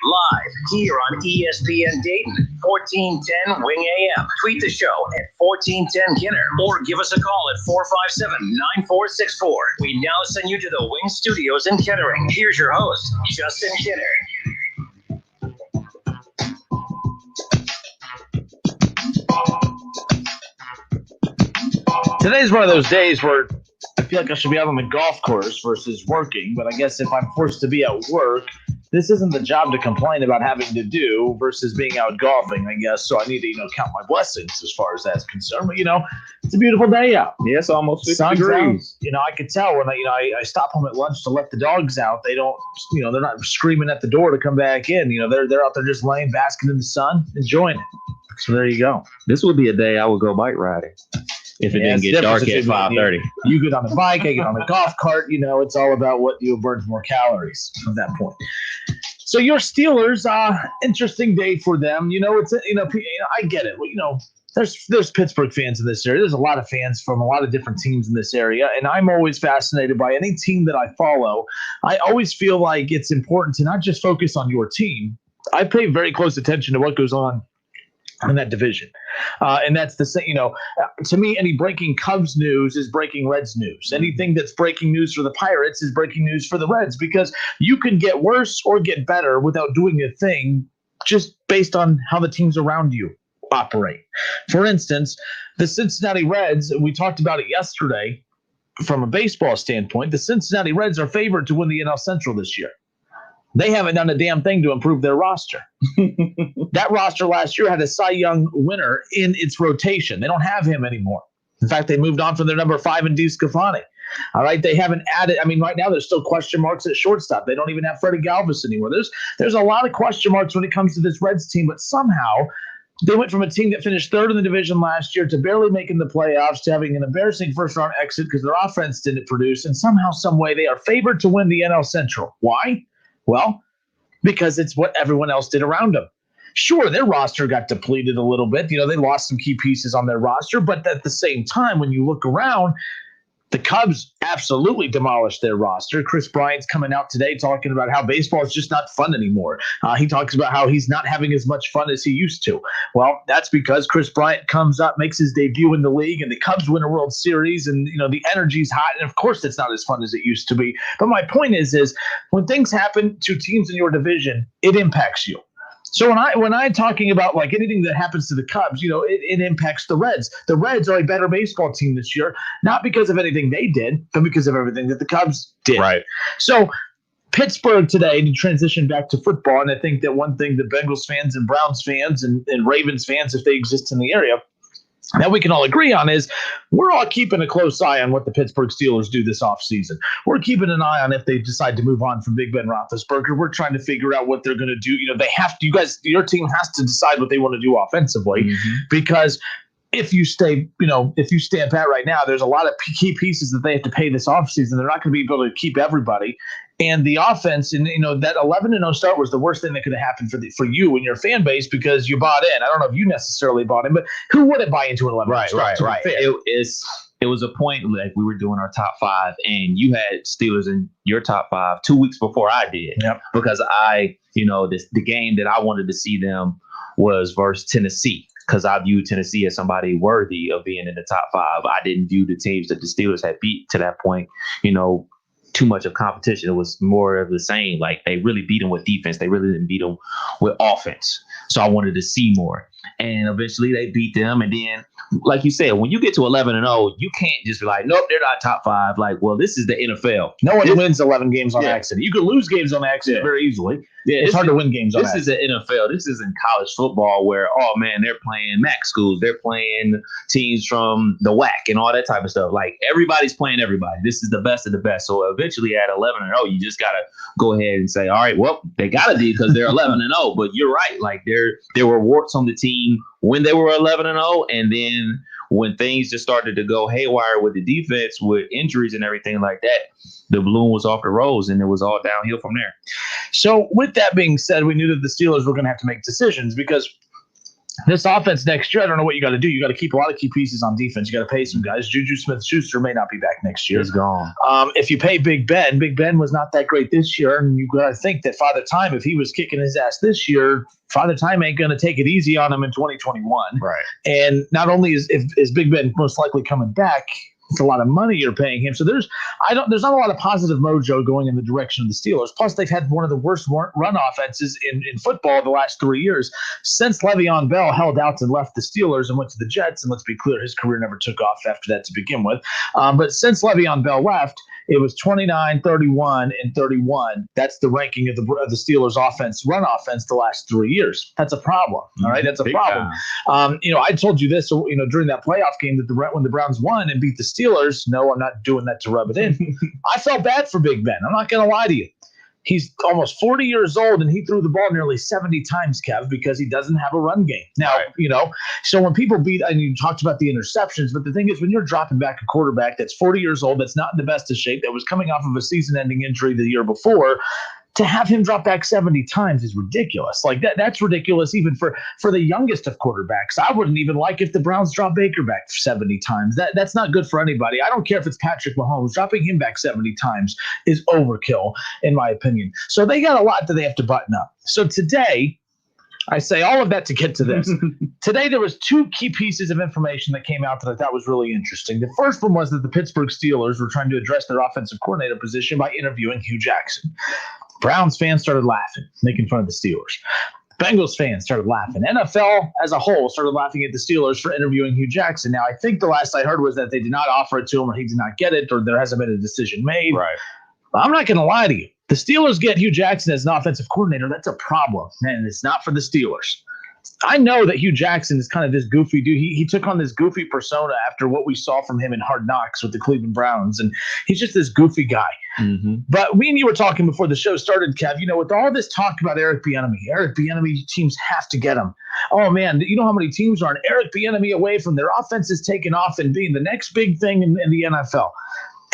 live here on ESPN Dayton, 1410 Wing AM. Tweet the show at 1410 Kinner or give us a call at 457-9464. We now send you to the Wing Studios in Kettering. Here's your host, Justin Kinner. Today's one of those days where I feel like I should be out on the golf course versus working, but I guess if I'm forced to be at work, this isn't the job to complain about having to do versus being out golfing, I guess. So I need to, count my blessings as far as that's concerned. But, it's a beautiful day out. Yeah, it's almost 50 Sun's degrees. Out. I could tell when I stop home at lunch to let the dogs out. They don't, they're not screaming at the door to come back in. They're out there just laying, basking in the sun, enjoying it. So there you go. This would be a day I would go bike riding if it didn't get dark at 5:30. You get on the bike, I get on the golf cart. It's all about what burns more calories from that point. So your Steelers, interesting day for them. It's I get it. There's Pittsburgh fans in this area. There's a lot of fans from a lot of different teams in this area, and I'm always fascinated by any team that I follow. I always feel like it's important to not just focus on your team. I pay very close attention to what goes on in that division. And that's the same, to me, any breaking Cubs news is breaking Reds news. Anything that's breaking news for the Pirates is breaking news for the Reds, because you can get worse or get better without doing a thing just based on how the teams around you operate. For instance, the Cincinnati Reds, we talked about it yesterday from a baseball standpoint, the Cincinnati Reds are favored to win the NL Central this year. They haven't done a damn thing to improve their roster. That roster last year had a Cy Young winner in its rotation. They don't have him anymore. In fact, they moved on from their number 5 in DeSclafani. All right, they haven't added. Right now there's still question marks at shortstop. They don't even have Freddie Galvis anymore. There's a lot of question marks when it comes to this Reds team, but somehow they went from a team that finished 3rd in the division last year to barely making the playoffs to having an embarrassing first-round exit because their offense didn't produce, and somehow, some way, they are favored to win the NL Central. Why? Well, because it's what everyone else did around them. Sure, their roster got depleted a little bit. They lost some key pieces on their roster, but at the same time, when you look around, the Cubs absolutely demolished their roster. Chris Bryant's coming out today talking about how baseball is just not fun anymore. He talks about how he's not having as much fun as he used to. Well, that's because Chris Bryant comes up, makes his debut in the league, and the Cubs win a World Series, and the energy's hot. And of course, it's not as fun as it used to be. But my point is when things happen to teams in your division, it impacts you. So when I'm talking about like anything that happens to the Cubs, it impacts the Reds. The Reds are a better baseball team this year, not because of anything they did, but because of everything that the Cubs did. Right. So Pittsburgh today to transition back to football, and I think that one thing that Bengals fans and Browns fans and Ravens fans, if they exist in the area, that we can all agree on is we're all keeping a close eye on what the Pittsburgh Steelers do this offseason. We're keeping an eye on if they decide to move on from Big Ben Roethlisberger. We're trying to figure out what they're going to do. They have to. You guys, your team has to decide what they want to do offensively, because if you stay pat right now, there's a lot of key pieces that they have to pay this offseason. They're not going to be able to keep everybody. And the offense, and that 11-0 start was the worst thing that could have happened for you and your fan base, because you bought in. I don't know if you necessarily bought in, but who wouldn't buy into an 11-0 start? Right. It was a point like we were doing our top 5, and you had Steelers in your top 5 2 weeks before I did. Yep. Because the game that I wanted to see them was versus Tennessee, because I viewed Tennessee as somebody worthy of being in the top 5. I didn't view the teams that the Steelers had beat to that point, too much of competition. It was more of the same. Like, they really beat them with defense. They really didn't beat them with offense. So I wanted to see more. And eventually they beat them. And then, like you said, when you get to 11-0, you can't just be like, nope, they're not top 5. Like, well, this is the NFL. No one wins 11 games on accident. You could lose games on accident very easily. Yeah, it's hard to win games on accident. This is the NFL. This isn't college football where, oh, man, they're playing MAC schools. They're playing teams from the WAC and all that type of stuff. Like, everybody's playing everybody. This is the best of the best. So eventually at 11-0, you just got to go ahead and say, all right, well, they got to be, because they're 11-0. But you're right. Like, there were warts on the team when they were 11-0, and then when things just started to go haywire with the defense, with injuries and everything like that, the balloon was off the rose, and it was all downhill from there. So with that being said, we knew that the Steelers were going to have to make decisions, because This offense next year, I don't know what you got to do. You got to keep a lot of key pieces on defense. You got to pay some guys. Juju Smith-Schuster may not be back next year. He's gone. If you pay Big Ben was not that great this year, and you got to think that Father Time, if he was kicking his ass this year, Father Time ain't going to take it easy on him in 2021. Right. And not only is Big Ben most likely coming back, it's a lot of money you're paying him. So there's not a lot of positive mojo going in the direction of the Steelers. Plus, they've had one of the worst run offenses in football the last 3 years since Le'Veon Bell held out and left the Steelers and went to the Jets. And let's be clear, his career never took off after that to begin with. But since Le'Veon Bell left, it was 29, 31, and 31. That's the ranking of the Steelers' run offense the last 3 years. That's a problem. All right, that's a problem. I told you this. During that playoff game when the Browns won and beat the Steelers. No, I'm not doing that to rub it in. I felt bad for Big Ben. I'm not going to lie to you. He's almost 40 years old, and he threw the ball nearly 70 times, Kev, because he doesn't have a run game. Now, so when people and you talked about the interceptions, but the thing is, when you're dropping back a quarterback that's 40 years old, that's not in the best of shape, that was coming off of a season-ending injury the year before, to have him drop back 70 times is ridiculous. Like that's ridiculous even for the youngest of quarterbacks. I wouldn't even like if the Browns drop Baker back 70 times. That's not good for anybody. I don't care if it's Patrick Mahomes. Dropping him back 70 times is overkill, in my opinion. So they got a lot that they have to button up. So today, I say all of that to get to this. Today, there was two key pieces of information that came out that I thought was really interesting. The first one was that the Pittsburgh Steelers were trying to address their offensive coordinator position by interviewing Hugh Jackson. Browns fans started laughing, making fun of the Steelers. Bengals fans started laughing. NFL as a whole started laughing at the Steelers for interviewing Hugh Jackson. Now, I think the last I heard was that they did not offer it to him, or he did not get it, or there hasn't been a decision made. Right. But I'm not going to lie to you. The Steelers get Hugh Jackson as an offensive coordinator. That's a problem, and it's not for the Steelers. I know that Hugh Jackson is kind of this goofy dude. He took on this goofy persona after what we saw from him in Hard Knocks with the Cleveland Browns, and he's just this goofy guy. Mm-hmm. But me and you were talking before the show started, Kev, with all this talk about Eric Bieniemy, teams have to get him. Oh, man, you know how many teams are an Eric Bieniemy away from their offenses taking off and being the next big thing in the NFL?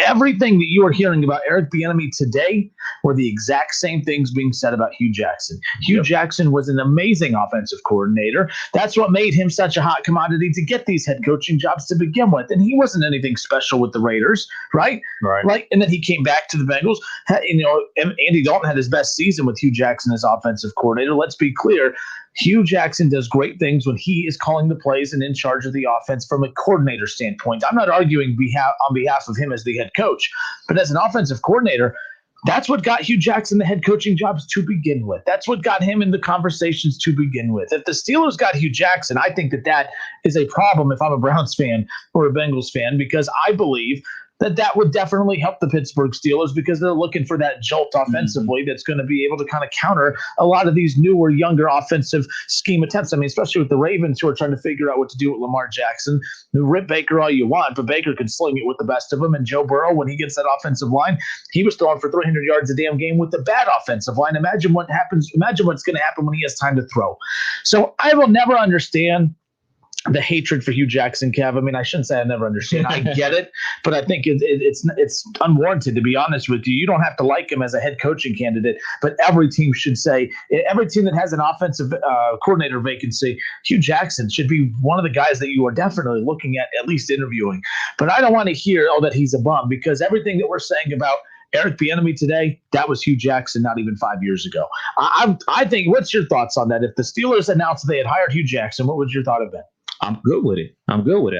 Everything that you are hearing about Eric Bieniemy today were the exact same things being said about Hugh Jackson. Hugh Jackson was an amazing offensive coordinator. That's what made him such a hot commodity to get these head coaching jobs to begin with. And he wasn't anything special with the Raiders, right? Right. And then he came back to the Bengals. Andy Dalton had his best season with Hugh Jackson as offensive coordinator. Let's be clear. Hugh Jackson does great things when he is calling the plays and in charge of the offense from a coordinator standpoint. I'm not arguing on behalf of him as the head coach, but as an offensive coordinator, that's what got Hugh Jackson the head coaching jobs to begin with. That's what got him in the conversations to begin with. If the Steelers got Hugh Jackson, I think that is a problem if I'm a Browns fan or a Bengals fan, because I believe that would definitely help the Pittsburgh Steelers, because they're looking for that jolt offensively that's going to be able to kind of counter a lot of these newer, younger offensive scheme attempts. I mean, especially with the Ravens, who are trying to figure out what to do with Lamar Jackson. Rip Baker all you want, but Baker can sling it with the best of them. And Joe Burrow, when he gets that offensive line, he was throwing for 300 yards a damn game with the bad offensive line. Imagine what's going to happen when he has time to throw. So I will never understand the hatred for Hugh Jackson, Kev. I mean, I shouldn't say I never understand. I get it, but I think it's unwarranted, to be honest with you. You don't have to like him as a head coaching candidate, but every team should say, every team that has an offensive coordinator vacancy, Hugh Jackson should be one of the guys that you are definitely looking at least interviewing. But I don't want to hear, that he's a bum, because everything that we're saying about Eric Bieniemy today, that was Hugh Jackson not even 5 years ago. I think, what's your thoughts on that? If the Steelers announced they had hired Hugh Jackson, what would your thought have been? I'm good with it.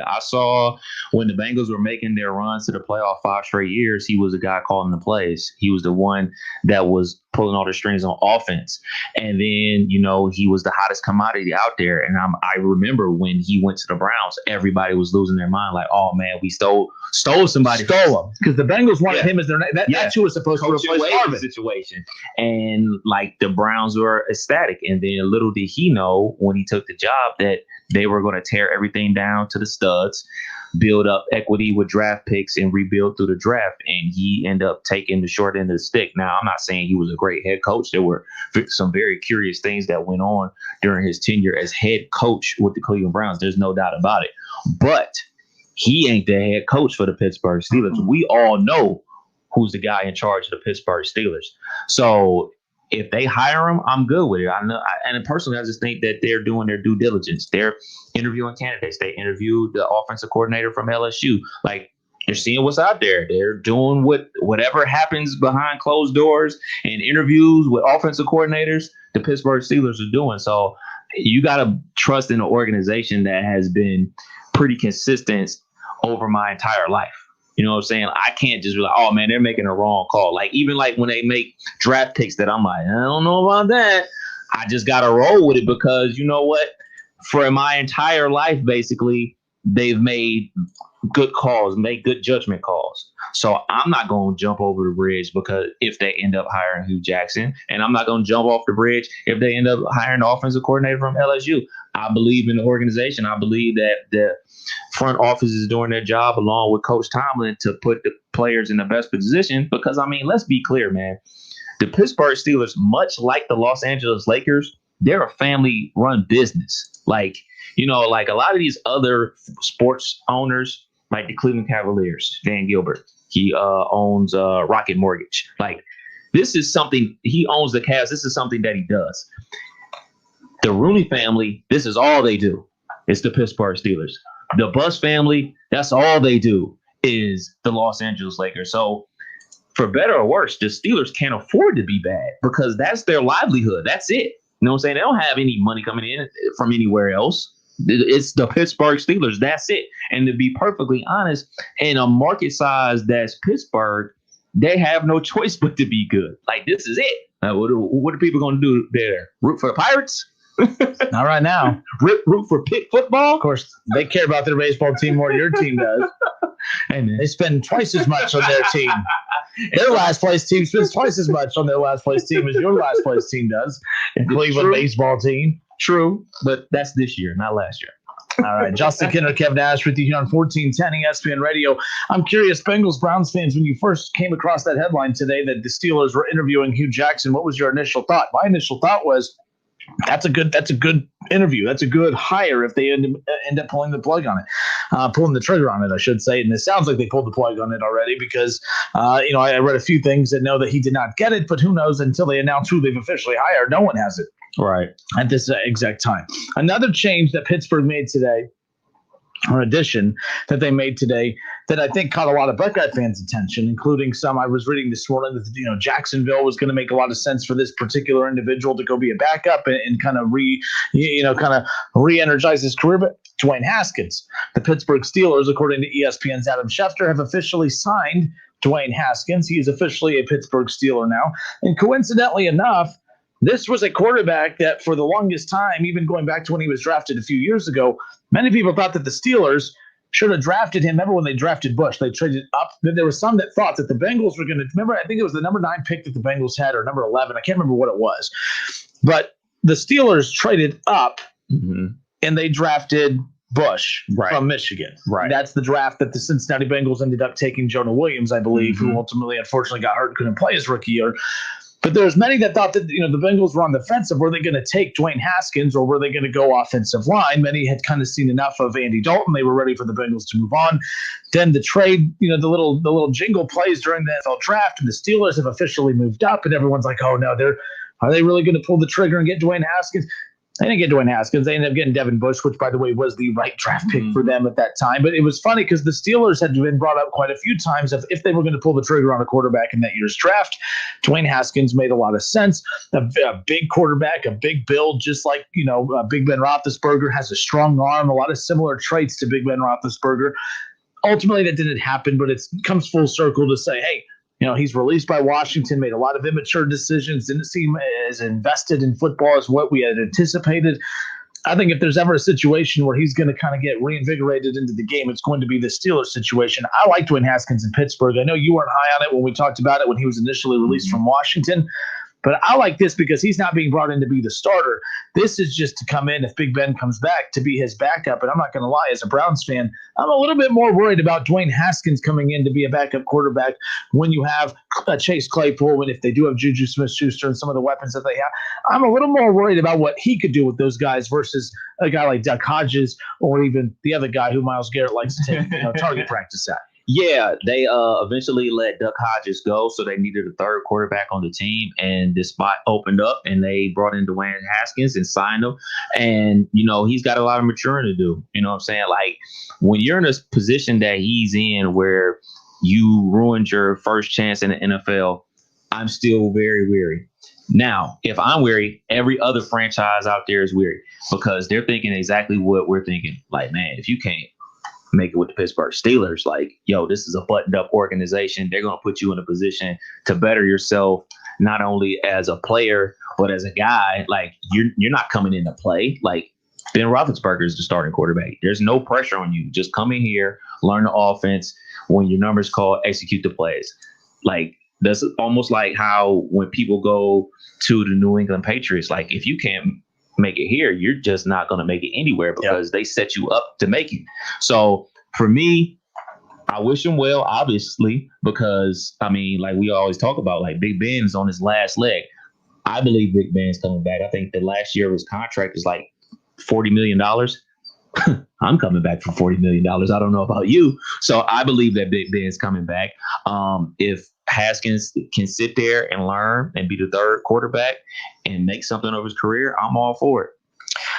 I saw when the Bengals were making their runs to the playoff 5 straight years, he was the guy calling the plays. He was the one that was pulling all the strings on offense. And then, he was the hottest commodity out there. And I remember when he went to the Browns, everybody was losing their mind. Like, oh man, we stole somebody. Stole him. Because the Bengals wanted him as their that's who was supposed to replace Marvin. Situation. And like the Browns were ecstatic. And then little did he know when he took the job that they were going to tear everything down to the studs, build up equity with draft picks, and rebuild through the draft. And he ended up taking the short end of the stick. Now, I'm not saying he was a great head coach. There were some very curious things that went on during his tenure as head coach with the Cleveland Browns. There's no doubt about it. But he ain't the head coach for the Pittsburgh Steelers. We all know who's the guy in charge of the Pittsburgh Steelers. So if they hire him, I'm good with it. I know, and personally, I just think that they're doing their due diligence. They're interviewing candidates. They interviewed the offensive coordinator from LSU. Like, they're seeing what's out there. They're doing whatever happens behind closed doors and interviews with offensive coordinators the Pittsburgh Steelers are doing. So you got to trust in an organization that has been pretty consistent over my entire life. You know what I'm saying? I can't just be like, oh, man, they're making a wrong call. Like, even like when they make draft picks that I'm like, I don't know about that. I just got to roll with it because, you know what? For my entire life, basically, they've made good calls, make good judgment calls. So I'm not going to jump over the bridge because if they end up hiring Hugh Jackson, and I'm not going to jump off the bridge if they end up hiring the offensive coordinator from LSU. I believe in the organization. I believe that the front office is doing their job along with Coach Tomlin to put the players in the best position because, I mean, let's be clear, man. The Pittsburgh Steelers, much like the Los Angeles Lakers, they're a family-run business. Like, you know, like a lot of these other sports owners, like the Cleveland Cavaliers, Dan Gilbert, he owns Rocket Mortgage. Like, this is something, he owns the Cavs. This is something that he does. The Rooney family, this is all they do. It's the Pittsburgh Steelers. The Buss family, that's all they do is the Los Angeles Lakers. So, for better or worse, the Steelers can't afford to be bad because that's their livelihood. That's it. You know what I'm saying? They don't have any money coming in from anywhere else. It's the Pittsburgh Steelers. That's it. And to be perfectly honest, in a market size that's Pittsburgh, they have no choice but to be good. Like, this is it. What are people going to do there? Root for the Pirates? Not right now. Root for Pitt football? Of course, they care about their baseball team more than your team does. And they spend twice as much on their team. Their last place team spends twice as much on their last place team as your last place team does. Cleveland baseball team. True, but that's this year, not last year. All right, Justin Kinner, Kev Nash with you here on 1410 ESPN Radio. I'm curious, Bengals Browns fans, when you first came across that headline today that the Steelers were interviewing Hugh Jackson, what was your initial thought? My initial thought was, that's a good interview. That's a good hire if they end up pulling the plug on it, pulling the trigger on it, I should say. And it sounds like they pulled the plug on it already because, I read a few things that know that he did not get it, but who knows until they announce who they've officially hired. No one has it. Right. At this exact time. Another change that Pittsburgh made today, or addition that they made today, that I think caught a lot of Buckeye fans' attention, including some I was reading this morning that Jacksonville was going to make a lot of sense for this particular individual to go be a backup and kind of re-energize his career. But Dwayne Haskins, the Pittsburgh Steelers, according to ESPN's Adam Schefter, have officially signed Dwayne Haskins. He is officially a Pittsburgh Steeler now, and coincidentally enough, this was a quarterback that for the longest time, even going back to when he was drafted a few years ago, many people thought that the Steelers should have drafted him. Remember when they drafted Bush, they traded up. Then there were some that thought that the Bengals were going to – remember, I think it was the number 9 pick that the Bengals had, or number 11. I can't remember what it was. But the Steelers traded up, and they drafted Bush from Michigan. Right. That's the draft that the Cincinnati Bengals ended up taking Jonah Williams, I believe, who ultimately, unfortunately, got hurt and couldn't play his rookie year. But there's many that thought that, the Bengals were on the fence of were they going to take Dwayne Haskins or were they going to go offensive line? Many had kind of seen enough of Andy Dalton. They were ready for the Bengals to move on. Then the trade, the little jingle plays during the NFL draft, and the Steelers have officially moved up, and everyone's like, oh, no, are they really going to pull the trigger and get Dwayne Haskins? They didn't get Dwayne Haskins. They ended up getting Devin Bush, which, by the way, was the right draft pick for them at that time. But it was funny because the Steelers had been brought up quite a few times if they were going to pull the trigger on a quarterback in that year's draft. Dwayne Haskins made a lot of sense. A big quarterback, a big build, just like, Big Ben Roethlisberger, has a strong arm, a lot of similar traits to Big Ben Roethlisberger. Ultimately, that didn't happen, but it comes full circle to say, hey, he's released by Washington, made a lot of immature decisions, didn't seem as invested in football as what we had anticipated. I think if there's ever a situation where he's going to kind of get reinvigorated into the game, it's going to be the Steelers situation. I like Dwayne Haskins in Pittsburgh. I know you weren't high on it when we talked about it when he was initially released from Washington. But I like this because he's not being brought in to be the starter. This is just to come in if Big Ben comes back to be his backup. And I'm not going to lie, as a Browns fan, I'm a little bit more worried about Dwayne Haskins coming in to be a backup quarterback when you have Chase Claypool, and if they do have Juju Smith-Schuster and some of the weapons that they have. I'm a little more worried about what he could do with those guys versus a guy like Duck Hodges or even the other guy who Myles Garrett likes to take target practice at. Yeah, they eventually let Duck Hodges go, so they needed a third quarterback on the team, and this spot opened up, and they brought in Dwayne Haskins and signed him. And he's got a lot of maturing to do. You know what I'm saying? Like when you're in a position that he's in, where you ruined your first chance in the NFL, I'm still very weary. Now, if I'm weary, every other franchise out there is weary because they're thinking exactly what we're thinking. Like, man, if you can't make it with the Pittsburgh Steelers, like, yo, this is a buttoned up organization. They're going to put you in a position to better yourself, not only as a player, but as a guy. Like, you're not coming in to play. Like, Ben Roethlisberger is the starting quarterback. There's no pressure on you. Just come in here, learn the offense. When your number's called, execute the plays. Like, that's almost like how when people go to the New England Patriots, like, if you can't make it here, you're just not going to make it anywhere because they set you up to make it. So for me, I wish him well, obviously, because I mean, like we always talk about, like Big Ben's on his last leg. I believe Big Ben's coming back. I think the last year of his contract is like $40 million. I'm coming back for $40 million. I don't know about you. So I believe that Big Ben's coming back. If Haskins can sit there and learn and be the third quarterback and make something of his career, I'm all for it.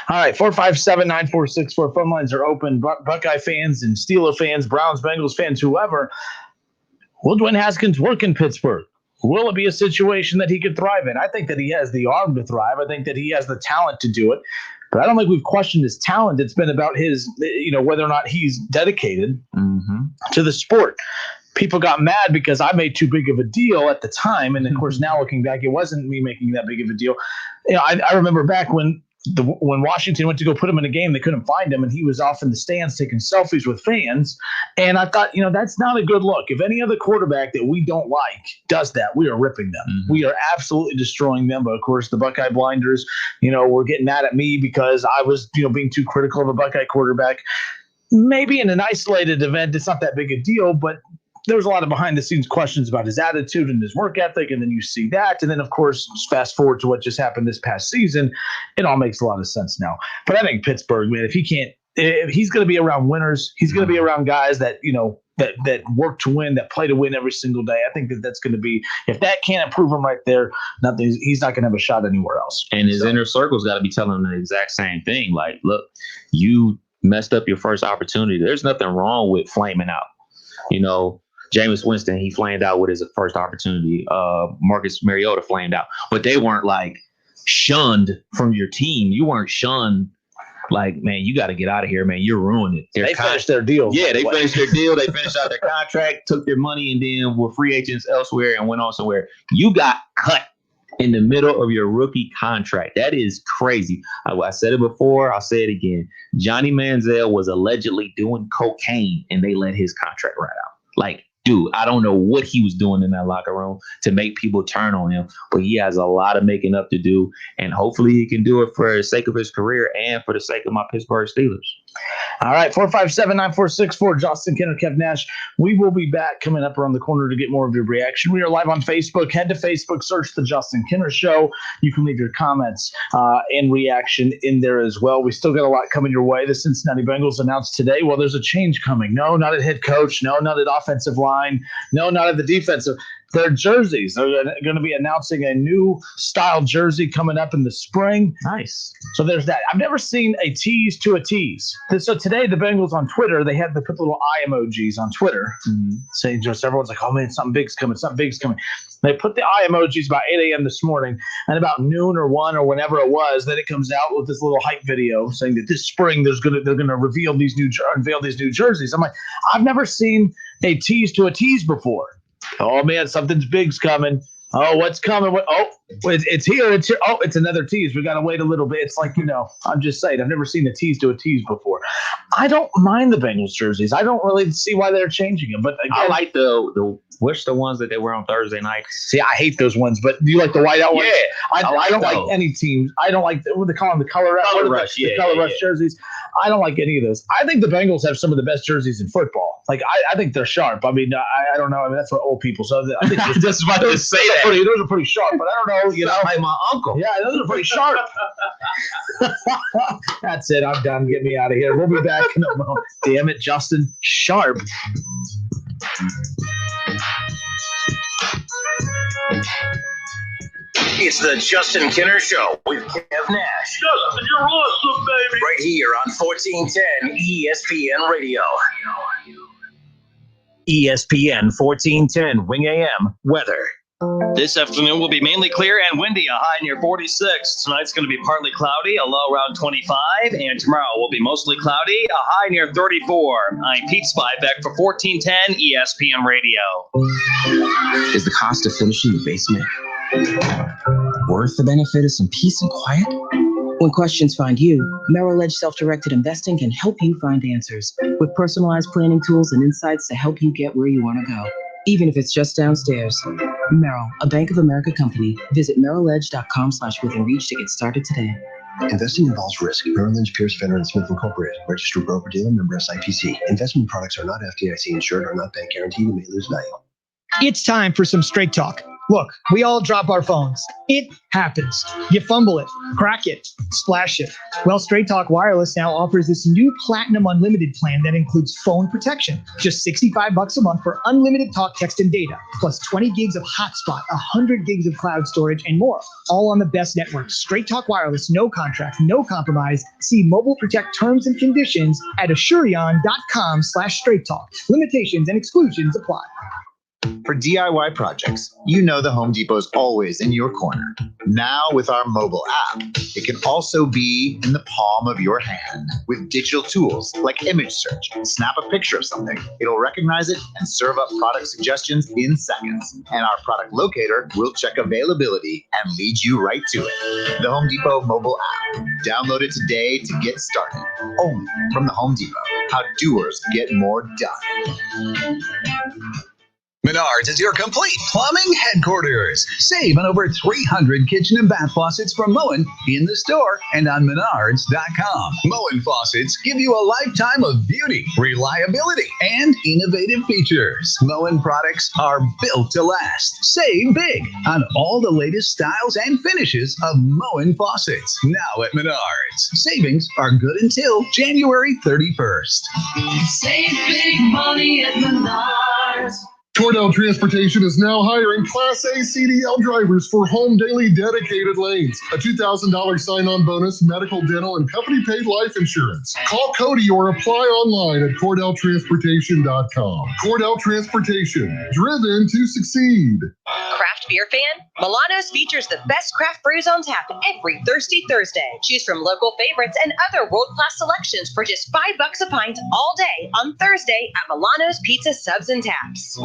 All right, 457-9464. Phone lines are open. Buckeye fans and Steeler fans, Browns, Bengals fans, whoever. Will Dwayne Haskins work in Pittsburgh? Will it be a situation that he could thrive in? I think that he has the arm to thrive. I think that he has the talent to do it. But I don't think we've questioned his talent. It's been about his, whether or not he's dedicated to the sport. People got mad because I made too big of a deal at the time. And of course, now looking back, it wasn't me making that big of a deal. I remember back when Washington went to go put him in a game, they couldn't find him, and he was off in the stands taking selfies with fans. And I thought, that's not a good look. If any other quarterback that we don't like does that, we are ripping them. We are absolutely destroying them. But of course, the Buckeye blinders, were getting mad at me because I was, being too critical of a Buckeye quarterback. Maybe in an isolated event, it's not that big a deal, but there was a lot of behind-the-scenes questions about his attitude and his work ethic, and then you see that. And then, of course, fast forward to what just happened this past season, it all makes a lot of sense now. But I think Pittsburgh, man, if he's going to be around winners, he's going to be around guys that, that work to win, that play to win every single day. I think that's going to be, if that can't improve him right there, he's not going to have a shot anywhere else. And his inner circle's got to be telling him the exact same thing. Like, look, you messed up your first opportunity. There's nothing wrong with flaming out. Jameis Winston, he flamed out with his first opportunity. Marcus Mariota flamed out. But they weren't, like, shunned from your team. You weren't shunned like, man, you got to get out of here, man. You're ruining it. They finished their deal. Yeah, they finished their deal. They finished out their contract, took their money, and then were free agents elsewhere and went on somewhere. You got cut in the middle of your rookie contract. That is crazy. I said it before. I'll say it again. Johnny Manziel was allegedly doing cocaine, and they let his contract ride out. Like, dude, I don't know what he was doing in that locker room to make people turn on him, but he has a lot of making up to do, and hopefully he can do it for the sake of his career and for the sake of my Pittsburgh Steelers. All right, 457-9464, Justin Kenner, Kev Nash. We will be back coming up around the corner to get more of your reaction. We are live on Facebook. Head to Facebook, search The Justin Kenner Show. You can leave your comments and reaction in there as well. We still got a lot coming your way. The Cincinnati Bengals announced today, well, there's a change coming. No, not at head coach. No, not at offensive line. No, not at the defensive. Their jerseys. They're going to be announcing a new style jersey coming up in the spring. Nice. So there's that. I've never seen a tease to a tease. So today the Bengals on Twitter, they had to put little eye emojis on Twitter saying just everyone's like, oh man, something big's coming. Something big's coming. They put the eye emojis about 8 a.m. this morning, and about noon or 1 or whenever it was, then it comes out with this little hype video saying that this spring they're going to unveil these new jerseys. I'm like, I've never seen a tease to a tease before. Oh man, something's big's coming. Oh, what's coming? It's here. It's here. Oh, it's another tease. We got to wait a little bit. It's like, I'm just saying, I've never seen a tease to a tease before. I don't mind the Bengals jerseys. I don't really see why they're changing them. But again, I like what's the ones that they wear on Thursday night? See, I hate those ones. But do you like the whiteout ones? Yeah, I don't like any teams. I don't like what they call them, the color rush. The color rush jerseys. I don't like any of those. I think the Bengals have some of the best jerseys in football. Like I think they're sharp. I mean, I don't know. I mean, that's what old people. So I think just about to say that. Those are pretty sharp. But I don't know. Like my uncle. Yeah, those are pretty sharp. That's it. I'm done. Get me out of here. We'll be back in a moment. Damn it, Justin. Sharp. It's the Justin Kinner Show with Kev Nash. Justin, you're awesome, baby. Right here on 1410 ESPN Radio. ESPN 1410 Wing AM weather. This afternoon will be mainly clear and windy, a high near 46. Tonight's going to be partly cloudy, a low around 25. And tomorrow will be mostly cloudy, a high near 34. I'm Pete Spivak for 1410 ESPN Radio. Is the cost of finishing the basement worth the benefit of some peace and quiet? When questions find you, Merrill Edge Self-Directed Investing can help you find answers with personalized planning tools and insights to help you get where you want to go, even if it's just downstairs. Merrill, a Bank of America company. Visit merrilledge.com/withinreach to get started today. Investing involves risk. Merrill Lynch, Pierce, Fenner & Smith Incorporated. Registered broker-dealer, member SIPC. Investment products are not FDIC insured, are not bank guaranteed, and may lose value. It's time for some straight talk. Look, we all drop our phones. It happens. You fumble it, crack it, splash it. Well, Straight Talk Wireless now offers this new Platinum Unlimited plan that includes phone protection. Just $65 a month for unlimited talk, text, and data, plus 20 gigs of hotspot, 100 gigs of cloud storage, and more. All on the best network. Straight Talk Wireless, no contract, no compromise. See Mobile Protect terms and conditions at Asurion.com/Straight Talk. Limitations and exclusions apply. For DIY projects, you know the Home Depot is always in your corner. Now with our mobile app, it can also be in the palm of your hand. With digital tools like image search, snap a picture of something, it'll recognize it and serve up product suggestions in seconds. And our product locator will check availability and lead you right to it. The Home Depot mobile app. Download it today to get started. Only from the Home Depot. How doers get more done. Menards is your complete plumbing headquarters. Save on over 300 kitchen and bath faucets from Moen in the store and on Menards.com. Moen faucets give you a lifetime of beauty, reliability, and innovative features. Moen products are built to last. Save big on all the latest styles and finishes of Moen faucets. Now at Menards. Savings are good until January 31st. Save big money at Menards. Cordell Transportation is now hiring Class A CDL drivers for home daily dedicated lanes. A $2,000 sign-on bonus, medical, dental, and company-paid life insurance. Call Cody or apply online at CordellTransportation.com. Cordell Transportation, driven to succeed. Craft beer fan? Milano's features the best craft brews on tap every Thirsty Thursday. Choose from local favorites and other world-class selections for just $5 a pint all day on Thursday at Milano's Pizza Subs and Taps.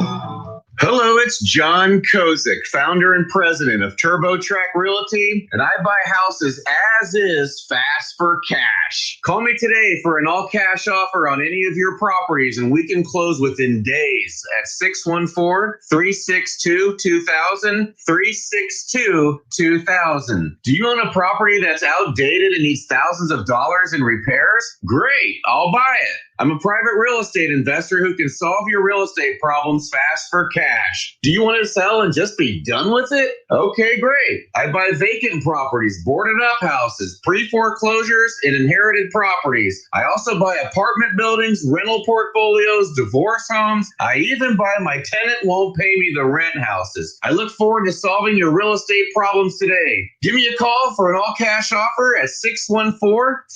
Hello, it's John Kozik, founder and president of TurboTrack Realty, and I buy houses as is, fast for cash. Call me today for an all-cash offer on any of your properties, and we can close within days at 614-362-2000, 362-2000. Do you own a property that's outdated and needs thousands of dollars in repairs? Great, I'll buy it. I'm a private real estate investor who can solve your real estate problems fast for cash. Do you want to sell and just be done with it? Okay, great. I buy vacant properties, boarded up houses, pre-foreclosures, and inherited properties. I also buy apartment buildings, rental portfolios, divorce homes. I even buy my tenant won't pay me the rent houses. I look forward to solving your real estate problems today. Give me a call for an all-cash offer at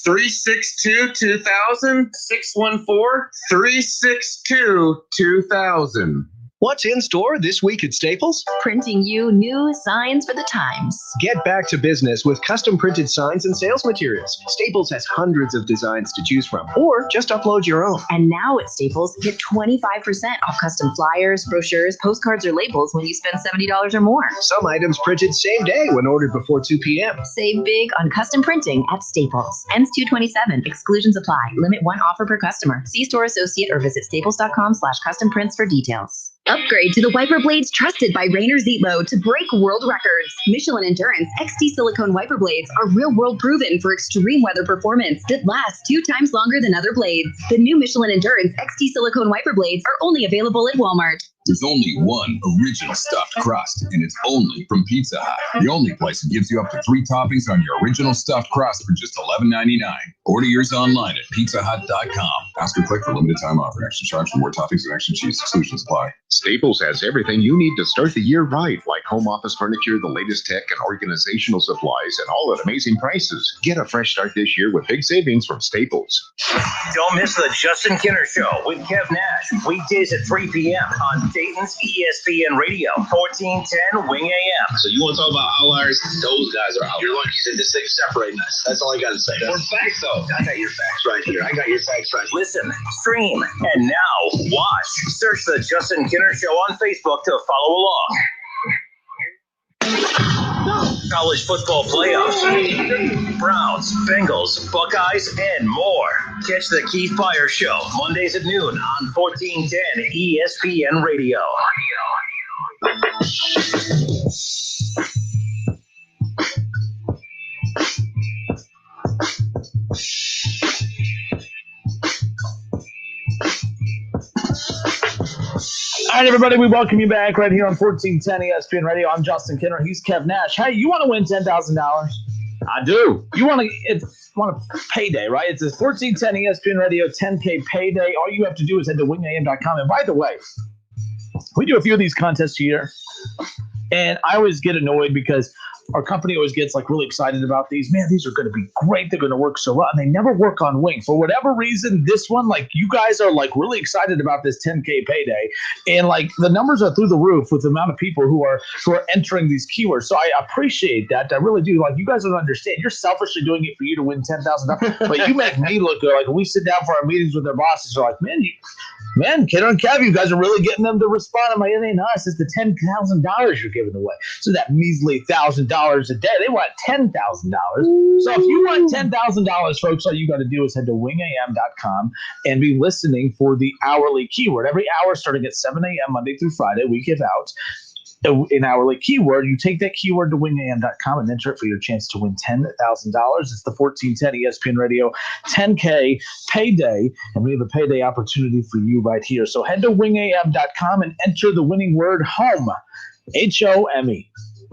614-362-2000, 614-362-2000. What's in store this week at Staples? Printing you new signs for the times. Get back to business with custom printed signs and sales materials. Staples has hundreds of designs to choose from, or just upload your own. And now at Staples, get 25% off custom flyers, brochures, postcards, or labels when you spend $70 or more. Some items printed same day when ordered before 2 p.m. Save big on custom printing at Staples. Ends 2/27. Exclusions apply. Limit one offer per customer. See store associate or visit staples.com/custom prints for details. Upgrade to the wiper blades trusted by Rainer Zietlow to break world records. Michelin Endurance XT silicone wiper blades are real-world proven for extreme weather performance that lasts 2 times longer than other blades. The new Michelin Endurance XT silicone wiper blades are only available at Walmart. There's only one original stuffed crust, and it's only from Pizza Hut. The only place that gives you up to 3 toppings on your original stuffed crust for just $11.99. Order yours online at pizzahut.com. Ask or click for limited time offer. Extra charge for more toppings and extra cheese. Exclusions apply. Staples has everything you need to start the year right, like home office furniture, the latest tech, and organizational supplies, and all at amazing prices. Get a fresh start this year with big savings from Staples. Don't miss the Justin Kinner Show with Kev Nash, weekdays at 3 p.m. on Dayton's ESPN Radio, 1410 Wing AM. So you want to talk about outliers? Those guys are outliers. You're lucky that this thing's separating us. That's all I got to say. For facts, though. I got your facts right here. I got your facts right here. Listen, stream, and now watch. Search the Justin Kinner Show on Facebook to follow along. College football playoffs, Browns, Bengals, Buckeyes, and more. Catch the Keith Byers Show Mondays at noon on 1410 ESPN Radio. All right, everybody, we welcome you back right here on 1410 ESPN Radio. I'm Justin Kinner. He's Kev Nash. Hey, you want to win $10,000? I do. You want a payday, right? It's a 1410 ESPN Radio 10K payday. All you have to do is head to wingam.com. And by the way, we do a few of these contests a year, and I always get annoyed because our company always gets like really excited about these. Man, these are going to be great. They're going to work so well. And they never work on Wing. For whatever reason, this one, like you guys are like really excited about this 10K payday. And like the numbers are through the roof with the amount of people who are entering these keywords. So I appreciate that. I really do. Like you guys don't understand. You're selfishly doing it for you to win $10,000. But you make me look good. Like when we sit down for our meetings with our bosses, they're like, man, Kidder and Kev, you guys are really getting them to respond. I'm like, it ain't us. It's the $10,000 you're giving away. So that measly $1,000 a day, they want $10,000. So if you want $10,000, folks, all you got to do is head to wingam.com and be listening for the hourly keyword. Every hour starting at 7 a.m. Monday through Friday, we give out an hourly keyword. You take that keyword to wingam.com and enter it for your chance to win $10,000. It's the 1410 ESPN Radio 10K payday, and we have a payday opportunity for you right here. So head to wingam.com and enter the winning word HOME, HOME.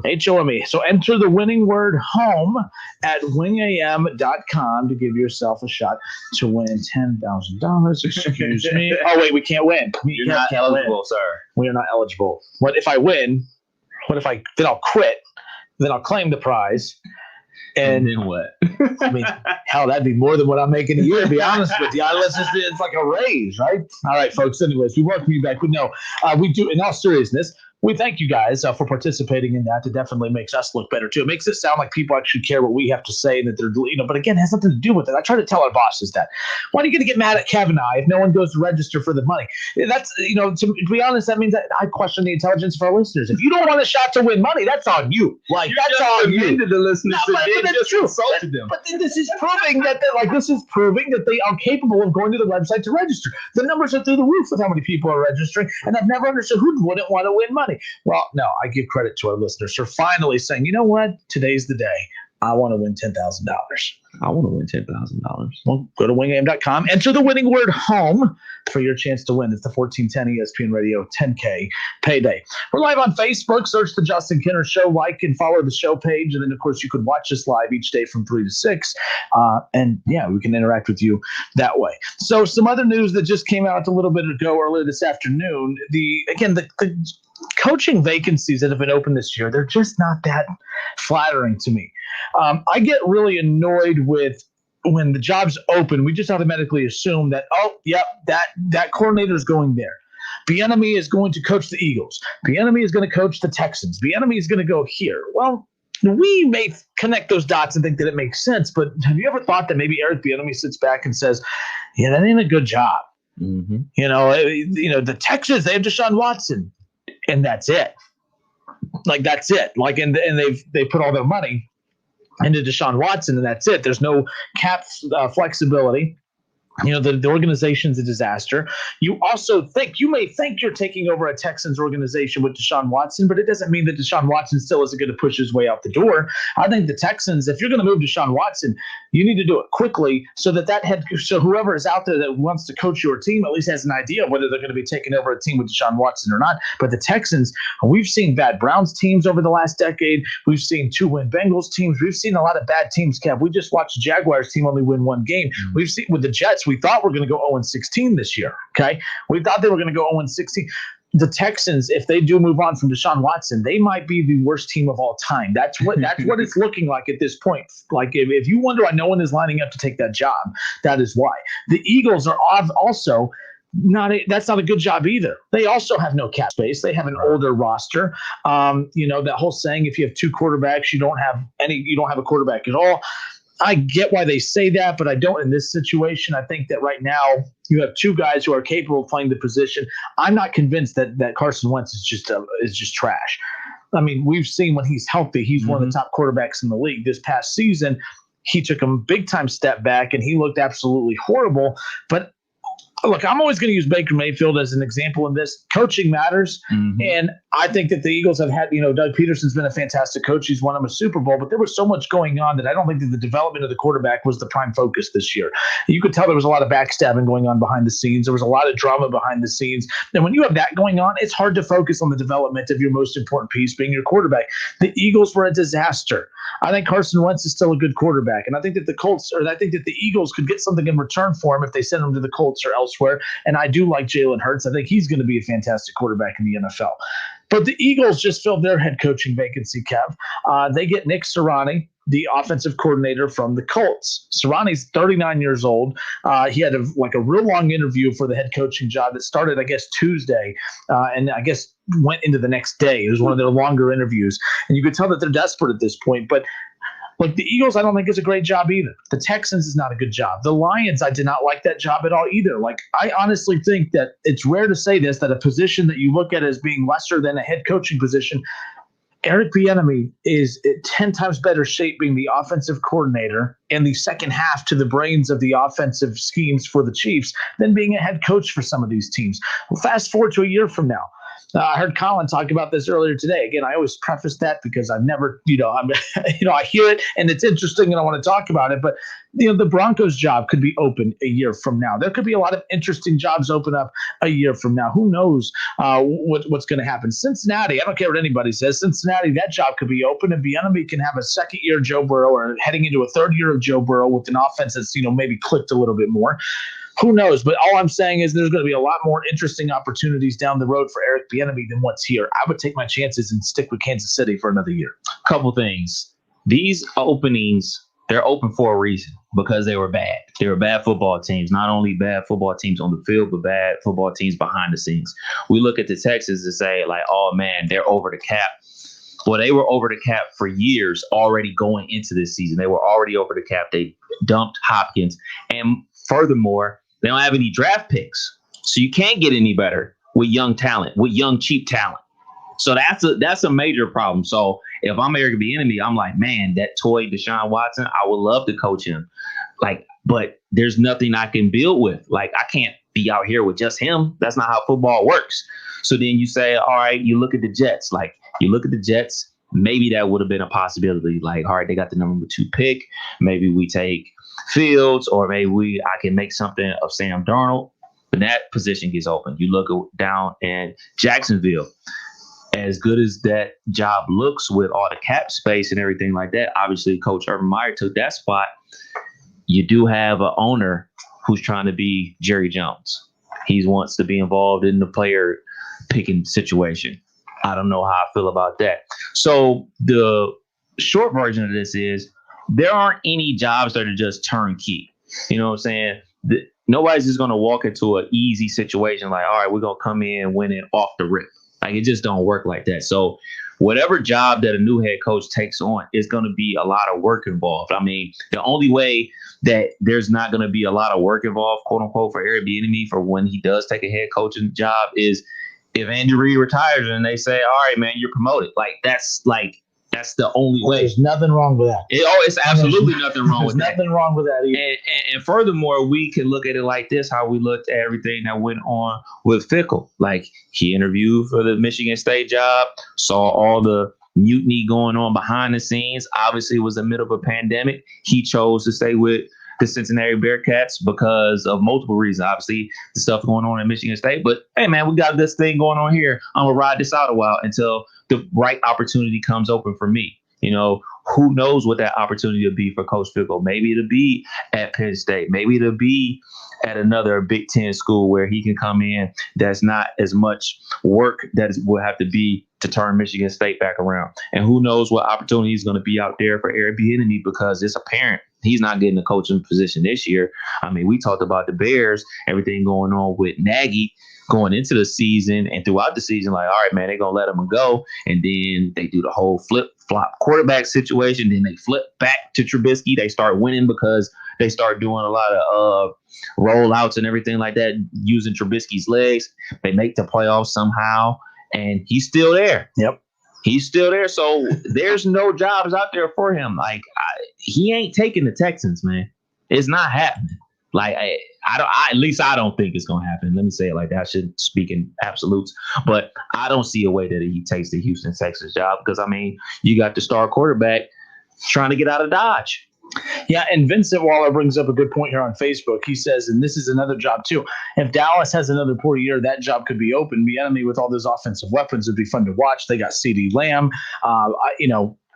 HOME. So enter the winning word HOME at wingam.com to give yourself a shot to win $10,000. Excuse me. Oh, wait, we can't win. You're not eligible, sir. We are not eligible. What if I win? Then I'll quit. Then I'll claim the prize. And then what? I mean, hell, that'd be more than what I'm making a year, to be honest with you. It's like a raise, right? All right, folks. Anyways, we welcome you back. We know we do, in all seriousness, we thank you guys for participating in that. It definitely makes us look better, too. It makes it sound like people actually care what we have to say, and that they're, but again, it has nothing to do with it. I try to tell our bosses that. Why are you going to get mad at Kev and I if no one goes to register for the money? That's, to be honest, that means that I question the intelligence of our listeners. If you don't want a shot to win money, that's on you. Like, that's on you. The listeners but that's true. Insulted them. But this is proving that they are capable of going to the website to register. The numbers are through the roof with how many people are registering, and I've never understood who wouldn't want to win money. Well, no, I give credit to our listeners for finally saying, you know what? Today's the day. I want to win $10,000. I want to win $10,000. Well, go to wingam.com, enter the winning word HOME for your chance to win. It's the 1410 ESPN Radio 10K payday. We're live on Facebook. Search the Justin Kinner Show, like and follow the show page. And then, of course, you could watch us live each day from 3 to 6. And, yeah, we can interact with you that way. So some other news that just came out a little bit ago, earlier this afternoon. The coaching vacancies that have been open this year, they're just not that flattering to me. I get really annoyed with when the job's open, we just automatically assume that, that coordinator is going there. Bieniemy is going to coach the Eagles. Bieniemy is going to coach the Texans. Bieniemy is going to go here. Well, we may connect those dots and think that it makes sense, but have you ever thought that maybe Eric Bieniemy sits back and says, yeah, that ain't a good job. Mm-hmm. The Texans, they have Deshaun Watson, and that's it. Like, that's it. Like, and they put all their money into Deshaun Watson, and that's it. There's no cap flexibility. The organization's a disaster. You may think you're taking over a Texans organization with Deshaun Watson, but it doesn't mean that Deshaun Watson still isn't going to push his way out the door. I think the Texans, if you're going to move Deshaun Watson, you need to do it quickly so so whoever is out there that wants to coach your team at least has an idea of whether they're going to be taking over a team with Deshaun Watson or not. But the Texans, we've seen bad Browns teams over the last decade. We've seen 2-win Bengals teams. We've seen a lot of bad teams, Kev. We just watched the Jaguars team only win one game. We've seen with the Jets, we thought we're going to go 0-16 this year. Okay. We thought they were going to go 0-16. The Texans, if they do move on from Deshaun Watson, they might be the worst team of all time. That's what it's looking like at this point. Like if you wonder why no one is lining up to take that job, that is why. The Eagles are also that's not a good job either. They also have no cap space. They have an older roster. That whole saying, if you have two quarterbacks, you don't have a quarterback at all. I get why they say that, but I don't in this situation. I think that right now you have two guys who are capable of playing the position. I'm not convinced that Carson Wentz is just trash. I mean, we've seen when he's healthy, he's one of the top quarterbacks in the league. This past season, he took a big time step back and he looked absolutely horrible. But look, I'm always going to use Baker Mayfield as an example in this. Coaching matters. And I think that the Eagles have had, Doug Peterson's been a fantastic coach. He's won them a Super Bowl, but there was so much going on that I don't think that the development of the quarterback was the prime focus this year. You could tell there was a lot of backstabbing going on behind the scenes. There was a lot of drama behind the scenes. And when you have that going on, it's hard to focus on the development of your most important piece being your quarterback. The Eagles were a disaster. I think Carson Wentz is still a good quarterback. And I think that the Eagles could get something in return for him if they send him to the Colts or elsewhere. And I do like Jalen Hurts. I think he's going to be a fantastic quarterback in the NFL. But the Eagles just filled their head coaching vacancy, Kev. They get Nick Sirianni, the offensive coordinator from the Colts. Sirianni's 39 years old. He had a real long interview for the head coaching job that started, I guess, Tuesday, and I guess went into the next day. It was one of their longer interviews. And you could tell that they're desperate at this point. But look, the Eagles, I don't think is a great job either. The Texans is not a good job. The Lions, I did not like that job at all either. Like, I honestly think that it's rare to say this, that a position that you look at as being lesser than a head coaching position, Eric Bieniemy is 10 times better shape being the offensive coordinator and the second half to the brains of the offensive schemes for the Chiefs than being a head coach for some of these teams. Well, fast forward to a year from now. I heard Colin talk about this earlier today. Again, I always preface that because I've never, I hear it and it's interesting and I want to talk about it. But, the Broncos job could be open a year from now. There could be a lot of interesting jobs open up a year from now. Who knows what's going to happen? Cincinnati, I don't care what anybody says. Cincinnati, that job could be open and Bieniemy can have a second year of Joe Burrow or heading into a third year of Joe Burrow with an offense that's, maybe clicked a little bit more. Who knows? But all I'm saying is there's going to be a lot more interesting opportunities down the road for Eric Bieniemy than what's here. I would take my chances and stick with Kansas City for another year. Couple things. These openings, they're open for a reason because they were bad. They were bad football teams, not only bad football teams on the field, but bad football teams behind the scenes. We look at the Texans and say, like, oh, man, they're over the cap. Well, they were over the cap for years already going into this season. They were already over the cap. They dumped Hopkins. And furthermore, they don't have any draft picks. So you can't get any better with young talent, with young, cheap talent. So that's a major problem. So if I'm Eric Bieniemy, I'm like, man, that toy Deshaun Watson, I would love to coach him. But there's nothing I can build with. Like, I can't be out here with just him. That's not how football works. So then you say, all right, you look at the Jets. Like, you look at the Jets, maybe that would have been a possibility. Like, all right, they got the number 2 pick. Maybe we take Fields, or maybe I can make something of Sam Darnold. But that position gets open. You look down in Jacksonville. As good as that job looks with all the cap space and everything like that, obviously Coach Urban Meyer took that spot. You do have an owner who's trying to be Jerry Jones. He wants to be involved in the player picking situation. I don't know how I feel about that. So the short version of this is there aren't any jobs that are just turnkey. You know what I'm saying? Nobody's just going to walk into an easy situation like, all right, we're going to come in and win it off the rip. Like, it just don't work like that. So whatever job that a new head coach takes on is going to be a lot of work involved. I mean, the only way that there's not going to be a lot of work involved, quote unquote, for Eric Bieniemy for when he does take a head coaching job is if Andy Reid retires and they say, all right, man, you're promoted. Like, that's like That's the only way. There's nothing wrong with that. It's absolutely nothing wrong with that. Nothing wrong with that either. And furthermore, we can look at it like this, how we looked at everything that went on with Fickle. Like, he interviewed for the Michigan State job, saw all the mutiny going on behind the scenes. Obviously, it was the middle of a pandemic. He chose to stay with the Cincinnati Bearcats because of multiple reasons. Obviously, the stuff going on in Michigan State. But, hey, man, we got this thing going on here. I'm going to ride this out a while until the right opportunity comes open for me. You know, who knows what that opportunity will be for Coach Fickle? Maybe it'll be at Penn State. Maybe it'll be at another Big Ten school where he can come in. That's not as much work that will have to be to turn Michigan State back around. And who knows what opportunity is going to be out there for Eric Bieniemy, because it's apparent he's not getting a coaching position this year. I mean, we talked about the Bears, everything going on with Nagy going into the season and throughout the season, like, all right, man, they're going to let him go. And then they do the whole flip-flop quarterback situation. Then they flip back to Trubisky. They start winning because they start doing a lot of rollouts and everything like that, using Trubisky's legs. They make the playoffs somehow, and he's still there. Yep. He's still there. So there's no jobs out there for him. Like, he ain't taking the Texans, man. It's not happening. Like, at least I don't think it's going to happen. Let me say it like that. I shouldn't speak in absolutes, but I don't see a way that he takes the Houston Texans job, because, I mean, you got the star quarterback trying to get out of Dodge. Yeah, and Vincent Waller brings up a good point here on Facebook. He says, and this is another job too, if Dallas has another poor year, that job could be open. Bieniemy with all those offensive weapons would be fun to watch. They got CeeDee Lamb.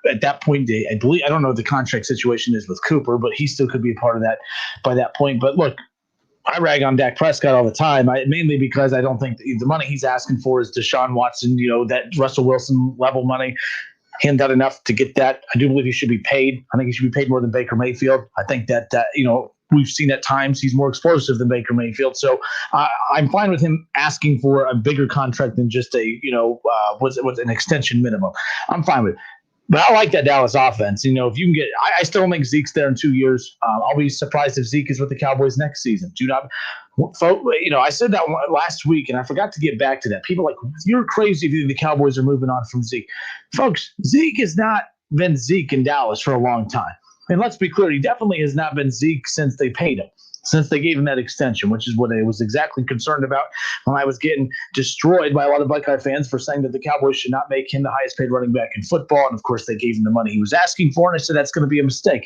At that point, I don't know what the contract situation is with Cooper, but he still could be a part of that by that point. But look, I rag on Dak Prescott all the time, mainly because I don't think the money he's asking for is Deshaun Watson, that Russell Wilson level money. He hasn't done enough to get that. I do believe he should be paid. I think he should be paid more than Baker Mayfield. I think that we've seen at times he's more explosive than Baker Mayfield. So I'm fine with him asking for a bigger contract than just what's an extension minimum. I'm fine with it. But I like that Dallas offense. If you can get, I still don't think Zeke's there in 2 years. I'll be surprised if Zeke is with the Cowboys next season. I said that last week, and I forgot to get back to that. People are like, you're crazy if you think the Cowboys are moving on from Zeke. Folks, Zeke has not been Zeke in Dallas for a long time. And let's be clear, he definitely has not been Zeke since they paid him, since they gave him that extension, which is what I was exactly concerned about when I was getting destroyed by a lot of Buckeye fans for saying that the Cowboys should not make him the highest paid running back in football. And, of course, they gave him the money he was asking for, and I said that's going to be a mistake.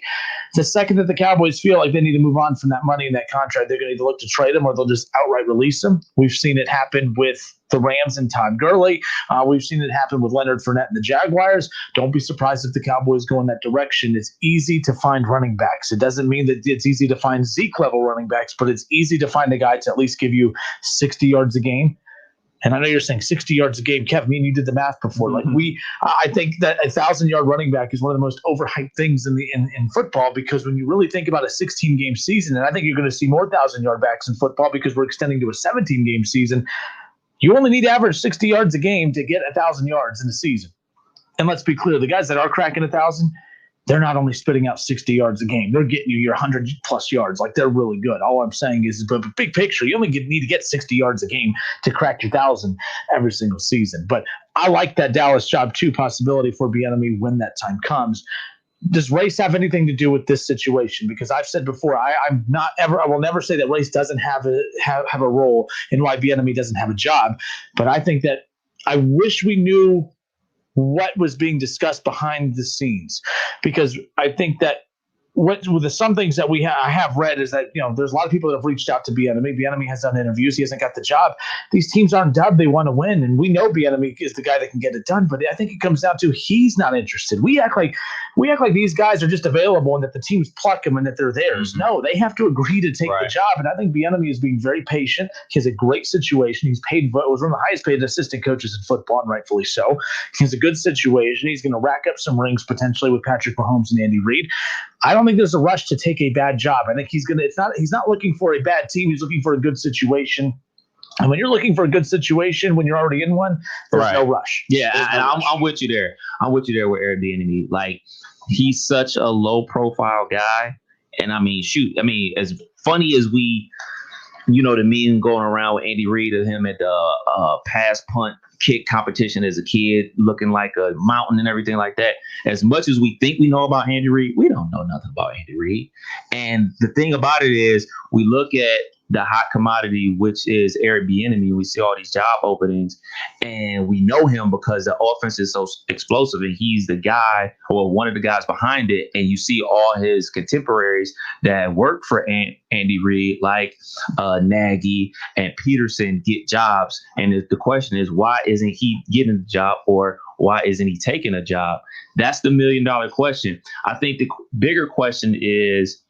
The second that the Cowboys feel like they need to move on from that money and that contract, they're going to either look to trade him or they'll just outright release him. We've seen it happen with the Rams and Todd Gurley. We've seen it happen with Leonard Fournette and the Jaguars. Don't be surprised if the Cowboys go in that direction. It's easy to find running backs. It doesn't mean that it's easy to find Zeke-level running backs, but it's easy to find a guy to at least give you 60 yards a game. And I know you're saying 60 yards a game. Kev, you did the math before. I think that a 1,000-yard running back is one of the most overhyped things in football, because when you really think about a 16-game season, and I think you're going to see more 1,000-yard backs in football because we're extending to a 17-game season, you only need to average 60 yards a game to get 1,000 yards in a season. And let's be clear, the guys that are cracking 1,000, they're not only spitting out 60 yards a game, they're getting you your 100-plus yards. Like, they're really good. All I'm saying is, but big picture, you only need to get 60 yards a game to crack your 1,000 every single season. But I like that Dallas job, too, possibility for Bieniemy when that time comes. Does race have anything to do with this situation? Because I've said before, I will never say that race doesn't have a role in why Bieniemy doesn't have a job. But I think that I wish we knew what was being discussed behind the scenes, because I think that some things that I have read is that, there's a lot of people that have reached out to Bieniemy. Bieniemy has done interviews. He hasn't got the job. These teams aren't dubbed. They want to win. And we know Bieniemy is the guy that can get it done. But I think it comes down to he's not interested. We act like these guys are just available and that the teams pluck them and that they're theirs. Mm-hmm. No, they have to agree to take the job. And I think Bieniemy is being very patient. He has a great situation. He's was one of the highest paid assistant coaches in football, and rightfully so. He has a good situation. He's going to rack up some rings potentially with Patrick Mahomes and Andy Reid. I don't think there's a rush to take a bad job. I think he's not looking for a bad team. He's looking for a good situation. And when you're looking for a good situation, when you're already in one, there's no rush. Yeah, I'm with you there. I'm with you there with Eric Bieniemy. Like, he's such a low profile guy. And as funny as we the meme going around with Andy Reid of him at the pass punt kick competition as a kid, looking like a mountain and everything like that. As much as we think we know about Andy Reid, we don't know nothing about Andy Reid. And the thing about it is, we look at the hot commodity, which is Eric Bieniemy. We see all these job openings, and we know him because the offense is so explosive, and he's the guy, or one of the guys behind it. And you see all his contemporaries that work for Andy Reid, like Nagy and Peterson, get jobs. And the question is, why isn't he getting the job, or why isn't he taking a job? That's the $1 million question. I think the bigger question is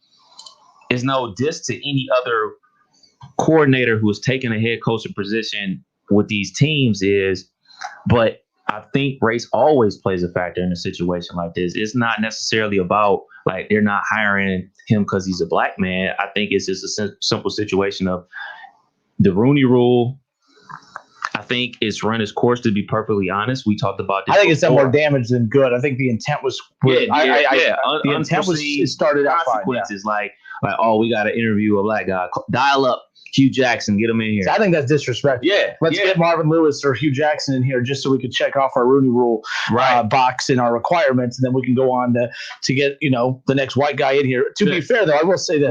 no diss to any other coordinator who is taking a head coaching position with these teams but I think race always plays a factor in a situation like this. It's not necessarily about like they're not hiring him because he's a black man. I think it's just a simple situation of the Rooney Rule. I think it's run its course, to be perfectly honest. We talked about this. I think it's done more damage than good. I think the intent was the intent was it started out fine. Consequences like, oh, we got to interview a black guy. Dial up Hugh Jackson, get him in here. I think that's disrespectful. Yeah. Let's get Marvin Lewis or Hugh Jackson in here just so we could check off our Rooney Rule box in our requirements, and then we can go on to get the next white guy in here. To be fair, though, I will say this. I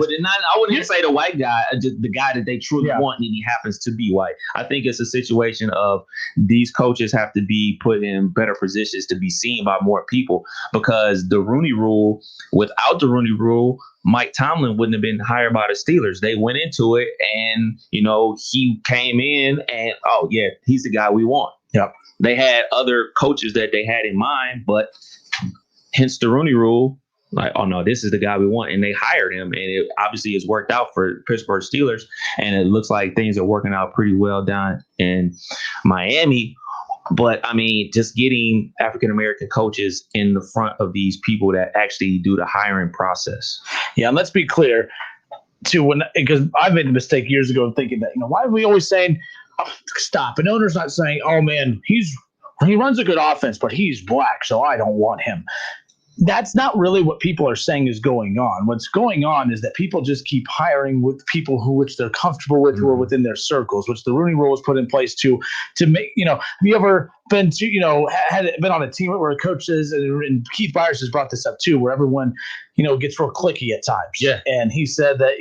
wouldn't even say the white guy, just the guy that they truly want, and he happens to be white. I think it's a situation of these coaches have to be put in better positions to be seen by more people, because the Rooney Rule, without the Rooney Rule, Mike Tomlin wouldn't have been hired by the Steelers. They went into it and, he came in and, oh, yeah, he's the guy we want. Yep. They had other coaches that they had in mind, but hence the Rooney Rule, like, oh, no, this is the guy we want. And they hired him. And it obviously has worked out for Pittsburgh Steelers. And it looks like things are working out pretty well down in Miami. But, I mean, just getting African-American coaches in the front of these people that actually do the hiring process. Yeah, and let's be clear, too, because I made the mistake years ago of thinking that, why are we always saying, oh, stop? An owner's not saying, oh, man, he runs a good offense, but he's black, so I don't want him. That's not really what people are saying is going on. What's going on is that people just keep hiring with people which they're comfortable with, who are within their circles, which the Rooney Rule was put in place to make, have you ever been to, had been on a team where a coach says, and Keith Byers has brought this up too, where everyone, gets real cliquey at times. Yeah. And he said that,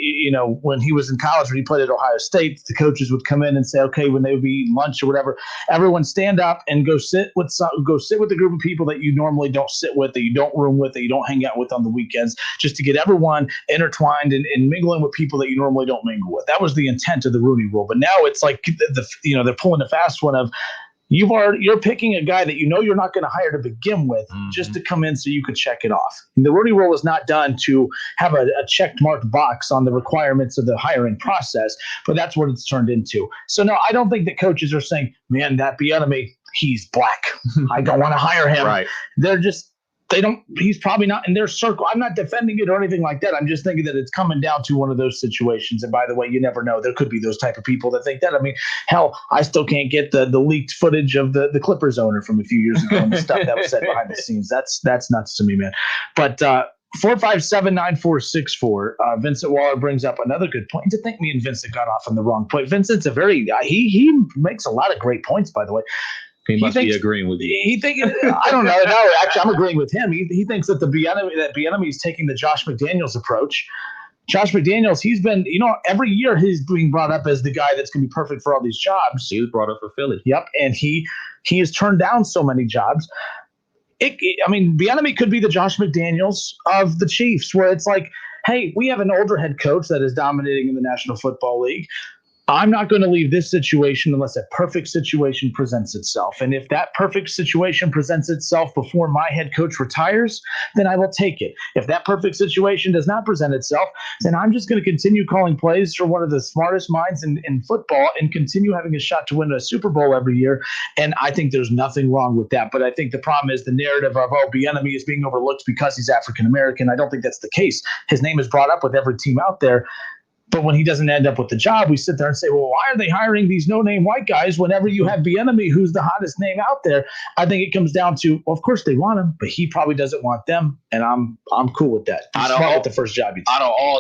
when he was in college, when he played at Ohio State, the coaches would come in and say, okay, when they would be eating lunch or whatever, everyone stand up and go sit with the group of people that you normally don't sit with, that you don't room with, that you don't hang out with on the weekends, just to get everyone intertwined and mingling with people that you normally don't mingle with. That was the intent of the Rooney Rule. But now it's like they're pulling the fast one of, you're picking a guy that you're not going to hire to begin with, just to come in so you could check it off. And the Rooney Rule was not done to have a checked marked box on the requirements of the hiring process, but that's what it's turned into. So no, I don't think that coaches are saying, man, that Bieniemy, he's black, I don't want to hire him. Right. He's probably not in their circle. I'm not defending it or anything like that. I'm just thinking that it's coming down to one of those situations. And by the way, you never know. There could be those type of people that think that. I mean, hell, I still can't get the leaked footage of the Clippers owner from a few years ago and the stuff that was said behind the scenes. That's nuts to me, man. But 457-9464. Vincent Waller brings up another good point. To think me and Vincent got off on the wrong point. Vincent's he makes a lot of great points, by the way. He must be agreeing with you. He thinks, I don't know. No, actually, I'm agreeing with him. He thinks that Bieniemy is taking the Josh McDaniels approach. Josh McDaniels, he's been, every year he's being brought up as the guy that's going to be perfect for all these jobs. He was brought up for Philly. Yep, and he has turned down so many jobs. Bieniemy could be the Josh McDaniels of the Chiefs, where it's like, hey, we have an older head coach that is dominating in the National Football League. I'm not going to leave this situation unless a perfect situation presents itself. And if that perfect situation presents itself before my head coach retires, then I will take it. If that perfect situation does not present itself, then I'm just going to continue calling plays for one of the smartest minds in football and continue having a shot to win a Super Bowl every year. And I think there's nothing wrong with that. But I think the problem is the narrative of, Bieniemy is being overlooked because he's African-American. I don't think that's the case. His name is brought up with every team out there. But when he doesn't end up with the job, we sit there and say, well, why are they hiring these no-name white guys whenever you have Bieniemy, who's the hottest name out there? I think it comes down to, well, of course they want him, but he probably doesn't want them, and I'm cool with that. Out of all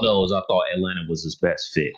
those, I thought Atlanta was his best fit.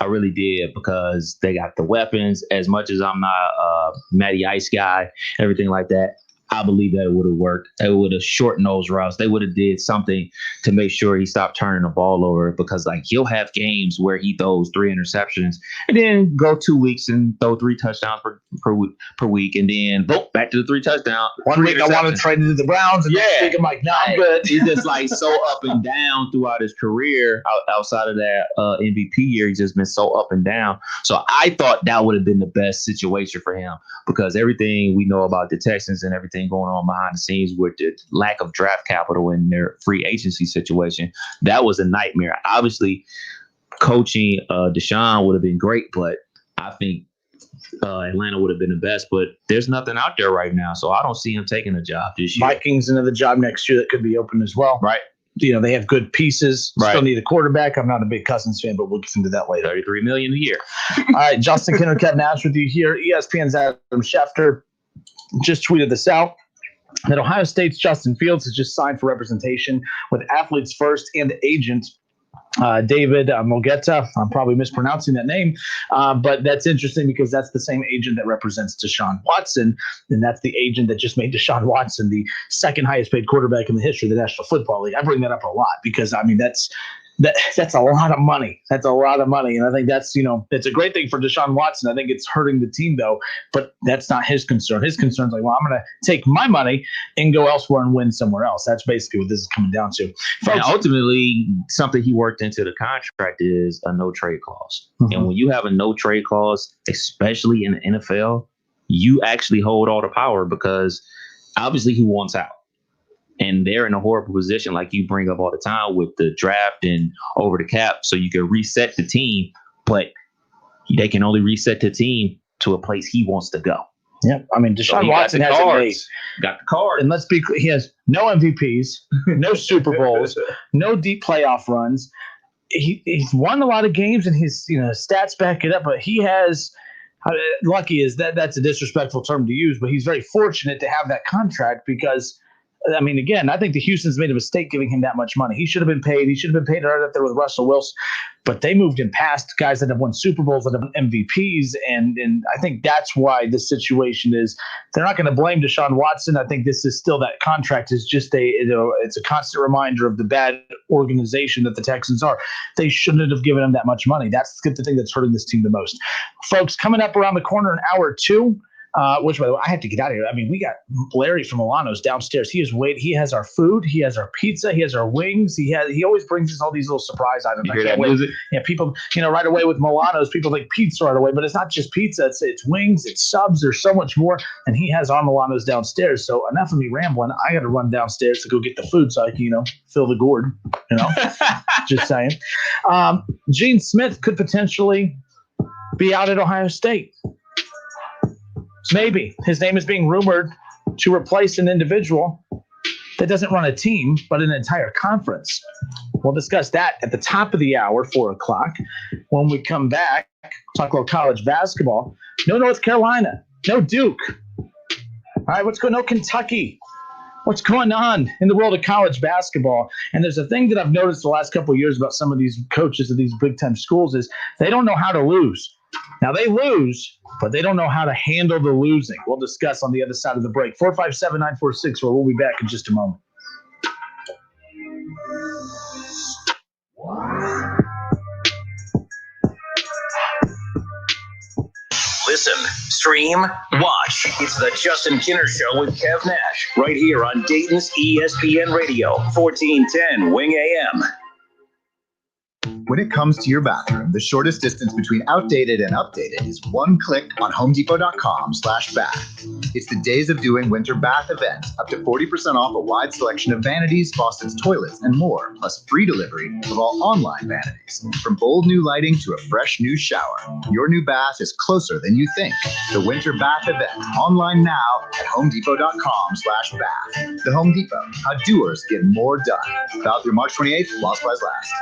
I really did, because they got the weapons. As much as I'm not a Matty Ice guy, everything like that, I believe that it would have worked. It would have shortened those routes. They would have did something to make sure he stopped turning the ball over, because like he'll have games where he throws 3 interceptions and then go 2 weeks and throw 3 touchdowns per week, and then boom, back to the 3 touchdowns. 1 week I wanted to trade into the Browns, and next week I'm like, nah, I'm good. He's just like so up and down throughout his career. Outside of that MVP year, he's just been so up and down. So I thought that would have been the best situation for him, because everything we know about the Texans and everything going on behind the scenes with the lack of draft capital in their free agency situation, that was a nightmare. Obviously, coaching Deshaun would have been great, but I think Atlanta would have been the best. But there's nothing out there right now, so I don't see him taking a job this year. Vikings another job next year that could be open as well. Right. You know, they have good pieces. Right. Still need a quarterback. I'm not a big Cousins fan, but we'll get into that later. $33 million a year. All right, Justin Kinner, Kev Nash with you here. ESPN's Adam Schefter just tweeted this out, that Ohio State's Justin Fields has just signed for representation with Athletes First and agent David Mogetta. I'm probably mispronouncing that name, but that's interesting because that's the same agent that represents Deshaun Watson, and that's the agent that just made Deshaun Watson the second highest paid quarterback in the history of the National Football League. I bring that up a lot because, I mean, that's a lot of money. That's a lot of money. And I think that's, it's a great thing for Deshaun Watson. I think it's hurting the team, though, but that's not his concern. His concern is like, well, I'm going to take my money and go elsewhere and win somewhere else. That's basically what this is coming down to. And ultimately, something he worked into the contract is a no trade clause. Mm-hmm. And when you have a no trade clause, especially in the NFL, you actually hold all the power, because obviously he wants out. And they're in a horrible position, like you bring up all the time, with the draft and over the cap, so you can reset the team, but they can only reset the team to a place he wants to go. Yeah, I mean, Deshaun Watson has got the card. And let's be clear, he has no MVPs, no Super Bowls, no deep playoff runs. He's won a lot of games, and his stats back it up, but he has lucky is that's a disrespectful term to use, but he's very fortunate to have that contract because, I mean, again, I think the Houston's made a mistake giving him that much money. He should have been paid. He should have been paid right up there with Russell Wilson. But they moved him past guys that have won Super Bowls, that have won MVPs. And I think that's why this situation is – they're not going to blame Deshaun Watson. I think this is still – that contract is just it's a constant reminder of the bad organization that the Texans are. They shouldn't have given him that much money. That's the thing that's hurting this team the most. Folks, coming up around the corner in hour 2 – which, by the way, I have to get out of here. I mean, we got Larry from Milano's downstairs. He has our food. He has our pizza. He has our wings. He always brings us all these little surprise items. You hear that music? Yeah, people, right away with Milano's, people think pizza right away, but it's not just pizza. It's wings, it's subs. There's so much more. And he has our Milano's downstairs. So enough of me rambling. I got to run downstairs to go get the food so I can, fill the gourd, just saying. Gene Smith could potentially be out at Ohio State. Maybe. His name is being rumored to replace an individual that doesn't run a team, but an entire conference. We'll discuss that at the top of the hour, 4 o'clock. When we come back, talk about college basketball. No North Carolina. No Duke. All right, no Kentucky. What's going on in the world of college basketball? And there's a thing that I've noticed the last couple of years about some of these coaches of these big-time schools is they don't know how to lose. Now, they lose, but they don't know how to handle the losing. We'll discuss on the other side of the break. 457-946, where we'll be back in just a moment. Listen, stream, watch. It's the Justin Kinner Show with Kev Nash, right here on Dayton's ESPN Radio, 1410 Wing AM. When it comes to your bathroom, the shortest distance between outdated and updated is one click on HomeDepot.com/bath. It's the days of doing winter bath events, up to 40% off a wide selection of vanities, faucets, toilets, and more, plus free delivery of all online vanities. From bold new lighting to a fresh new shower, your new bath is closer than you think. The winter bath event, online now at HomeDepot.com/bath. The Home Depot, how doers get more done. Valid through March 28th, while supplies last.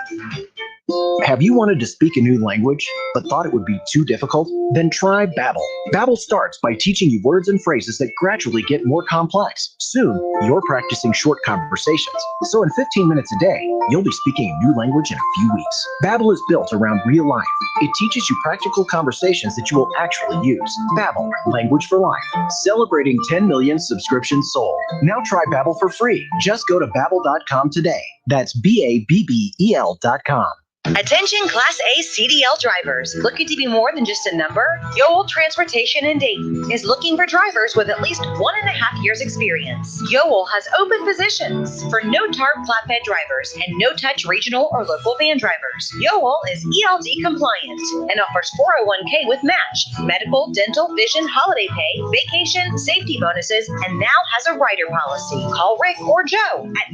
Have you wanted to speak a new language, but thought it would be too difficult? Then try Babbel. Babbel starts by teaching you words and phrases that gradually get more complex. Soon, you're practicing short conversations. So in 15 minutes a day, you'll be speaking a new language in a few weeks. Babbel is built around real life. It teaches you practical conversations that you will actually use. Babbel, language for life. Celebrating 10 million subscriptions sold. Now try Babbel for free. Just go to babbel.com today. That's BABBEL.com. Attention Class A CDL drivers. Looking to be more than just a number? Yoel Transportation in Dayton is looking for drivers with at least 1.5 years experience. Yoel has open positions for no-tarp flatbed drivers and no-touch regional or local van drivers. Yoel is ELD compliant and offers 401k with match, medical, dental, vision, holiday pay, vacation, safety bonuses, and now has a rider policy. Call Rick or Joe at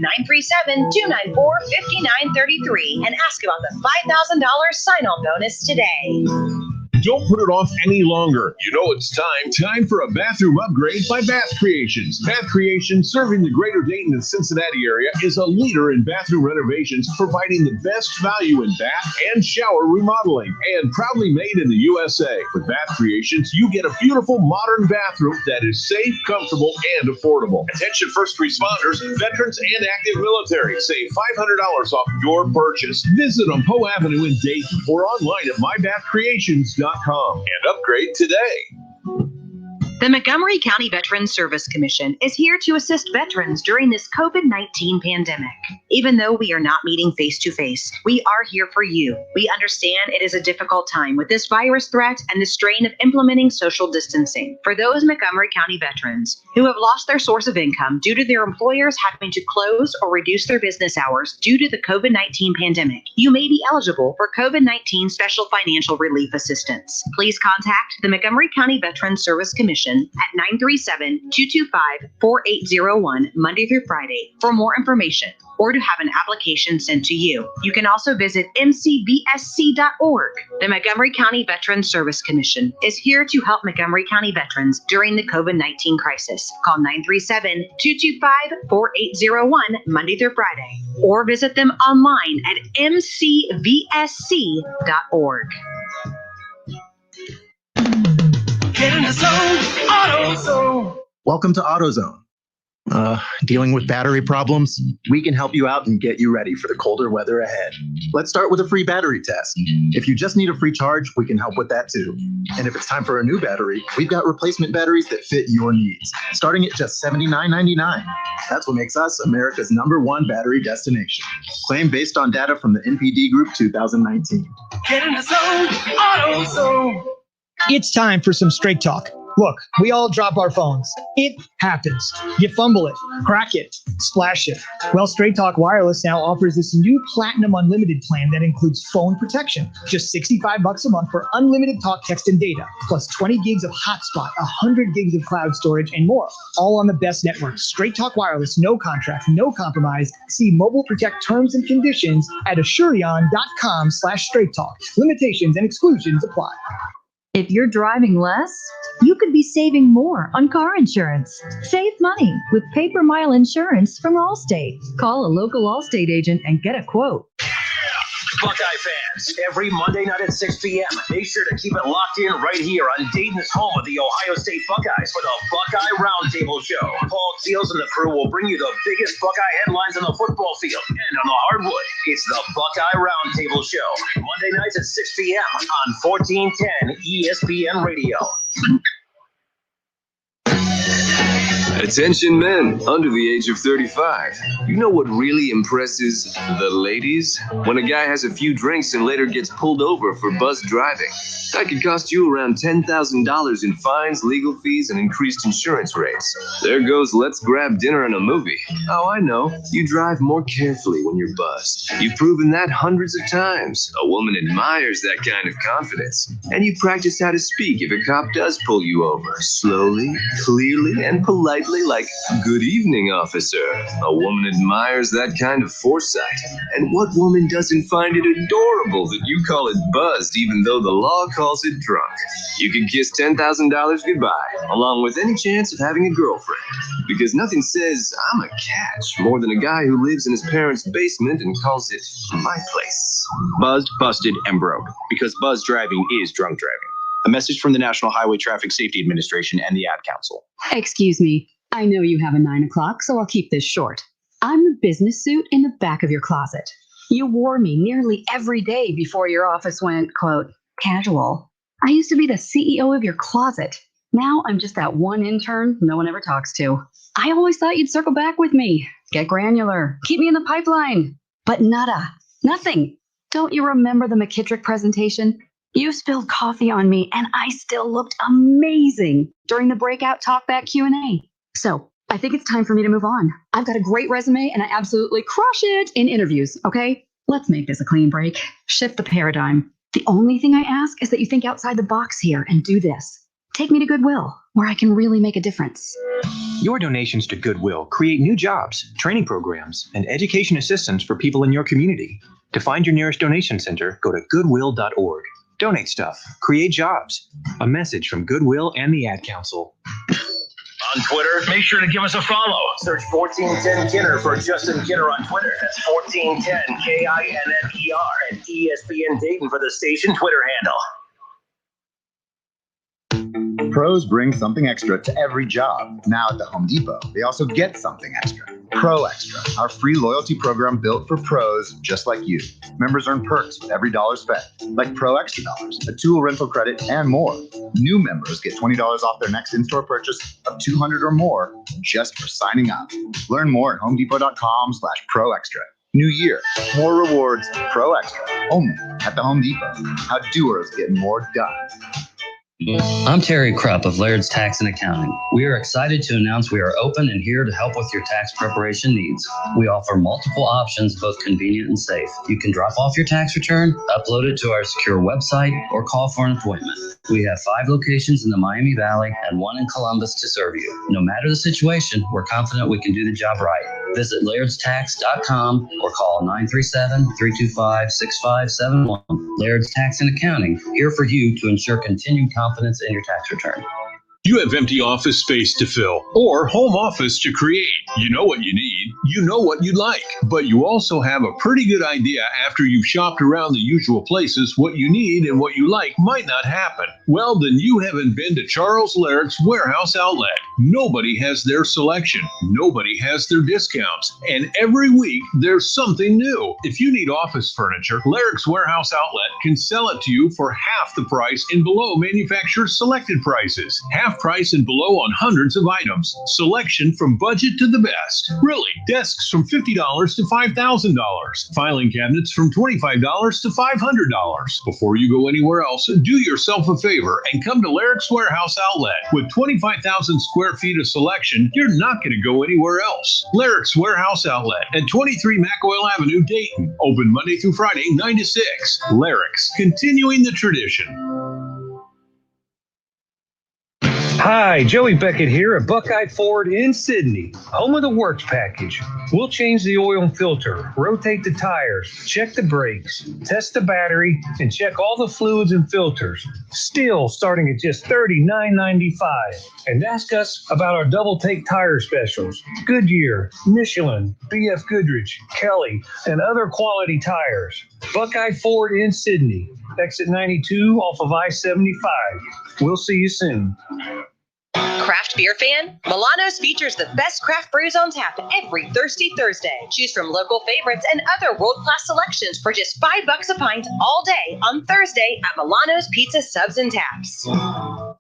937-294-5933 and ask about the $5,000 sign-on bonus today. Don't put it off any longer. You know it's time for a bathroom upgrade by Bath Creations. Bath Creations, serving the greater Dayton and Cincinnati area, is a leader in bathroom renovations, providing the best value in bath and shower remodeling, and proudly made in the USA. With Bath Creations, you get a beautiful modern bathroom that is safe, comfortable, and affordable. Attention first responders, veterans, and active military. Save $500 off your purchase. Visit on Poe Avenue in Dayton or online at mybathcreations.com and upgrade today. The Montgomery County Veterans Service Commission is here to assist veterans during this COVID-19 pandemic. Even though we are not meeting face-to-face, we are here for you. We understand it is a difficult time with this virus threat and the strain of implementing social distancing. For those Montgomery County veterans who have lost their source of income due to their employers having to close or reduce their business hours due to the COVID-19 pandemic, you may be eligible for COVID-19 Special Financial Relief Assistance. Please contact the Montgomery County Veterans Service Commission at 937-225-4801 Monday through Friday for more information or to have an application sent to you. You can also visit mcvsc.org. The Montgomery County Veterans Service Commission is here to help Montgomery County veterans during the COVID-19 crisis. Call 937-225-4801 Monday through Friday or visit them online at mcvsc.org. Get in the zone, AutoZone. Welcome to AutoZone. Dealing with battery problems? We can help you out and get you ready for the colder weather ahead. Let's start with a free battery test. If you just need a free charge, we can help with that too. And if it's time for a new battery, we've got replacement batteries that fit your needs, starting at just $79.99. That's what makes us America's #1 battery destination. Claim based on data from the NPD Group 2019. Get in the zone, AutoZone. It's time for some straight talk. Look, we all drop our phones. It happens. You fumble it, crack it, splash it. Well, Straight Talk Wireless now offers this new Platinum Unlimited plan that includes phone protection. Just $65 a month for unlimited talk, text, and data, plus 20 gigs of hotspot, 100 gigs of cloud storage, and more. All on the best network. Straight Talk Wireless, no contract, no compromise. See Mobile Protect terms and conditions at Asurion.com/Straight Talk. Limitations and exclusions apply. If you're driving less, you could be saving more on car insurance. Save money with pay-per-mile insurance from Allstate. Call a local Allstate agent and get a quote. Buckeye fans, every Monday night at 6 p.m., make sure to keep it locked in right here on Dayton's home of the Ohio State Buckeyes for the Buckeye Roundtable Show. Paul Keels and the crew will bring you the biggest Buckeye headlines on the football field and on the hardwood. It's the Buckeye Roundtable Show, Monday nights at 6 p.m. on 1410 ESPN Radio. Attention men under the age of 35. You know what really impresses the ladies? When a guy has a few drinks and later gets pulled over for buzz driving. That could cost you around $10,000 in fines, legal fees, and increased insurance rates. There goes let's grab dinner and a movie. Oh, I know. You drive more carefully when you're buzzed. You've proven that hundreds of times. A woman admires that kind of confidence. And you practice how to speak if a cop does pull you over. Slowly, clearly, and politely politely like, "Good evening, officer." A woman admires that kind of foresight. And what woman doesn't find it adorable that you call it buzzed even though the law calls it drunk? You can kiss $10,000 goodbye, along with any chance of having a girlfriend. Because nothing says I'm a catch more than a guy who lives in his parents' basement and calls it my place. Buzzed, busted, and broke. Because buzz driving is drunk driving. A message from the National Highway Traffic Safety Administration and the Ad Council. Excuse me. I know you have a 9 o'clock, so I'll keep this short. I'm the business suit in the back of your closet. You wore me nearly every day before your office went, quote, casual. I used to be the CEO of your closet. Now I'm just that one intern no one ever talks to. I always thought you'd circle back with me. Get granular. Keep me in the pipeline. But nada. Nothing. Don't you remember the McKittrick presentation? You spilled coffee on me and I still looked amazing during the breakout talkback Q&A. So I think it's time for me to move on. I've got a great resume and I absolutely crush it in interviews, okay? Let's make this a clean break. Shift the paradigm. The only thing I ask is that you think outside the box here and do this. Take me to Goodwill, where I can really make a difference. Your donations to Goodwill create new jobs, training programs, and education assistance for people in your community. To find your nearest donation center, go to goodwill.org. Donate stuff. Create jobs. A message from Goodwill and the Ad Council. On Twitter, make sure to give us a follow. Search 1410 Kinner for Justin Kinner on Twitter. That's 1410 KINNER and ESPN Dayton for the station Twitter handle. Pros bring something extra to every job. Now at the Home Depot, they also get something extra. Pro Extra, our free loyalty program built for pros just like you. Members earn perks with every dollar spent, like Pro Extra Dollars, a tool rental credit, and more. New members get $20 off their next in-store purchase of $200 or more just for signing up. Learn more at homedepot.com/Pro Extra. New year, more rewards, Pro Extra, only at the Home Depot. How doers get more done. I'm Terry Krupp of Laird's Tax and Accounting. We are excited to announce we are open and here to help with your tax preparation needs. We offer multiple options, both convenient and safe. You can drop off your tax return, upload it to our secure website, or call for an appointment. We have 5 locations in the Miami Valley and 1 in Columbus to serve you. No matter the situation, we're confident we can do the job right. Visit lairdstax.com or call 937-325-6571. Laird's Tax and Accounting, here for you to ensure continued confidence in your tax return. You have empty office space to fill or home office to create. You know what you need. You know what you'd like. But you also have a pretty good idea after you've shopped around the usual places what you need and what you like might not happen. Well, then you haven't been to Charles Laird's Warehouse Outlet. Nobody has their selection. Nobody has their discounts. And every week there's something new. If you need office furniture, Laird's Warehouse Outlet can sell it to you for half the price and below manufacturer's selected prices. Half price and below on hundreds of items. Selection from budget to the best. Really, desks from $50 to $5,000. Filing cabinets from $25 to $500. Before you go anywhere else, do yourself a favor and come to Laird's Warehouse Outlet. With 25,000 square feet of selection, you're not going to go anywhere else. Laird's Warehouse Outlet at 23 McOil Avenue, Dayton. Open Monday through Friday, 9 to 6. Laird's, continuing the tradition. Hi, Joey Beckett here at Buckeye Ford in Sydney, home of the Works package. We'll change the oil and filter, rotate the tires, check the brakes, test the battery, and check all the fluids and filters. Still starting at just $39.95. And ask us about our double take tire specials. Goodyear, Michelin, BF Goodrich, Kelly, and other quality tires. Buckeye Ford in Sydney, exit 92 off of I-75. We'll see you soon. Craft beer fan? Milano's features the best craft brews on tap every Thirsty Thursday. Choose from local favorites and other world-class selections for just $5 a pint all day on Thursday at Milano's Pizza Subs and Taps.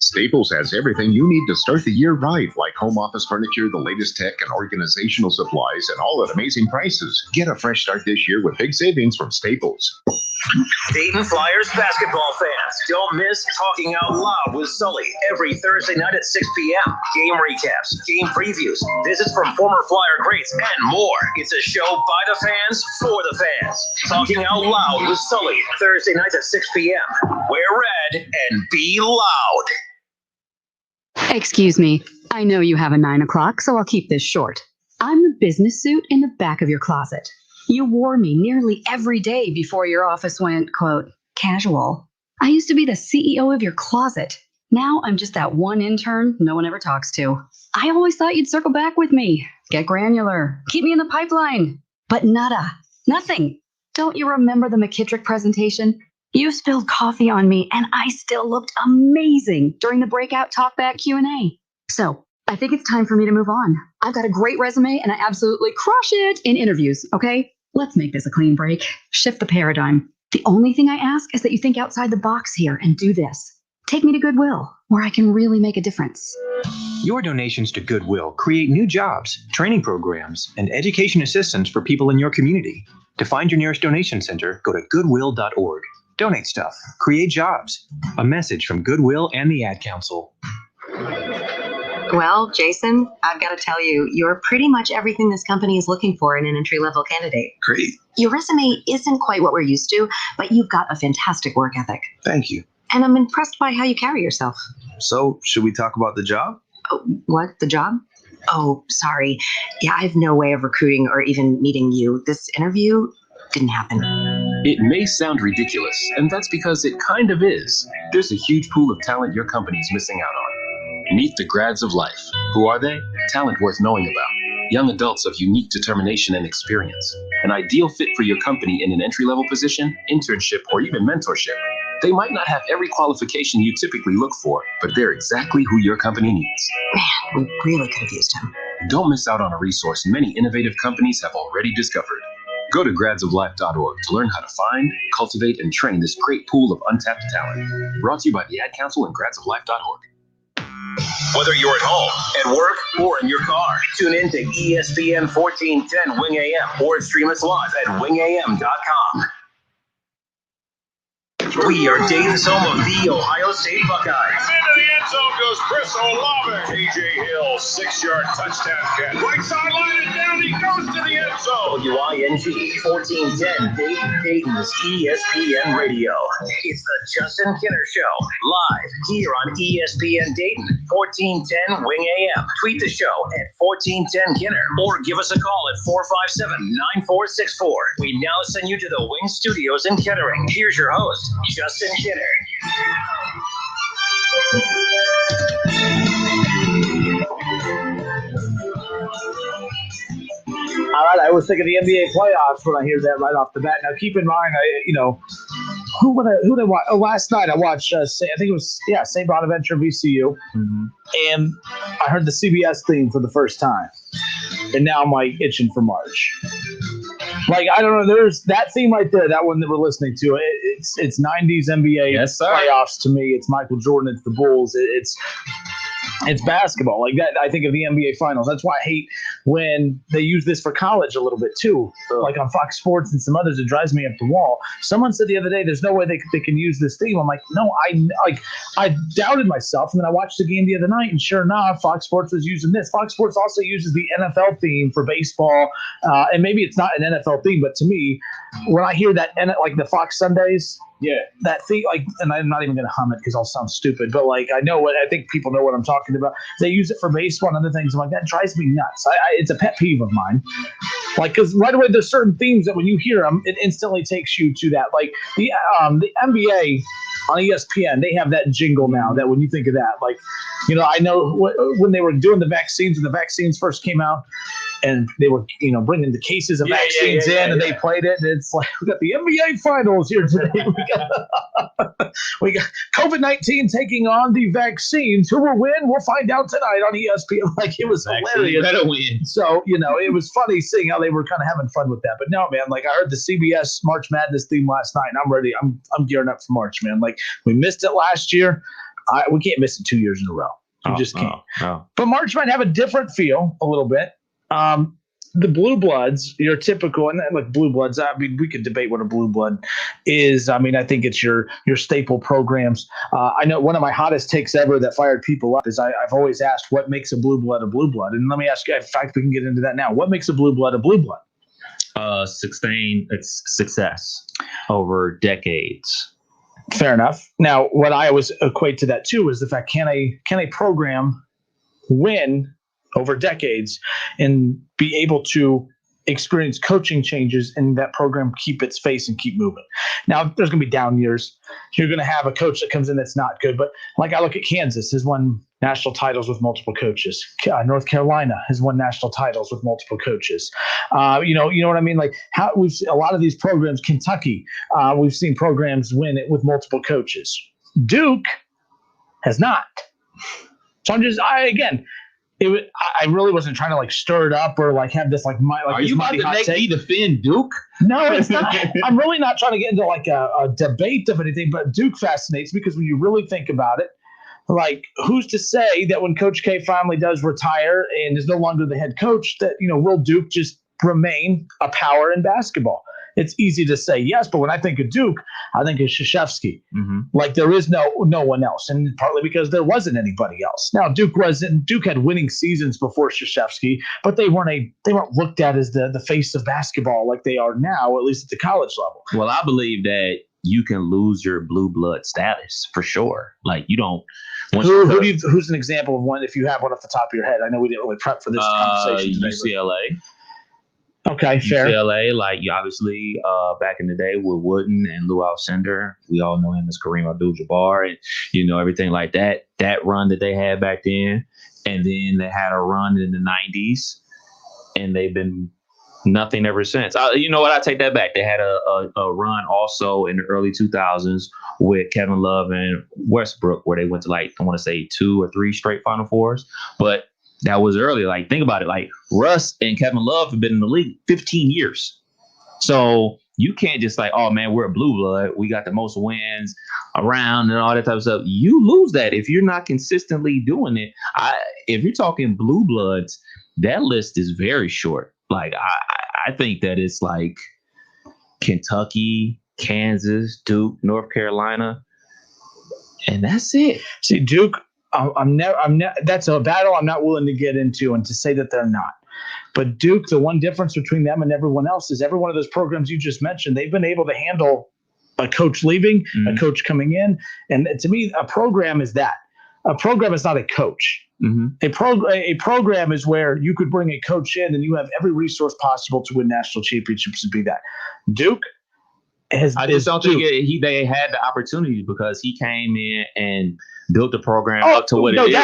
Staples has everything you need to start the year right, like home office furniture, the latest tech, and organizational supplies, and all at amazing prices. Get a fresh start this year with big savings from Staples. Dayton Flyers basketball fans, don't miss Talking Out Loud with Sully every Thursday night at 6 p.m. Game recaps, game previews, visits from former Flyer greats, and more. It's a show by the fans, for the fans. Talking Out Loud with Sully, Thursday nights at 6 p.m. Wear red and be loud. Excuse me. I know you have a 9 o'clock, so I'll keep this short. I'm the business suit in the back of your closet. You wore me nearly every day before your office went, quote, casual. I used to be the CEO of your closet. Now I'm just that one intern no one ever talks to. I always thought you'd circle back with me, get granular, keep me in the pipeline. But nada, nothing. Don't you remember the McKittrick presentation? You spilled coffee on me and I still looked amazing during the breakout talkback Q&A. So I think it's time for me to move on. I've got a great resume and I absolutely crush it in interviews, okay? Let's make this a clean break. Shift the paradigm. The only thing I ask is that you think outside the box here and do this. Take me to Goodwill, where I can really make a difference. Your donations to Goodwill create new jobs, training programs, and education assistance for people in your community. To find your nearest donation center, go to goodwill.org. Donate stuff, create jobs. A message from Goodwill and the Ad Council. Well, Jason, I've got to tell you, you're pretty much everything this company is looking for in an entry-level candidate. Great. Your resume isn't quite what we're used to, but you've got a fantastic work ethic. Thank you. And I'm impressed by how you carry yourself. So, should we talk about the job? Oh, what? The job? Oh, sorry. Yeah, I have no way of recruiting or even meeting you. This interview didn't happen. It may sound ridiculous, and that's because it kind of is. There's a huge pool of talent your company's missing out on. Meet the grads of life. Who are they? Talent worth knowing about. Young adults of unique determination and experience. An ideal fit for your company in an entry-level position, internship, or even mentorship. They might not have every qualification you typically look for, but they're exactly who your company needs. Man, we really could have used him. Don't miss out on a resource many innovative companies have already discovered. Go to gradsoflife.org to learn how to find, cultivate, and train this great pool of untapped talent. Brought to you by the Ad Council and gradsoflife.org. Whether you're at home, at work, or in your car, tune in to ESPN 1410 Wing AM or stream us live at wingam.com. We are Dayton's home of the Ohio State Buckeyes. Into the end zone goes Chris Olave. KJ Hill, 6-yard touchdown catch. Right sideline and down he goes to the end zone. WING 1410 Dayton's ESPN Radio. It's the Justin Kinner Show, live here on ESPN Dayton, 1410 Wing AM. Tweet the show at 1410 Kinner or give us a call at 457-9464. We now send you to the Wing Studios in Kettering. Here's your host, Justin Kinner. All right, I was thinking the NBA playoffs when I hear that right off the bat. Now, keep in mind, who did I watch? Oh, last night I watched, I think it was, St. Bonaventure, VCU. Mm-hmm. And I heard the CBS theme for the first time. And now I'm like itching for March. Like, I don't know, there's that theme right there, that one that we're listening to. It's 90s NBA playoffs to me. It's Michael Jordan, it's the Bulls, it's basketball. Like that, I think of the NBA Finals. That's why I hate when they use this for college a little bit too. Like on Fox Sports and some others, it drives me up the wall. Someone said the other day, "There's no way they can use this theme." I'm like, no, I doubted myself, and then I watched the game the other night, and sure enough, Fox Sports was using this. Fox Sports also uses the NFL theme for baseball, and maybe it's not an NFL theme, but to me, when I hear that, like the Fox Sundays. Yeah, that thing, like, and I'm not even going to hum it because I'll sound stupid, but like, I think people know what I'm talking about. They use it for baseball and other things. I'm like, that drives me nuts. It's a pet peeve of mine. Like, because right away, there's certain themes that when you hear them, it instantly takes you to that. Like the NBA on ESPN, they have that jingle now that when you think of that, like, I know when they were doing the vaccines, when the vaccines first came out, and they were, bringing the cases of vaccines in, and they played it, and it's like, we got the NBA Finals here today. We got COVID-19 taking on the vaccines. Who will win? We'll find out tonight on ESPN. Like, it was hilarious. Better win. So, it was funny seeing how they were kind of having fun with that. But no, man, like, I heard the CBS March Madness theme last night, and I'm ready. I'm gearing up for March, man. Like, we missed it last year. We can't miss it 2 years in a row. We just can't. No. But March might have a different feel a little bit. The Blue Bloods, your typical, and like Blue Bloods, I mean, we could debate what a Blue Blood is. I mean, I think it's your staple programs. I know one of my hottest takes ever that fired people up is I've always asked what makes a Blue Blood a Blue Blood. And let me ask you, in fact, we can get into that now. What makes a Blue Blood a Blue Blood? Sustained success over decades. Fair enough. Now, what I always equate to that too is the fact, can a program win over decades and be able to experience coaching changes and that program keep its face and keep moving? Now, there's going to be down years. You're going to have a coach that comes in that's not good, but like I look at Kansas has won national titles with multiple coaches. North Carolina has won national titles with multiple coaches. You know what I mean? Like how a lot of these programs, Kentucky, we've seen programs win it with multiple coaches. Duke has not. So I really wasn't trying to like stir it up or like have this like Are you about to make me defend Duke? No, it's not. I'm really not trying to get into like a debate of anything, but Duke fascinates me because when you really think about it, like who's to say that when Coach K finally does retire and is no longer the head coach that, will Duke just remain a power in basketball? It's easy to say yes, but when I think of Duke, I think of Krzyzewski. Mm-hmm. Like there is no one else, and partly because there wasn't anybody else. Now Duke had winning seasons before Krzyzewski, but they weren't looked at as the face of basketball like they are now, at least at the college level. Well, I believe that you can lose your blue blood status for sure. Like you don't. Who's an example of one if you have one off the top of your head? I know we didn't really prep for this conversation today. UCLA. Okay, fair. UCLA, like obviously back in the day with Wooden and Lou Alcindor, we all know him as Kareem Abdul-Jabbar and, everything like that. That run that they had back then. And then they had a run in the 90s and they've been nothing ever since. You know what? I take that back. They had a run also in the early 2000s with Kevin Love and Westbrook where they went to I want to say 2 or 3 straight Final Fours. But that was early. Like, think about it. Like, Russ and Kevin Love have been in the league 15 years. So you can't just oh, man, we're a blue blood. We got the most wins around and all that type of stuff. You lose that if you're not consistently doing it. If you're talking blue bloods, that list is very short. Like, I think that it's like Kentucky, Kansas, Duke, North Carolina, and that's it. See, Duke, that's a battle I'm not willing to get into and to say that they're not. But Duke, the one difference between them and everyone else is every one of those programs you just mentioned, they've been able to handle a coach leaving, a coach coming in. And to me, a program is that. A program is not a coach. Mm-hmm. A program is where you could bring a coach in and you have every resource possible to win national championships and be that. Duke I just don't think they had the opportunity because he came in and built the program up to what it is.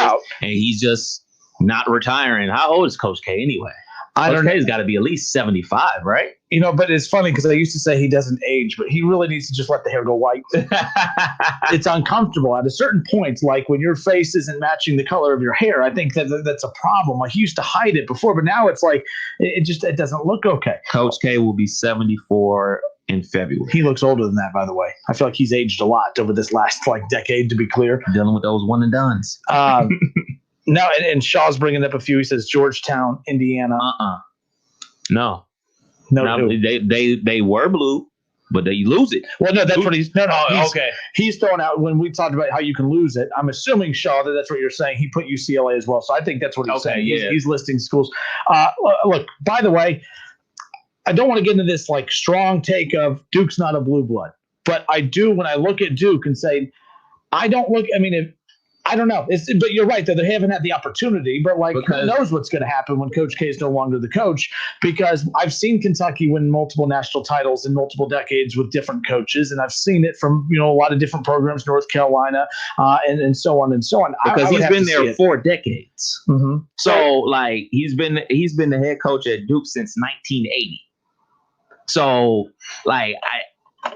And he's just not retiring. How old is Coach K anyway? Coach K's got to be at least 75, right? But it's funny because I used to say he doesn't age, but he really needs to just let the hair go white. It's uncomfortable at a certain point. Like when your face isn't matching the color of your hair, I think that's a problem. Like he used to hide it before, but now it's like it doesn't look okay. Coach K will be 74 in February. He looks older than that, by the way. I feel like he's aged a lot over this last decade, to be clear. Dealing with those one and dones. No, and Shaw's bringing up a few. He says Georgetown, Indiana. No. They were blue, but they lose it. Well, no, that's what he's. No, okay. He's throwing out when we talked about how you can lose it. I'm assuming Shaw that's what you're saying. He put UCLA as well, so I think that's what he's saying. Yeah. He's listing schools. Look, by the way, I don't want to get into this strong take of Duke's not a blue blood, but I do when I look at Duke and say I don't look. I mean, I don't know. But you're right that they haven't had the opportunity. But who knows what's going to happen when Coach K is no longer the coach? Because I've seen Kentucky win multiple national titles in multiple decades with different coaches, and I've seen it from a lot of different programs, North Carolina, and so on and so on. Because he's been there 4 decades. Mm-hmm. So he's been the head coach at Duke since 1980. So I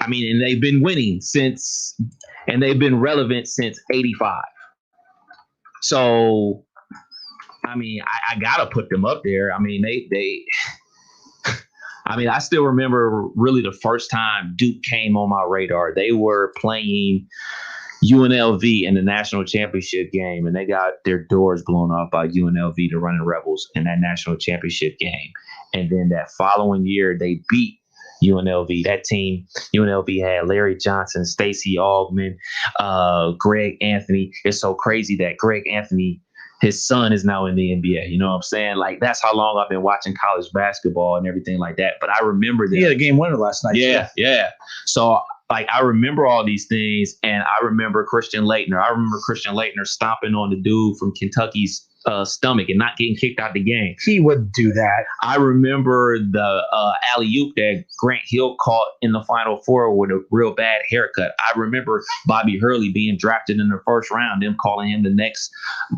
mean, and they've been winning since, and they've been relevant since 85. So, I mean, I gotta put them up there. I mean, I still remember really the first time Duke came on my radar. They were playing UNLV in the national championship game, and they got their doors blown off by UNLV, the Running Rebels, in that national championship game. And then that following year, they beat UNLV. That team, UNLV had Larry Johnson, Stacey Augmon, Greg Anthony. It's so crazy that Greg Anthony, his son, is now in the NBA. You know what I'm saying? That's how long I've been watching college basketball and everything like that. But I remember that. He had a game winner last night. Yeah. So like I remember all these things, and I remember Christian Laettner. I remember Christian Laettner stomping on the dude from Kentucky's stomach and not getting kicked out the game. He would do that. I remember the alley-oop that Grant Hill caught in the Final Four with a real bad haircut. I remember Bobby Hurley being drafted in the first round, them calling him the next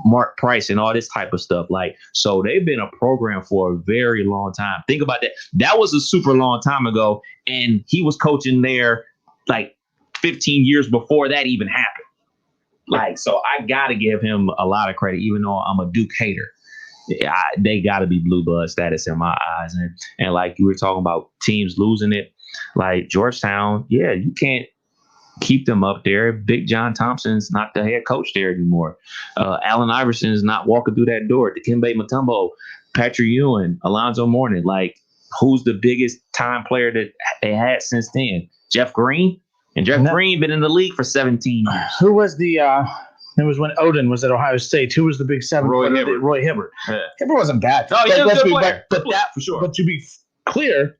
Mark Price and all this type of stuff. Like, so they've been a program for a very long time. Think about that. That was a super long time ago, and he was coaching there like 15 years before that even happened. Like, so I got to give him a lot of credit, even though I'm a Duke hater. They got to be blue blood status in my eyes. And like you were talking about teams losing it, like Georgetown, yeah, you can't keep them up there. Big John Thompson's not the head coach there anymore. Allen Iverson's not walking through that door. Dikembe Mutombo, Patrick Ewing, Alonzo Mourning. Like, who's the biggest time player that they had since then? Jeff Green? And Jeff Green been in the league for 17 years. Who was the it was when Odin was at Ohio State. Who was the big seven? Roy Hibbert. Roy Hibbert. Yeah. Hibbert wasn't bad. No, he was a good player. But that for sure. But to be clear,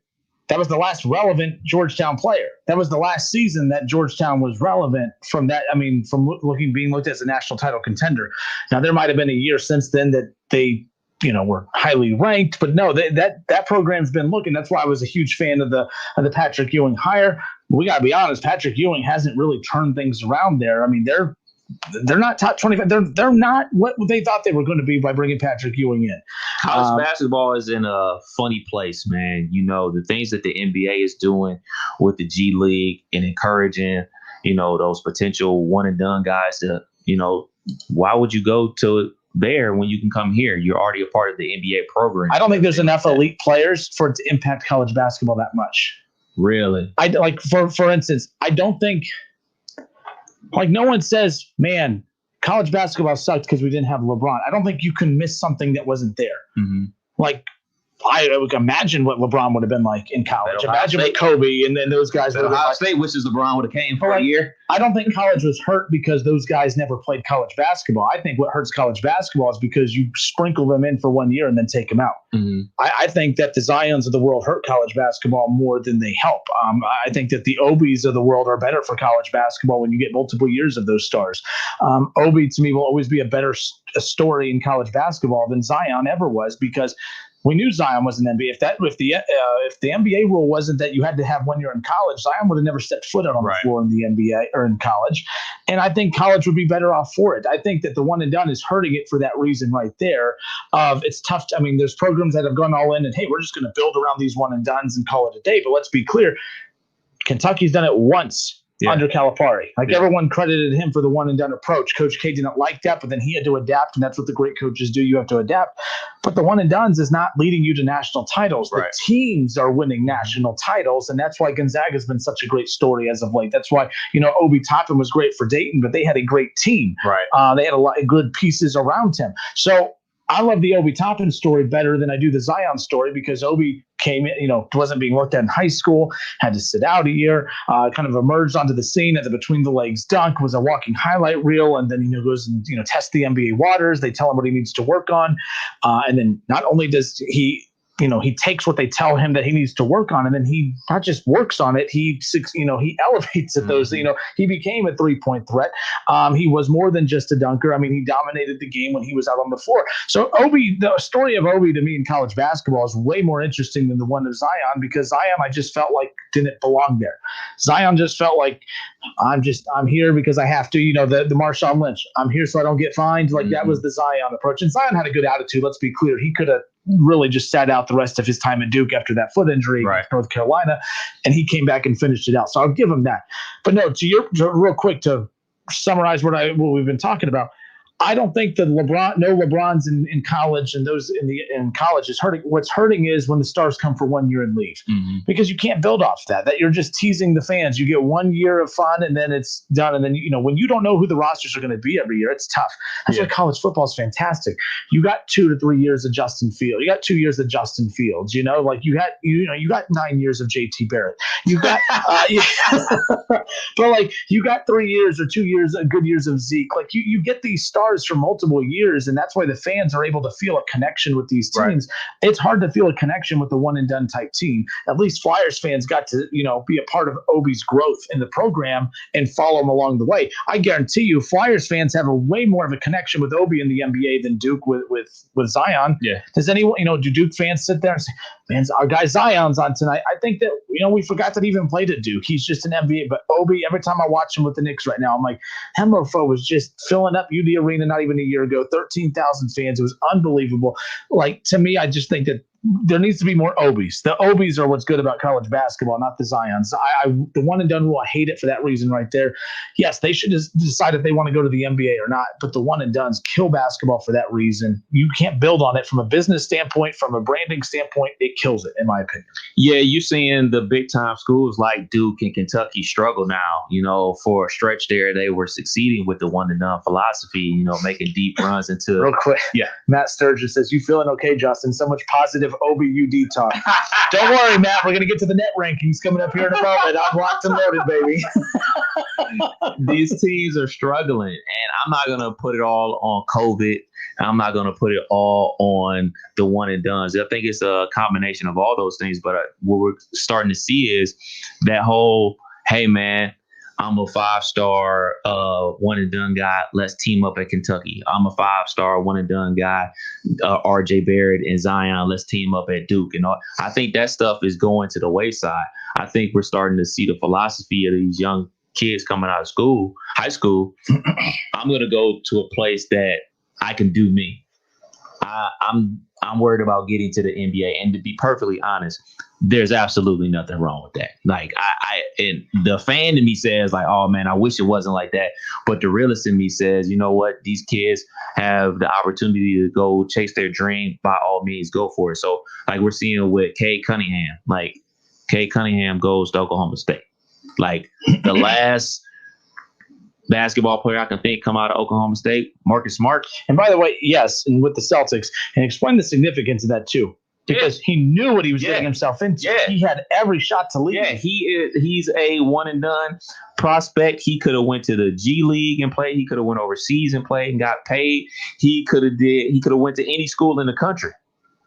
that was the last relevant Georgetown player. That was the last season that Georgetown was relevant from that. I mean, from being looked at as a national title contender. Now, there might have been a year since then that they, were highly ranked, but no, that program's been looking. That's why I was a huge fan of the Patrick Ewing hire. We got to be honest, Patrick Ewing hasn't really turned things around there. I mean, they're not top 25. They're not what they thought they were going to be by bringing Patrick Ewing in. College basketball is in a funny place, man. The things that the NBA is doing with the G League and encouraging, those potential one and done guys to, why would you go to there when you can come here? You're already a part of the NBA program. I don't think there's enough elite players for it to impact college basketball that much. Really? I like for instance, I don't think no one says, man, college basketball sucked because we didn't have LeBron. I don't think you can miss something that wasn't there. Mm-hmm. Like, I would imagine what LeBron would have been like in college. Imagine what Kobe and then those guys would have been Ohio like. State wishes LeBron would have came for a year. I don't think college was hurt because those guys never played college basketball. I think what hurts college basketball is because you sprinkle them in for 1 year and then take them out. Mm-hmm. I think that the Zions of the world hurt college basketball more than they help. I think that the Obies of the world are better for college basketball when you get multiple years of those stars. Obi, to me, will always be a better story in college basketball than Zion ever was, because we knew Zion was an NBA. If the NBA rule wasn't that you had to have 1 year in college, Zion would have never stepped foot out on the floor in the NBA or in college. And I think college would be better off for it. I think that the one and done is hurting it for that reason right there. It's tough. There's programs that have gone all in and, hey, we're just going to build around these one and dones and call it a day. But let's be clear, Kentucky's done it once. Under Calipari. Everyone credited him for the one and done approach. Coach K didn't like that, but then he had to adapt, and that's what the great coaches do. You have to adapt. But the one and dones is not leading you to national titles. Right. The teams are winning national titles, and that's why Gonzaga's been such a great story as of late. That's why, Obi Toppin was great for Dayton, but they had a great team. Right. They had a lot of good pieces around him. So I love the Obi Toppin story better than I do the Zion story, because Obi came in, wasn't being looked at in high school, had to sit out a year, kind of emerged onto the scene at the between the legs dunk, was a walking highlight reel, and then goes and tests the NBA waters. They tell him what he needs to work on, and then not only does he takes what they tell him that he needs to work on, and then he not just works on it, he elevates at those. He became a 3-point threat. He was more than just a dunker. He dominated the game when he was out on the floor. So Obi, the story of Obi to me in college basketball is way more interesting than the one of Zion, because Zion, I just felt like didn't belong there. Zion just felt like I'm here because I have to. The Marshawn Lynch, I'm here so I don't get fined. That was the Zion approach. And Zion had a good attitude. Let's be clear. He could have really just sat out the rest of his time at Duke after that foot injury against North Carolina, and he came back and finished it out. So I'll give him that. But no, real quick to summarize what we've been talking about. I don't think that LeBrons in college and those in college is hurting. What's hurting is when the stars come for 1 year and leave, because you can't build off that. That you're just teasing the fans. You get 1 year of fun and then it's done. And then when you don't know who the rosters are going to be every year, it's tough. That's why college football is fantastic. You got 2 to 3 years of Justin Fields. You got 2 years of Justin Fields. You got 9 years of JT Barrett. You got but you got 3 years or 2 years, good years of Zeke. You get these stars stars for multiple years, and that's why the fans are able to feel a connection with these teams. Right. It's hard to feel a connection with the one and done type team. At least Flyers fans got to, be a part of Obi's growth in the program and follow him along the way. I guarantee you, Flyers fans have a way more of a connection with Obi in the NBA than Duke with Zion. Yeah. Does anyone, do Duke fans sit there and say, man, our guy Zion's on tonight? I think that, we forgot that he even played at Duke. He's just an NBA. But Obi, every time I watch him with the Knicks right now, I'm like, that mofo was just filling up UD Arena not even a year ago, 13,000 fans. It was unbelievable. Like, to me, I just think that there needs to be more Obies. The Obies are what's good about college basketball, not the Zions. The one and done rule, I hate it for that reason right there. Yes, they should just decide if they want to go to the NBA or not, but the one and dones kill basketball for that reason. You can't build on it from a business standpoint, from a branding standpoint. It kills it, in my opinion. Yeah, you're seeing the big time schools like Duke and Kentucky struggle now. For a stretch there, they were succeeding with the one and done philosophy, making deep runs into. Real quick. Yeah. Matt Sturgis says, "You feeling okay, Justin? So much positive OBUD talk." Don't worry, Matt. We're going to get to the net rankings coming up here in a moment. I'm locked and loaded, baby. These teams are struggling, and I'm not going to put it all on COVID. I'm not going to put it all on the one and dones. I think it's a combination of all those things. But what we're starting to see is that whole, hey, man, I'm a 5-star one and done guy. Let's team up at Kentucky. I'm a 5-star one and done guy. RJ Barrett and Zion. Let's team up at Duke. And all. I think that stuff is going to the wayside. I think we're starting to see the philosophy of these young kids coming out of school, high school. I'm going to go to a place that I can do me. I'm worried about getting to the NBA, and to be perfectly honest, there's absolutely nothing wrong with that. Like and the fan in me says like, oh man, I wish it wasn't like that. But the realist in me says, you know what? These kids have the opportunity to go chase their dream. By all means, go for it. So like we're seeing with Cade Cunningham, like Cade Cunningham goes to Oklahoma State. Like the last basketball player I can think come out of Oklahoma State, Marcus Smart. And by the way, yes, and with the Celtics, and explain the significance of that too. Because he knew what he was getting himself into. Yeah. He had every shot to leave. Yeah, he's a one and done prospect. He could have went to the G League and played. He could have went overseas and played and got paid. He could have went to any school in the country.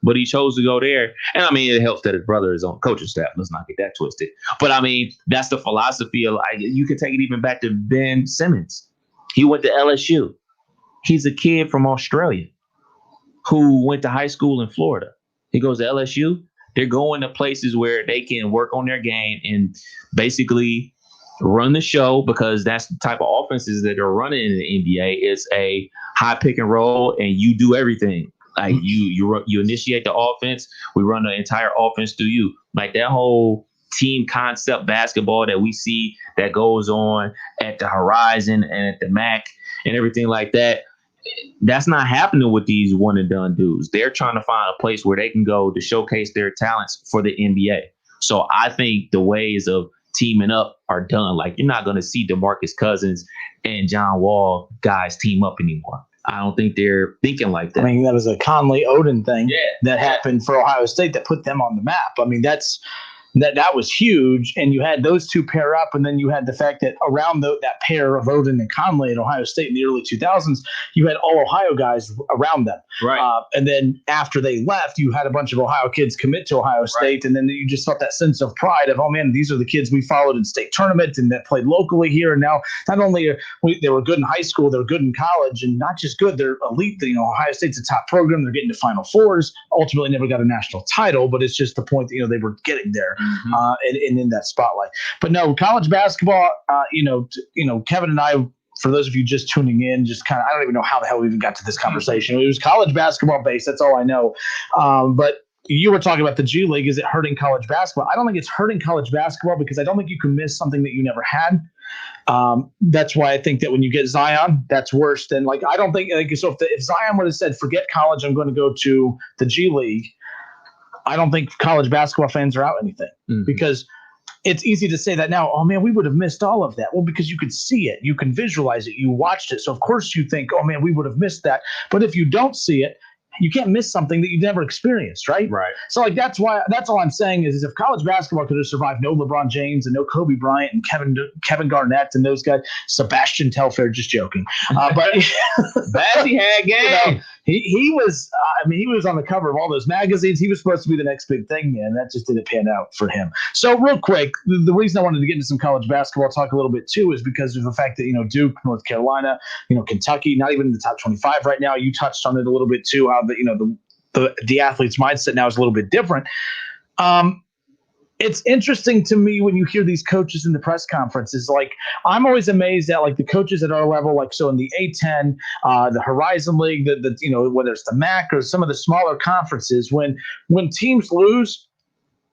But he chose to go there. And I mean, it helps that his brother is on coaching staff. Let's not get that twisted. But I mean, that's the philosophy of you can take it even back to Ben Simmons. He went to LSU. He's a kid from Australia who went to high school in Florida. He goes to LSU. They're going to places where they can work on their game and basically run the show, because that's the type of offenses that are running in the NBA. It's a high pick and roll, and you do everything. Like you initiate the offense. We run the entire offense through you. Like that whole team concept basketball that we see that goes on at the Horizon and at the MAC and everything like that. That's not happening with these one and done dudes. They're trying to find a place where they can go to showcase their talents for the NBA. So I think the ways of teaming up are done. Like you're not going to see DeMarcus Cousins and John Wall guys team up anymore. I don't think they're thinking like that. I mean, that was a Conley-Odin thing that happened for Ohio State that put them on the map. I mean, that was huge. And you had those two pair up, and then you had the fact that around that pair of Odin and Conley at Ohio State in the early 2000s, you had all Ohio guys around them. Right. And then after they left, you had a bunch of Ohio kids commit to Ohio State, and then you just felt that sense of pride of, oh man, these are the kids we followed in state tournaments and that played locally here. And now not only they were good in high school, they're good in college, and not just good, they're elite. Ohio State's a top program. They're getting to Final Fours. Ultimately, never got a national title, but it's just the point that they were getting there. And in that spotlight. But no, college basketball, Kevin and I, for those of you just tuning in, just kind of, I don't even know how the hell we even got to this conversation. It was college basketball based. That's all I know. But you were talking about the G League. Is it hurting college basketball? I don't think it's hurting college basketball, because I don't think you can miss something that you never had. That's why I think that when you get Zion, that's worse than I don't think so. If Zion would have said, forget college, I'm going to go to the G League, I don't think college basketball fans are out anything, because it's easy to say that now. Oh man, we would have missed all of that. Well, because you could see it, you can visualize it, you watched it. So of course you think, oh man, we would have missed that. But if you don't see it, you can't miss something that you never experienced, right? Right. So like that's all I'm saying is if college basketball could have survived no LeBron James and no Kobe Bryant and Kevin Garnett and those guys, Sebastian Telfair, just joking, but Bazzi had game. He was, he was on the cover of all those magazines. He was supposed to be the next big thing, man. That just didn't pan out for him. So real quick, the reason I wanted to get into some college basketball talk a little bit too is because of the fact that, Duke, North Carolina, Kentucky, not even in the top 25 right now. You touched on it a little bit too, how the athlete's mindset now is a little bit different. It's interesting to me when you hear these coaches in the press conferences. Like, I'm always amazed at like the coaches at our level, like so in the A10, the Horizon League, whether it's the MAC or some of the smaller conferences, when teams lose,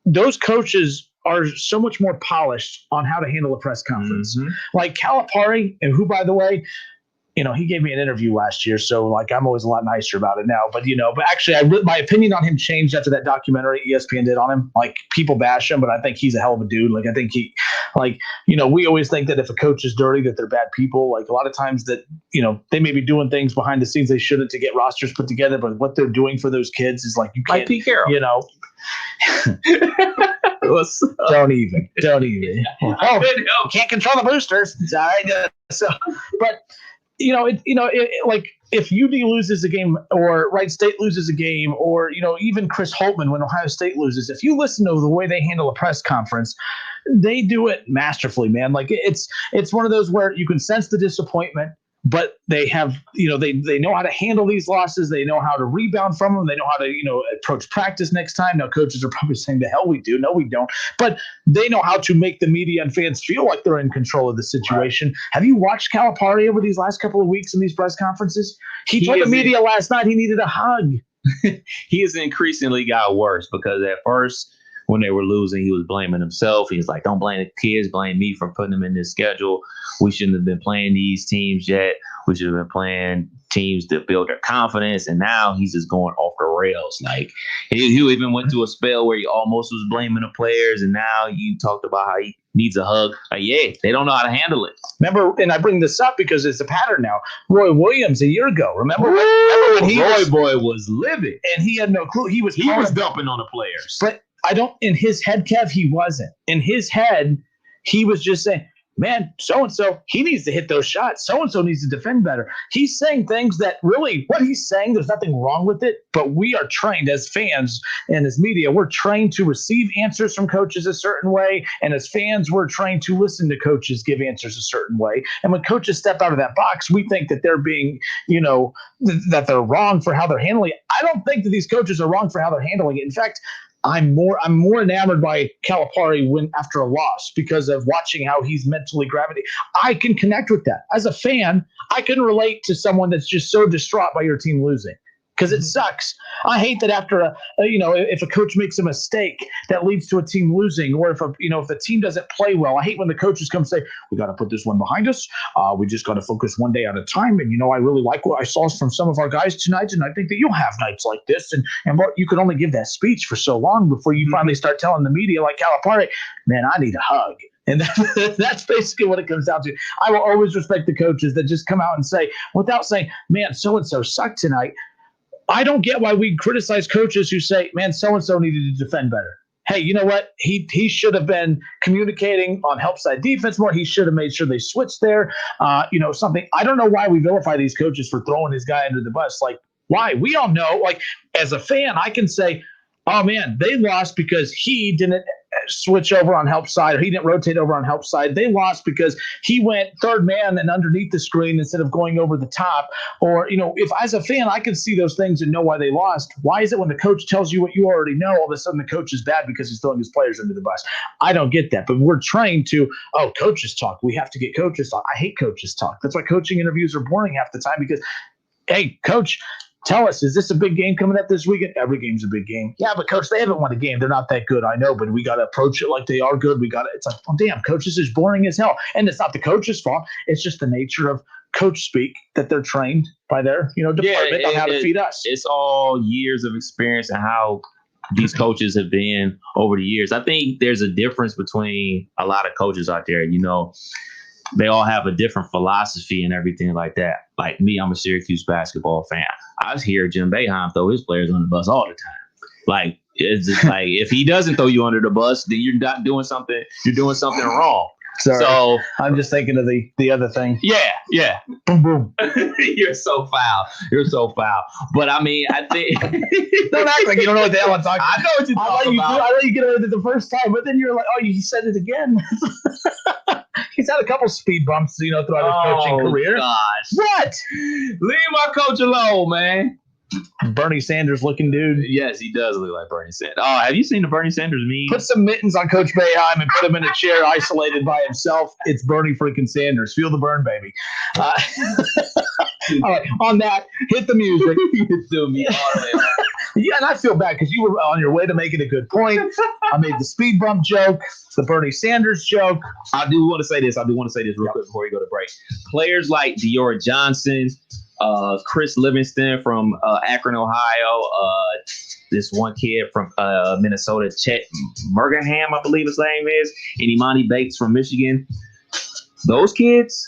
those coaches are so much more polished on how to handle a press conference. Mm-hmm. Like Calipari, and who, by the way, he gave me an interview last year, so like I'm always a lot nicer about it now. But but actually, my opinion on him changed after that documentary ESPN did on him. Like, people bash him, but I think he's a hell of a dude. Like, I think we always think that if a coach is dirty, that they're bad people. Like, a lot of times that they may be doing things behind the scenes they shouldn't to get rosters put together, but what they're doing for those kids is like you can't. Like Pete Carroll. Don't even. Can't control the boosters. It's all right. But. Like if UD loses a game or Wright State loses a game or, even Chris Holtman when Ohio State loses, if you listen to the way they handle a press conference, they do it masterfully, man. Like it's one of those where you can sense the disappointment, but they have, they know how to handle these losses. They know how to rebound from them. They know how to, approach practice next time. Now, coaches are probably saying, the hell we do. No, we don't. But they know how to make the media and fans feel like they're in control of the situation. Right. Have you watched Calipari over these last couple of weeks in these press conferences? He told the media last night he needed a hug. He has increasingly got worse because at first, when they were losing, he was blaming himself. He was like, don't blame the kids, blame me for putting them in this schedule. We shouldn't have been playing these teams yet. We should have been playing teams to build their confidence. And now he's just going off the rails. Like, he even went through a spell where he almost was blaming the players. And now you talked about how he needs a hug. They don't know how to handle it. Remember, and I bring this up because it's a pattern now. Roy Williams a year ago. Remember when Roy Boy was livid. And he had no clue. He was dumping on the players. But in his head, Kev, he wasn't. In his head, he was just saying, man, so-and-so, he needs to hit those shots. So-and-so needs to defend better. He's saying things that really, what he's saying, there's nothing wrong with it, but we are trained as fans and as media, we're trained to receive answers from coaches a certain way. And as fans, we're trained to listen to coaches give answers a certain way. And when coaches step out of that box, we think that they're being, that they're wrong for how they're handling it. I don't think that these coaches are wrong for how they're handling it. In fact, I'm more enamored by Calipari after a loss because of watching how he's mentally gravitating. I can connect with that. As a fan, I can relate to someone that's just so distraught by your team losing. Because it sucks. I hate that after if a coach makes a mistake that leads to a team losing, or if a team doesn't play well. I hate when the coaches come say, we got to put this one behind us. We just got to focus one day at a time. And I really like what I saw from some of our guys tonight, and I think that you'll have nights like this. And you could only give that speech for so long before you finally start telling the media, like Calipari, man, I need a hug. And that's basically what it comes down to. I will always respect the coaches that just come out and say, without saying, man, so and so sucked tonight. I don't get why we criticize coaches who say, man, so-and-so needed to defend better. Hey, you know what? He should have been communicating on help side defense more. He should have made sure they switched there. Something. I don't know why we vilify these coaches for throwing his guy under the bus. Like, why? We all know, like, as a fan, I can say, oh, man, they lost because he didn't switch over on help side, or he didn't rotate over on help side. They lost because he went third man and underneath the screen instead of going over the top. Or, if as a fan, I can see those things and know why they lost. Why is it when the coach tells you what you already know, all of a sudden the coach is bad because he's throwing his players under the bus? I don't get that. But we're trained to, coaches talk. We have to get coaches talk. I hate coaches talk. That's why coaching interviews are boring half the time because, hey, coach, tell us, is this a big game coming up this weekend? Every game's a big game. Yeah, but coach, they haven't won a game. They're not that good. I know, but we got to approach it like they are good. It's like, oh, damn, coach, this is boring as hell. And it's not the coach's fault. It's just the nature of coach speak that they're trained by their, department on how to feed us. It's all years of experience and how these coaches have been over the years. I think there's a difference between a lot of coaches out there. they all have a different philosophy and everything like that. Like me, I'm a Syracuse basketball fan. I hear Jim Boeheim throw his players on the bus all the time. Like, it's just like, if he doesn't throw you under the bus, then you're not doing something. You're doing something wrong. Sorry. So I'm just thinking of the other thing. Yeah. Boom, boom. You're so foul. But I mean, I think don't act like you don't know what the hell I'm talking about. I know what you're talking about. I let you get away with it the first time, but then you're like, oh, you said it again. He's had a couple speed bumps, throughout his coaching career. Gosh. What? Leave my coach alone, man. Bernie Sanders looking dude. Yes, he does look like Bernie Sanders. Oh, have you seen the Bernie Sanders meme? Put some mittens on Coach Boeheim and put him in a chair isolated by himself. It's Bernie freaking Sanders. Feel the burn, baby. All right, on that, hit the music. Yeah, and I feel bad because you were on your way to making a good point. I made the speed bump joke, the Bernie Sanders joke. I do want to say this real quick before we go to break. Players like Dior Johnson, Chris Livingston from Akron, Ohio, this one kid from Minnesota, Chet Murgaham, I believe his name is, and Imani Bates from Michigan. Those kids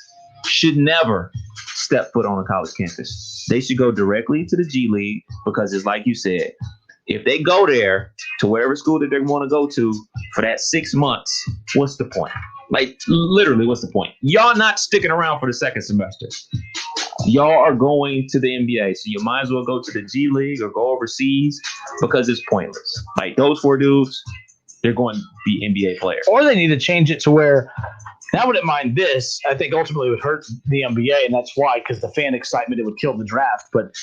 should never step foot on a college campus. They should go directly to the G League because it's like you said, if they go there to wherever school that they want to go to for that 6 months, what's the point? Like, literally, what's the point? Y'all not sticking around for the second semester. Y'all are going to the NBA, so you might as well go to the G League or go overseas because it's pointless. Like, those 4 dudes, they're going to be NBA players. Or they need to change it to where, I wouldn't mind this. I think ultimately it would hurt the NBA, and that's why, because the fan excitement, it would kill the draft. But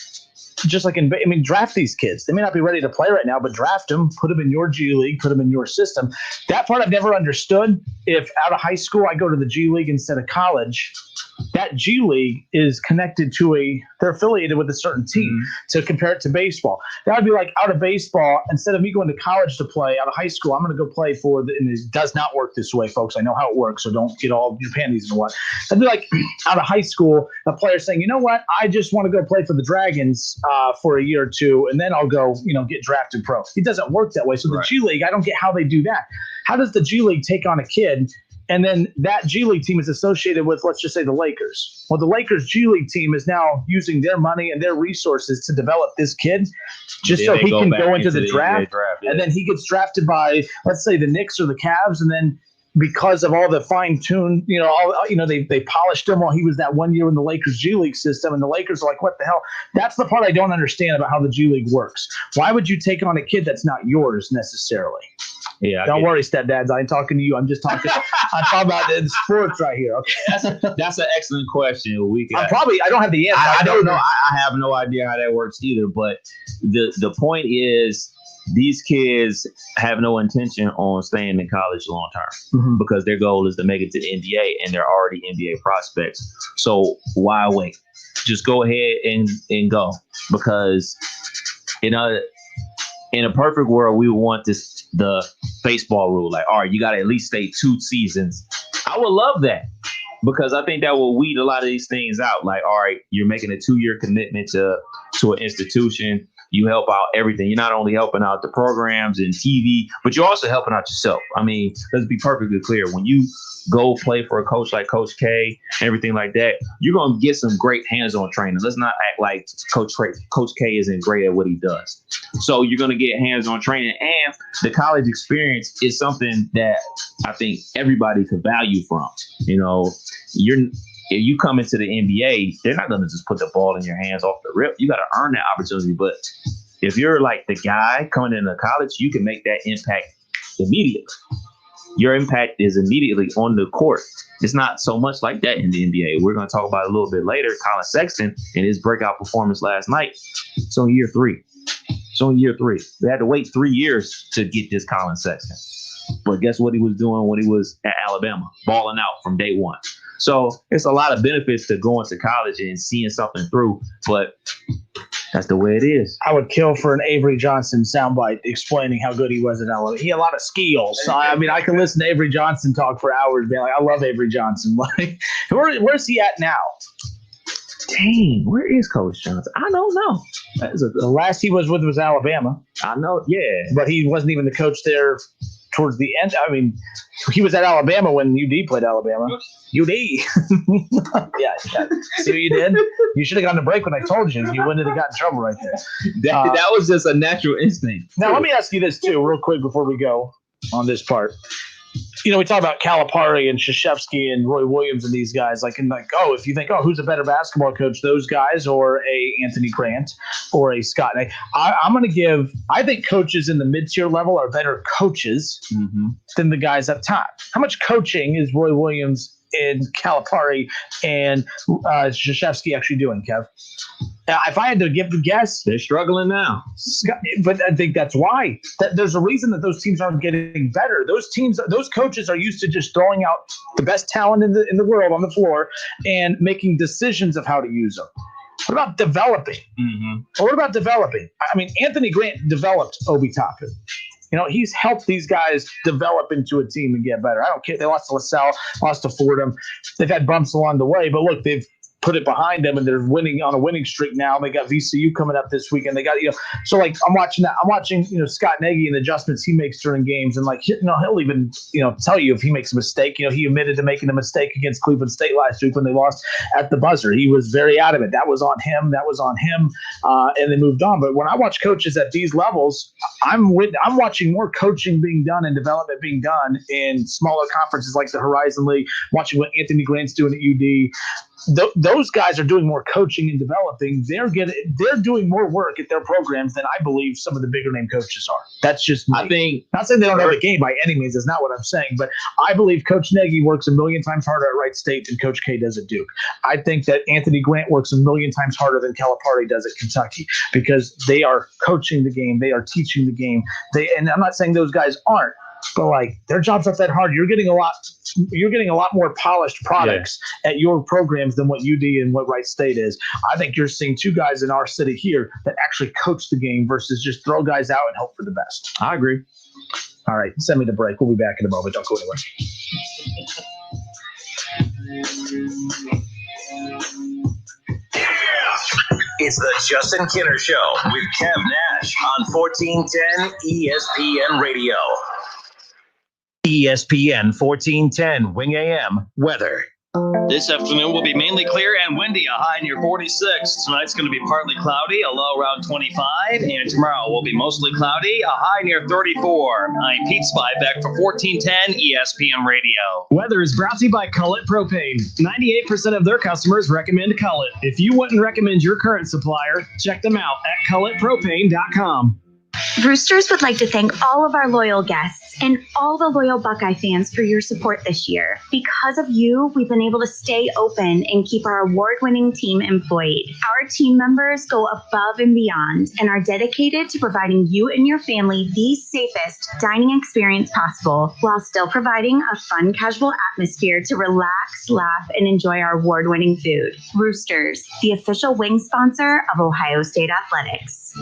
just like draft these kids. They may not be ready to play right now, but draft them, put them in your G League, put them in your system. That part I've never understood. If out of high school I go to the G League instead of college, that G League is connected to they're affiliated with a certain team to compare it to baseball. That would be like out of baseball, instead of me going to college to play out of high school, I'm going to go play and it does not work this way, folks. I know how it works, so don't get all your panties in what. That'd be like out of high school, a player saying, you know what, I just want to go play for the Dragons for a year or two, and then I'll go, get drafted pro. It doesn't work that way. So the G League, I don't get how they do that. How does the G League take on a kid? And then that G League team is associated with, let's just say, the Lakers. Well, the Lakers G League team is now using their money and their resources to develop this kid just so he can go into the draft. And then he gets drafted by, let's say, the Knicks or the Cavs. And then because of all the fine-tuned, they polished him while he was that 1 year in the Lakers G League system. And the Lakers are like, what the hell? That's the part I don't understand about how the G League works. Why would you take on a kid that's not yours necessarily? Yeah. Don't worry, stepdads. I ain't talking to you. I'm just talking. I'm talking about the sports right here. Okay. That's an excellent question. I don't have the answer. I don't know. I have no idea how that works either. But the point is, these kids have no intention on staying in college long term because their goal is to make it to the NBA, and they're already NBA prospects. So why wait? Just go ahead and go, because in a perfect world, we would want the baseball rule. Like, all right, you got to at least stay 2 seasons. I would love that, because I think that will weed a lot of these things out. Like, all right, you're making a 2-year commitment to an institution. You help out everything. You're not only helping out the programs and TV, but you're also helping out yourself. I mean, let's be perfectly clear. When you go play for a coach like Coach K, everything like that, you're going to get some great hands-on training. Let's not act like Coach K isn't great at what he does. So you're going to get hands-on training, and the college experience is something that I think everybody could value from. If you come into the NBA, they're not going to just put the ball in your hands off the rip. You got to earn that opportunity. But if you're like the guy coming into college, you can make that impact immediately. Your impact is immediately on the court. It's not so much like that in the NBA. We're going to talk about it a little bit later. Colin Sexton and his breakout performance last night. It's on year 3. They had to wait 3 years to get this Colin Sexton. But guess what he was doing when he was at Alabama? Balling out from day one. So it's a lot of benefits to going to college and seeing something through, but that's the way it is. I would kill for an Avery Johnson soundbite explaining how good he was at Alabama. He had a lot of skills. I mean, I can listen to Avery Johnson talk for hours, being like, I love Avery Johnson. Like, where's he at now? Dang, where is Coach Johnson? I don't know. The last he was with was Alabama. I know, yeah. But he wasn't even the coach there towards the end. I mean, He was at Alabama when UD played Alabama. UD. Yeah. See what you did? You should have gone to break when I told you. You wouldn't have got in trouble right there. That was just a natural instinct. Now, let me ask you this, too, real quick before we go on this part. You know, we talk about Calipari and Krzyzewski and Roy Williams and these guys. If you think, who's a better basketball coach, those guys or a Anthony Grant or a Scott? I'm going to give – I think coaches in the mid-tier level are better coaches than the guys up top. How much coaching is Roy Williams and Calipari and Krzyzewski actually doing, Kev? If I had to give a guess, they're struggling now. But I think that's why. There's a reason that those teams aren't getting better. Those coaches are used to just throwing out the best talent in the world on the floor and making decisions of how to use them. What about developing? Or what about developing? I mean, Anthony Grant developed Obi Toppin. You know, he's helped these guys develop into a team and get better. I don't care. They lost to LaSalle, lost to Fordham. They've had bumps along the way, but look, they've put it behind them and they're winning on a winning streak now. They got VCU coming up this weekend. They got, so like I'm watching Scott Nagy and the adjustments he makes during games, and he'll even tell you if he makes a mistake. He admitted to making a mistake against Cleveland State last week when they lost at the buzzer. He was very adamant. That was on him. And they moved on. But when I watch coaches at these levels, I'm watching more coaching being done and development being done in smaller conferences like the Horizon League, watching what Anthony Grant's doing at UD. Those guys are doing more coaching and developing. They're doing more work at their programs than I believe some of the bigger name coaches are. That's just me. I think, not saying they don't have a game by any means. That's not what I'm saying. But I believe Coach Nagy works a million times harder at Wright State than Coach K does at Duke. I think that Anthony Grant works a million times harder than Calipari does at Kentucky because they are coaching the game. They are teaching the game. And I'm not saying those guys aren't, but their jobs aren't that hard. You're getting a lot more polished products at your programs than what UD and what Wright State is. I think you're seeing two guys in our city here that actually coach the game versus just throw guys out and hope for the best. I agree. All right, send me the break. We'll be back in a moment. Don't go anywhere. It's the Justin Kinner Show with Kev Nash on 1410 ESPN Radio. ESPN 1410 Wing AM weather. This afternoon will be mainly clear and windy, a high near 46. Tonight's going to be partly cloudy, a low around 25. And tomorrow will be mostly cloudy, a high near 34. I'm Pete Spivak for 1410 ESPN Radio. Weather is brought to you by Cullet Propane. 98% of their customers recommend Cullet. If you wouldn't recommend your current supplier, check them out at culletpropane.com. Roosters would like to thank all of our loyal guests and all the loyal Buckeye fans for your support this year. Because of you, we've been able to stay open and keep our award-winning team employed. Our team members go above and beyond and are dedicated to providing you and your family the safest dining experience possible while still providing a fun, casual atmosphere to relax, laugh, and enjoy our award-winning food. Roosters, the official wing sponsor of Ohio State Athletics.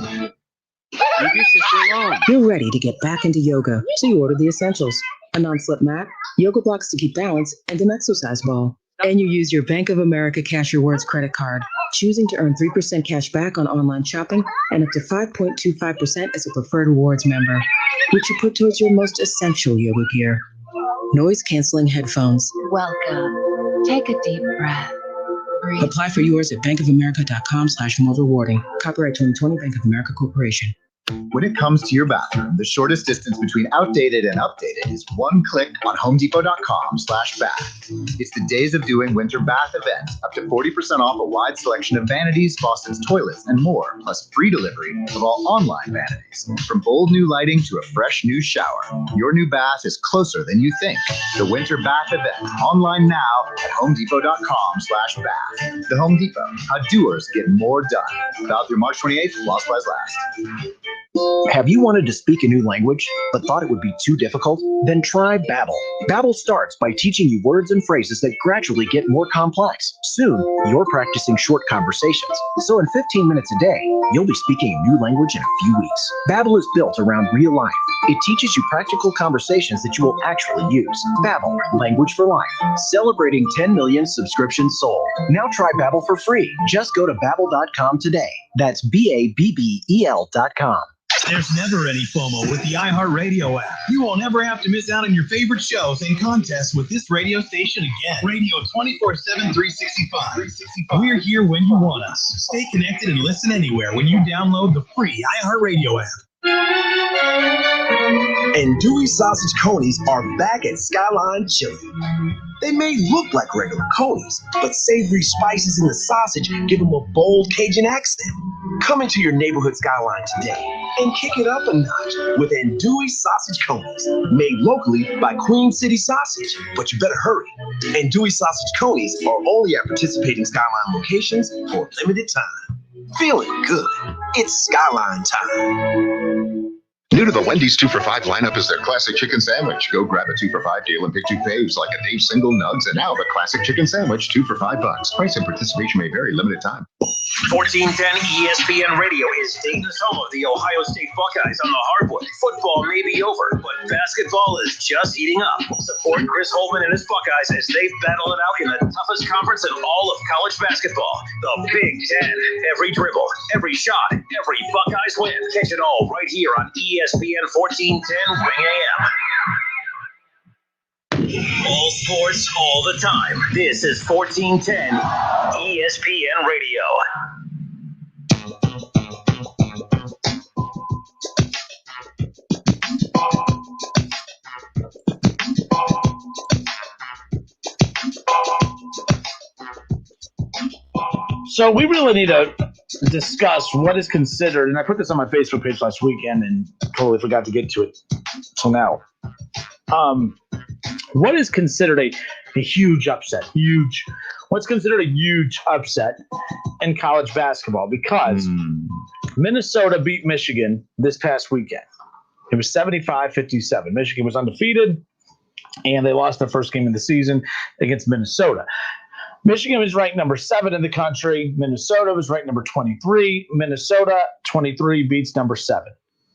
Leave your sister alone. You're ready to get back into yoga, so you order the essentials: a non-slip mat, yoga blocks to keep balance, and an exercise ball. And you use your Bank of America Cash Rewards credit card, choosing to earn 3% cash back on online shopping and up to 5.25% as a preferred rewards member, which you put towards your most essential yoga gear: noise-canceling headphones. Welcome. Take a deep breath. Breathe. Apply for yours at bankofamerica.com/more-rewarding. Copyright 2020 Bank of America Corporation. When it comes to your bathroom, the shortest distance between outdated and updated is one click on homedepot.com/bath. It's the Days of Doing Winter Bath event, up to 40% off a wide selection of vanities, faucets, toilets, and more, plus free delivery of all online vanities. From bold new lighting to a fresh new shower, your new bath is closer than you think. The Winter Bath event, online now at homedepot.com/bath. The Home Depot, how doers get more done. Valid through March 28th, while supplies last. Have you wanted to speak a new language, but thought it would be too difficult? Then try Babbel. Babbel starts by teaching you words and phrases that gradually get more complex. Soon, you're practicing short conversations. So in 15 minutes a day, you'll be speaking a new language in a few weeks. Babbel is built around real life. It teaches you practical conversations that you will actually use. Babbel, language for life. Celebrating 10 million subscriptions sold. Now try Babbel for free. Just go to babbel.com today. That's BABBEL.com. There's never any FOMO with the iHeartRadio app. You won't ever have to miss out on your favorite shows and contests with this radio station again. Radio 24/7, 365. We're here when you want us. Stay connected and listen anywhere when you download the free iHeartRadio app. And Dewey Sausage Conies are back at Skyline Chili. They may look like regular conies, but savory spices in the sausage give them a bold Cajun accent. Come into your neighborhood Skyline today and kick it up a notch with Andouille Sausage Conies, made locally by Queen City Sausage. But you better hurry. Andouille Sausage Conies are only at participating Skyline locations for a limited time. Feeling good. It's Skyline time. New to the Wendy's 2 for $5 lineup is their classic chicken sandwich. Go grab a 2 for $5 deal and pick 2 faves like a Dave's single nugs and now the classic chicken sandwich 2 for $5. Price and participation may vary. Limited time. 1410 ESPN Radio is Dayton's home of the Ohio State Buckeyes on the hardwood. Football may be over, but basketball is just heating up. Support Chris Holman and his Buckeyes as they battle it out in the toughest conference in all of college basketball, the Big Ten. Every dribble, every shot, every Buckeyes win. Catch it all right here on ESPN 1410 Wing AM. All sports, all the time. This is 1410 ESPN Radio. So we really need to discuss what is considered, and I put this on my Facebook page last weekend and totally forgot to get to it till now. What is considered a huge upset? What's considered a huge upset in college basketball? Because Minnesota beat Michigan this past weekend. It was 75-57. Michigan was undefeated, and they lost their first game of the season against Minnesota. Michigan was ranked number 7 in the country. Minnesota was ranked number 23. Minnesota 23 beats number 7.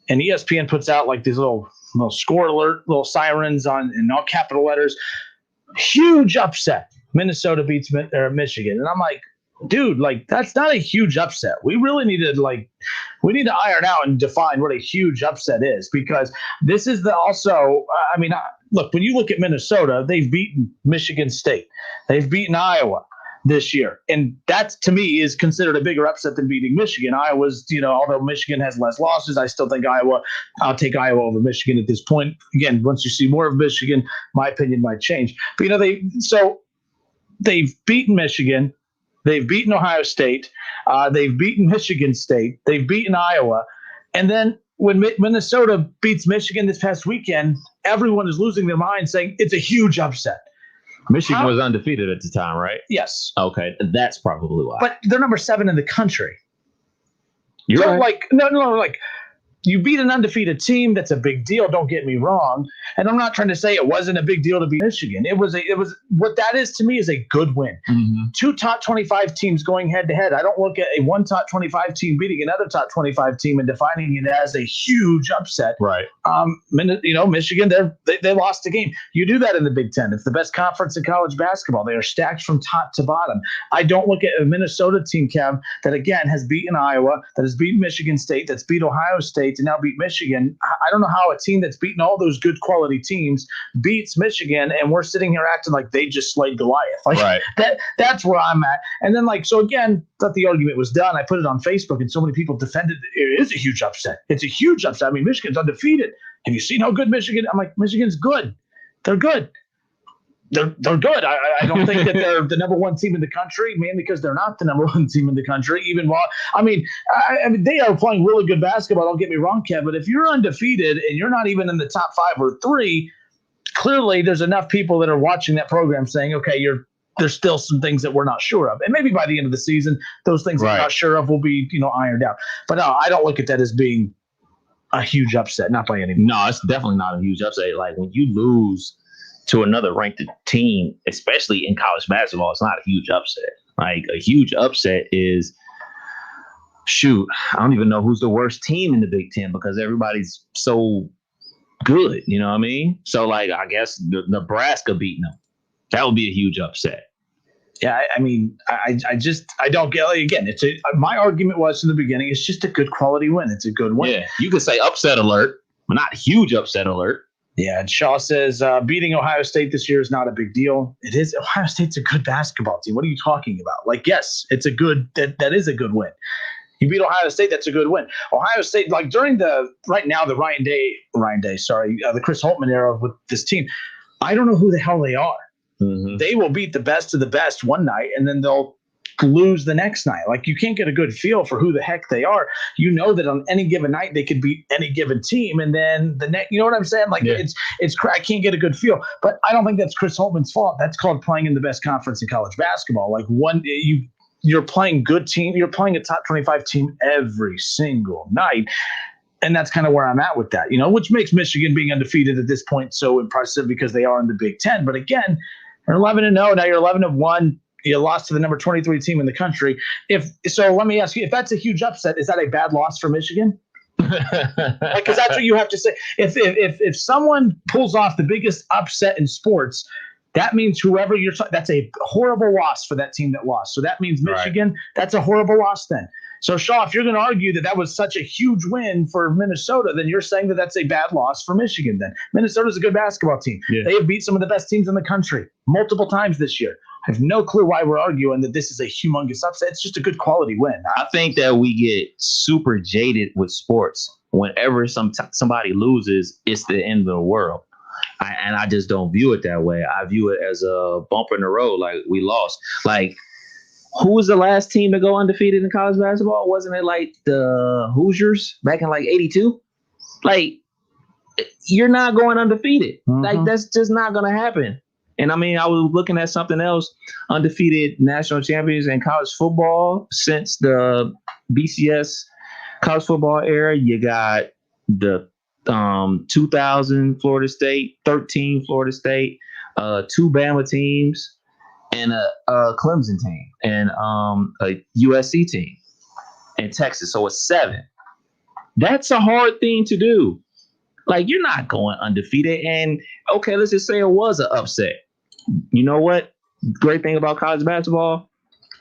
And ESPN puts out like these little score alert, little sirens on in all capital letters. Huge upset. Minnesota beats Michigan. And I'm like, dude, like that's not a huge upset. We really need to iron out and define what a huge upset is, because this is look, when you look at Minnesota, they've beaten Michigan State. They've beaten Iowa this year. And that, to me, is considered a bigger upset than beating Michigan. Iowa's, although Michigan has less losses, I still think I'll take Iowa over Michigan at this point. Again, once you see more of Michigan, my opinion might change. But, they've beaten Michigan. They've beaten Ohio State. They've beaten Michigan State. They've beaten Iowa. And then when Minnesota beats Michigan this past weekend, everyone is losing their mind saying it's a huge upset. Michigan was undefeated at the time, right? Yes. Okay, that's probably why. But they're number 7 in the country. You're right. You beat an undefeated team. That's a big deal. Don't get me wrong. And I'm not trying to say it wasn't a big deal to beat Michigan. It was what that is to me is a good win. Mm-hmm. 2 top 25 teams going head to head. I don't look at one top 25 team beating another top 25 team and defining it as a huge upset. Right. Michigan, they lost the game. You do that in the Big Ten. It's the best conference in college basketball. They are stacked from top to bottom. I don't look at a Minnesota team, Kev, that again has beaten Iowa, that has beaten Michigan State, that's beat Ohio State, to now beat Michigan. I don't know how a team that's beaten all those good quality teams beats Michigan, and we're sitting here acting like they just slayed Goliath. Right. That's where I'm at. And then again, thought the argument was done. I put it on Facebook, and so many people defended it. It is a huge upset. It's a huge upset. I mean, Michigan's undefeated. Have you seen how good Michigan? I'm like, Michigan's good. They're good. They're good. I don't think that they're the number 1 team in the country, mainly because they're not the number 1 team in the country. Even while they are playing really good basketball. Don't get me wrong, Kev. But if you're undefeated and you're not even in the top 5 or 3, clearly there's enough people that are watching that program saying, okay, there's still some things that we're not sure of, and maybe by the end of the season, those things we're not sure of will be ironed out. But no, I don't look at that as being a huge upset, not by any means. No, it's definitely not a huge upset. Like when you lose to another ranked team, especially in college basketball, it's not a huge upset. Like a huge upset is, I don't even know who's the worst team in the Big Ten because everybody's so good. You know what I mean? So I guess Nebraska beating them, that would be a huge upset. Yeah, I mean, I don't get it. Again, my argument was in the beginning, it's just a good quality win. It's a good win. Yeah, you could say upset alert, but not huge upset alert. Yeah, and Shaw says beating Ohio State this year is not a big deal. It is. Ohio State's a good basketball team. What are you talking about? Like, yes, it's a good that is a good win. You beat Ohio State, that's a good win. Ohio State, like during the Chris Holtmann era with this team, I don't know who the hell they are. Mm-hmm. They will beat the best of the best one night, and then they'll lose the next night. Like, you can't get a good feel for who the heck they are. You know that on any given night they could beat any given team, and then the next, you know what I'm saying? Like, it's I can't get a good feel. But I don't think that's Chris Holtmann's fault. That's called playing in the best conference in college basketball. Like, you're playing good team. You're playing a top 25 team every single night. And that's kind of where I'm at with that, which makes Michigan being undefeated at this point so impressive because they are in the Big Ten. But again, you're 11-0. Now you're 11-1. You lost to the number 23 team in the country. So let me ask you, if that's a huge upset, is that a bad loss for Michigan? Because that's what you have to say. If someone pulls off the biggest upset in sports, that means whoever that's a horrible loss for that team that lost. So that means Michigan, that's a horrible loss then. So, Shaw, if you're going to argue that was such a huge win for Minnesota, then you're saying that that's a bad loss for Michigan then. Minnesota's a good basketball team. Yeah. They have beat some of the best teams in the country multiple times this year. I have no clue why we're arguing that this is a humongous upset. It's just a good quality win. I think that we get super jaded with sports. Whenever somebody loses, it's the end of the world. And I just don't view it that way. I view it as a bump in the road, like we lost. Like, who was the last team to go undefeated in college basketball? Wasn't it like the Hoosiers back in like 82? Like, you're not going undefeated. Mm-hmm. Like, that's just not going to happen. And I mean, I was looking at something else, undefeated national champions in college football since the BCS college football era. You got the 2000 Florida State, 13 Florida State, 2 Bama teams, and a Clemson team, and a USC team in Texas. So it's 7. That's a hard thing to do. Like, you're not going undefeated. And okay, let's just say it was an upset. You know what? Great thing about college basketball,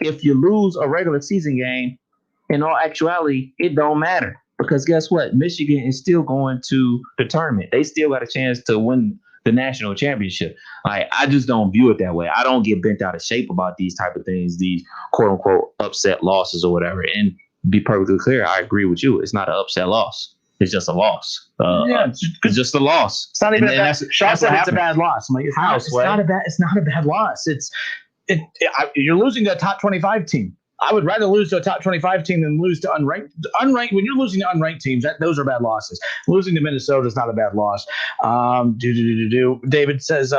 if you lose a regular season game, in all actuality, it don't matter. Because guess what? Michigan is still going to the tournament. They still got a chance to win the national championship. Like, I just don't view it that way. I don't get bent out of shape about these type of things, these quote unquote upset losses or whatever. And be perfectly clear, I agree with you. It's not an upset loss. It's just a loss. It's just a loss. It's not even a bad. Shaw said it's a bad loss. I'm like, it's not a bad loss. You're losing to a top 25 team. I would rather lose to a top 25 team than lose to unranked. When you're losing to unranked teams, those are bad losses. Losing to Minnesota is not a bad loss. David says,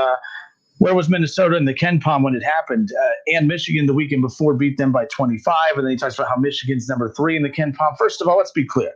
where was Minnesota in the Ken Palm when it happened? And Michigan the weekend before beat them by 25. And then he talks about how Michigan's number 3 in the Ken Palm. First of all, let's be clear.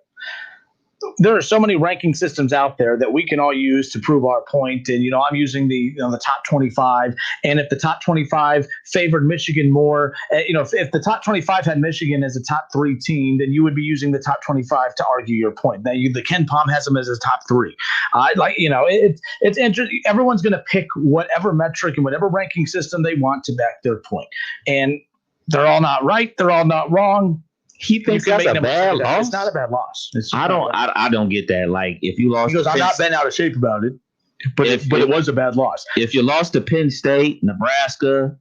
There are so many ranking systems out there that we can all use to prove our point. And, I'm using the top 25. And if the top 25 favored Michigan more, if the top 25 had Michigan as a top 3 team, then you would be using the top 25 to argue your point. Now, the Ken Palm has them as a top 3. It's interesting. Everyone's going to pick whatever metric and whatever ranking system they want to back their point. And they're all not right. They're all not wrong. He thinks that's a bad loss. It's not a bad loss. I don't get that. Like, if you lost, he goes, I'm not bent out of shape about it, but it was a bad loss. If you lost to Penn State, Nebraska,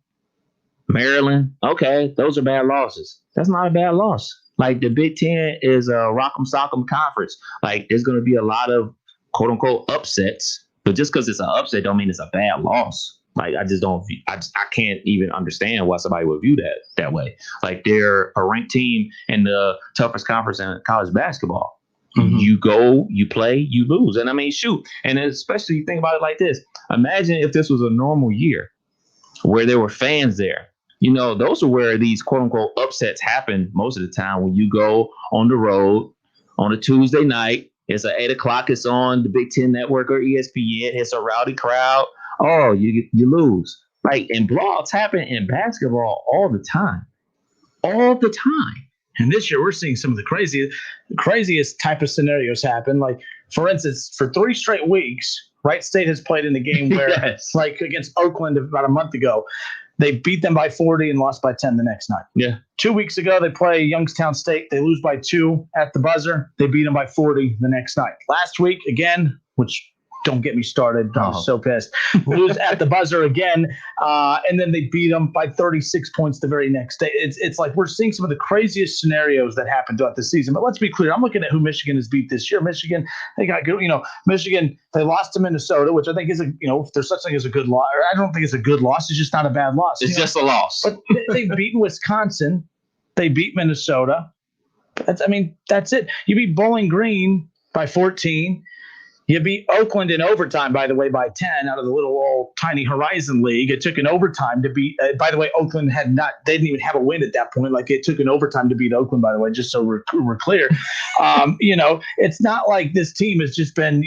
Maryland, okay, those are bad losses. That's not a bad loss. Like, the Big Ten is a rock'em sock'em conference. Like, there's going to be a lot of quote unquote upsets, but just because it's an upset don't mean it's a bad loss. Like, I just don't. I can't even understand why somebody would view that way. Like, they're a ranked team in the toughest conference in college basketball. Mm-hmm. You go, you play, you lose, and I mean, shoot. And especially you think about it like this: imagine if this was a normal year where there were fans there. Those are where these quote unquote upsets happen most of the time. When you go on the road on a Tuesday night, it's at 8:00. It's on the Big Ten Network or ESPN. It's a rowdy crowd. Oh, you lose. Like, and blowouts happen in basketball all the time. And this year we're seeing some of the craziest type of scenarios happen. Like, for instance, for 3 straight weeks, Wright State has played in a game where, like against Oakland about a month ago, They beat them by 40 and lost by 10 the next night. Yeah. 2 weeks ago, they play Youngstown State. They lose by 2 at the buzzer. They beat them by 40 the next night. Last week, again, which don't get me started. I'm so pissed. Lose at the buzzer again. And then they beat them by 36 points the very next day. It's like we're seeing some of the craziest scenarios that happened throughout the season. But let's be clear. I'm looking at who Michigan has beat this year. Michigan, they got good. Michigan, they lost to Minnesota, which I think is if there's such thing as a good loss. I don't think it's a good loss. It's just not a bad loss. It's just a loss. But they've beaten Wisconsin. They beat Minnesota. That's it. You beat Bowling Green by 14. You beat Oakland in overtime, by the way, by 10 out of the little old tiny Horizon League. It took an overtime to beat. By the way, Oakland they didn't even have a win at that point. Like it took an overtime to beat Oakland, by the way, just so we're clear. It's not like this team has just been,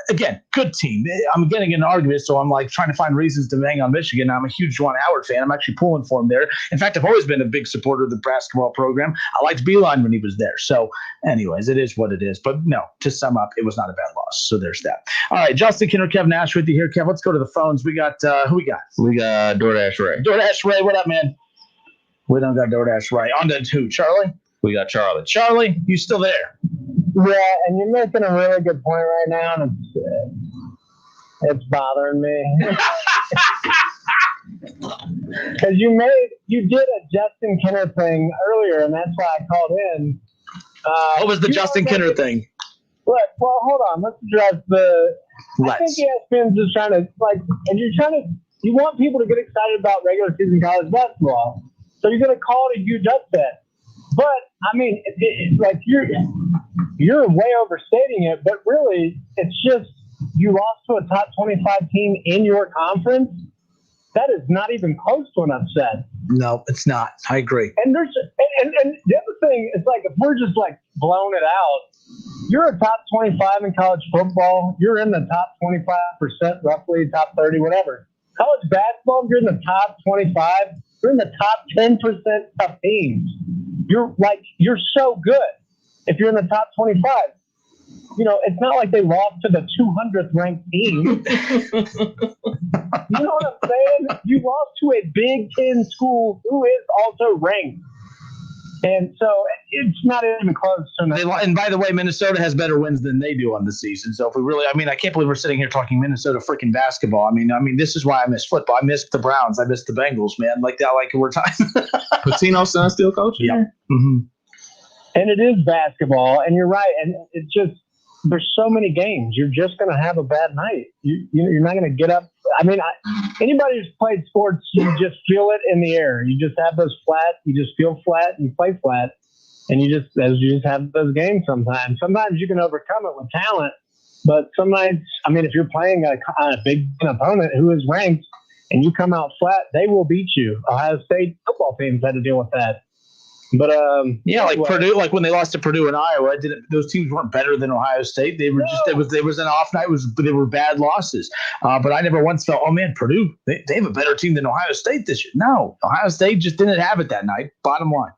again, good team. I'm getting in an argument, so I'm like trying to find reasons to bang on Michigan. I'm a huge Juwan Howard fan. I'm actually pulling for him there. In fact, I've always been a big supporter of the basketball program. I liked Beeline when he was there. So, anyways, it is what it is. But no, to sum up, it was not a bad loss. So there's that. All right, Justin Kinner, Kev Nash with you here. Kev, let's go to the phones. We got who we got? We got DoorDash Ray. DoorDash Ray, what up, man? We don't got DoorDash Ray. On to who? Charlie? We got Charlie. Charlie, you still there? Yeah, and you're making a really good point right now, and it's bothering me. Because you did a Justin Kinner thing earlier, and that's why I called in. What was the Justin Kinner thing? Well, hold on. Let's address I think ESPN's just trying to and you want people to get excited about regular season college basketball, so you're going to call it a huge upset. But I mean, it's like you're way overstating it. But really, it's just you lost to a top 25 team in your conference. That is not even close to an upset. No, it's not. I agree. And there's and the other thing is like if we're just like blowing it out. You're a top 25 in college football. You're in the top 25%, roughly, top 30, whatever. College basketball, you're in the top 25. You're in the top 10% of teams. You're so good if you're in the top 25. It's not like they lost to the 200th ranked team. You know what I'm saying? You lost to a Big Ten school who is also ranked. And so it's not even close to And by the way, Minnesota has better wins than they do on the season. So if we really, I can't believe we're sitting here talking Minnesota freaking basketball. I mean, this is why I miss football. I missed the Browns. I missed the Bengals, man. Like we're talking. Patino's son still coaching. Yeah. Mm-hmm. And it is basketball. And you're right. And it's just, there's so many games. You're just going to have a bad night. You're not going to get up. Anybody who's played sports, you just feel it in the air. You just have those flat. You just feel flat and you play flat. And you just have those games sometimes. Sometimes you can overcome it with talent. But sometimes, if you're playing a big opponent who is ranked and you come out flat, they will beat you. Ohio State football teams had to deal with that. But like Purdue, like when they lost to Purdue and Iowa, those teams weren't better than Ohio State. They were there was an off night. They were bad losses. But I never once felt, oh man, Purdue, they have a better team than Ohio State this year. No, Ohio State just didn't have it that night. Bottom line.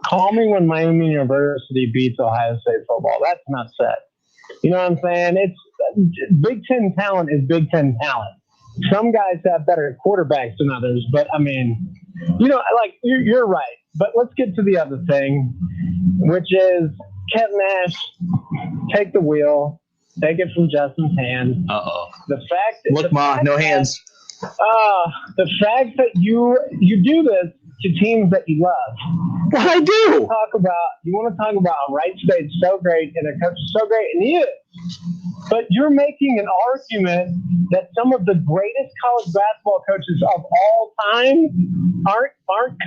Call me when Miami University beats Ohio State football. That's not set. You know what I'm saying? It's Big Ten talent is Big Ten talent. Some guys have better quarterbacks than others, but you're right. But let's get to the other thing, which is Kev Nash, take the wheel, take it from Justin's hand. Uh-oh. No hands. The fact that you do this to teams that you love. What I do? You want to talk about Wright State's so great and a coach is so great, and he is. But you're making an argument that some of the greatest college basketball coaches of all time aren't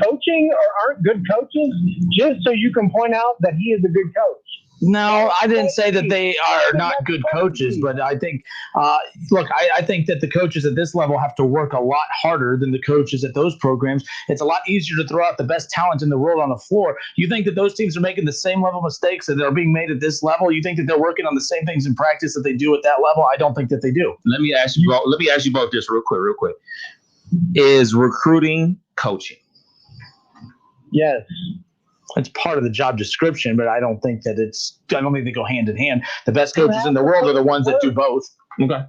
coaching or aren't good coaches just so you can point out that he is a good coach. No, I didn't say that they are not good coaches, but I think, I think that the coaches at this level have to work a lot harder than the coaches at those programs. It's a lot easier to throw out the best talent in the world on the floor. You think that those teams are making the same level of mistakes that are being made at this level? You think that they're working on the same things in practice that they do at that level? I don't think that they do. Let me ask you both this real quick. Is recruiting coaching? Yes. It's part of the job description, but I don't think they go hand in hand. The best coaches in the world are the ones that do both. Okay.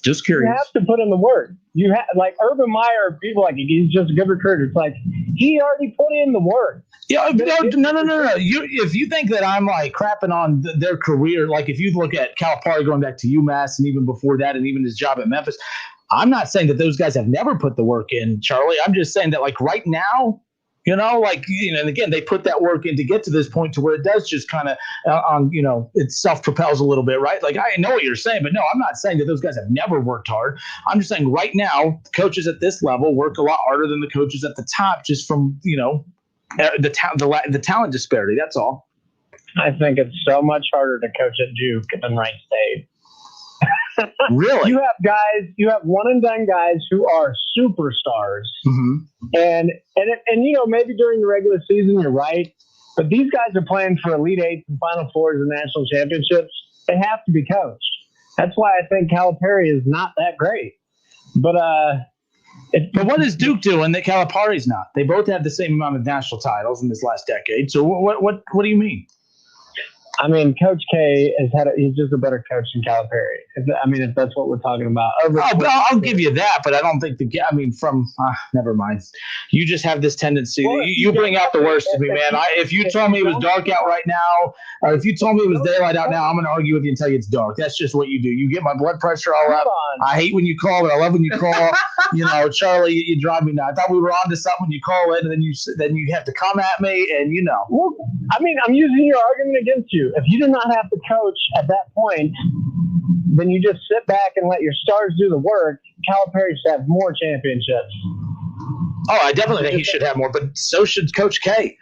Just You curious. have to put in the work. You have like Urban Meyer. People like he's just a good recruiter. It's like he already put in the work. Yeah, no. If you think that I'm like crapping on their career, like if you look at Calipari going back to UMass and even before that, and even his job at Memphis, I'm not saying that those guys have never put the work in, Charlie. I'm just saying that like right now, and again, they put that work in to get to this point to where it does just kind of, it self-propels a little bit, right? Like, I know what you're saying, but no, I'm not saying that those guys have never worked hard. I'm just saying right now, coaches at this level work a lot harder than the coaches at the top just from, the talent disparity. That's all. I think it's so much harder to coach at Duke than Wright State. Really? You have one and done guys who are superstars. Mm-hmm. And maybe during the regular season, you're right. But these guys are playing for Elite Eights and Final Fours and national championships. They have to be coached. That's why I think Calipari is not that great. But what is Duke doing that Calipari's not? They both have the same amount of national titles in this last decade. So what do you mean? I mean, Coach K he's just a better coach than Calipari. If that's what we're talking about. I'll give you that, but I don't think never mind. You just have this tendency. You bring out the worst in me, man. If you told me it was dark out right now, or if you told me it was daylight out now, I'm going to argue with you and tell you it's dark. That's just what you do. You get my blood pressure all up. I hate when you call, but I love when you call. Charlie, you drive me nuts. I thought we were on to something when you call in, and then you have to come at me, and Well, I'm using your argument against you. If you do not have to coach at that point, then you just sit back and let your stars do the work. Calipari should have more championships. Oh, I definitely think he should have more, but so should Coach K.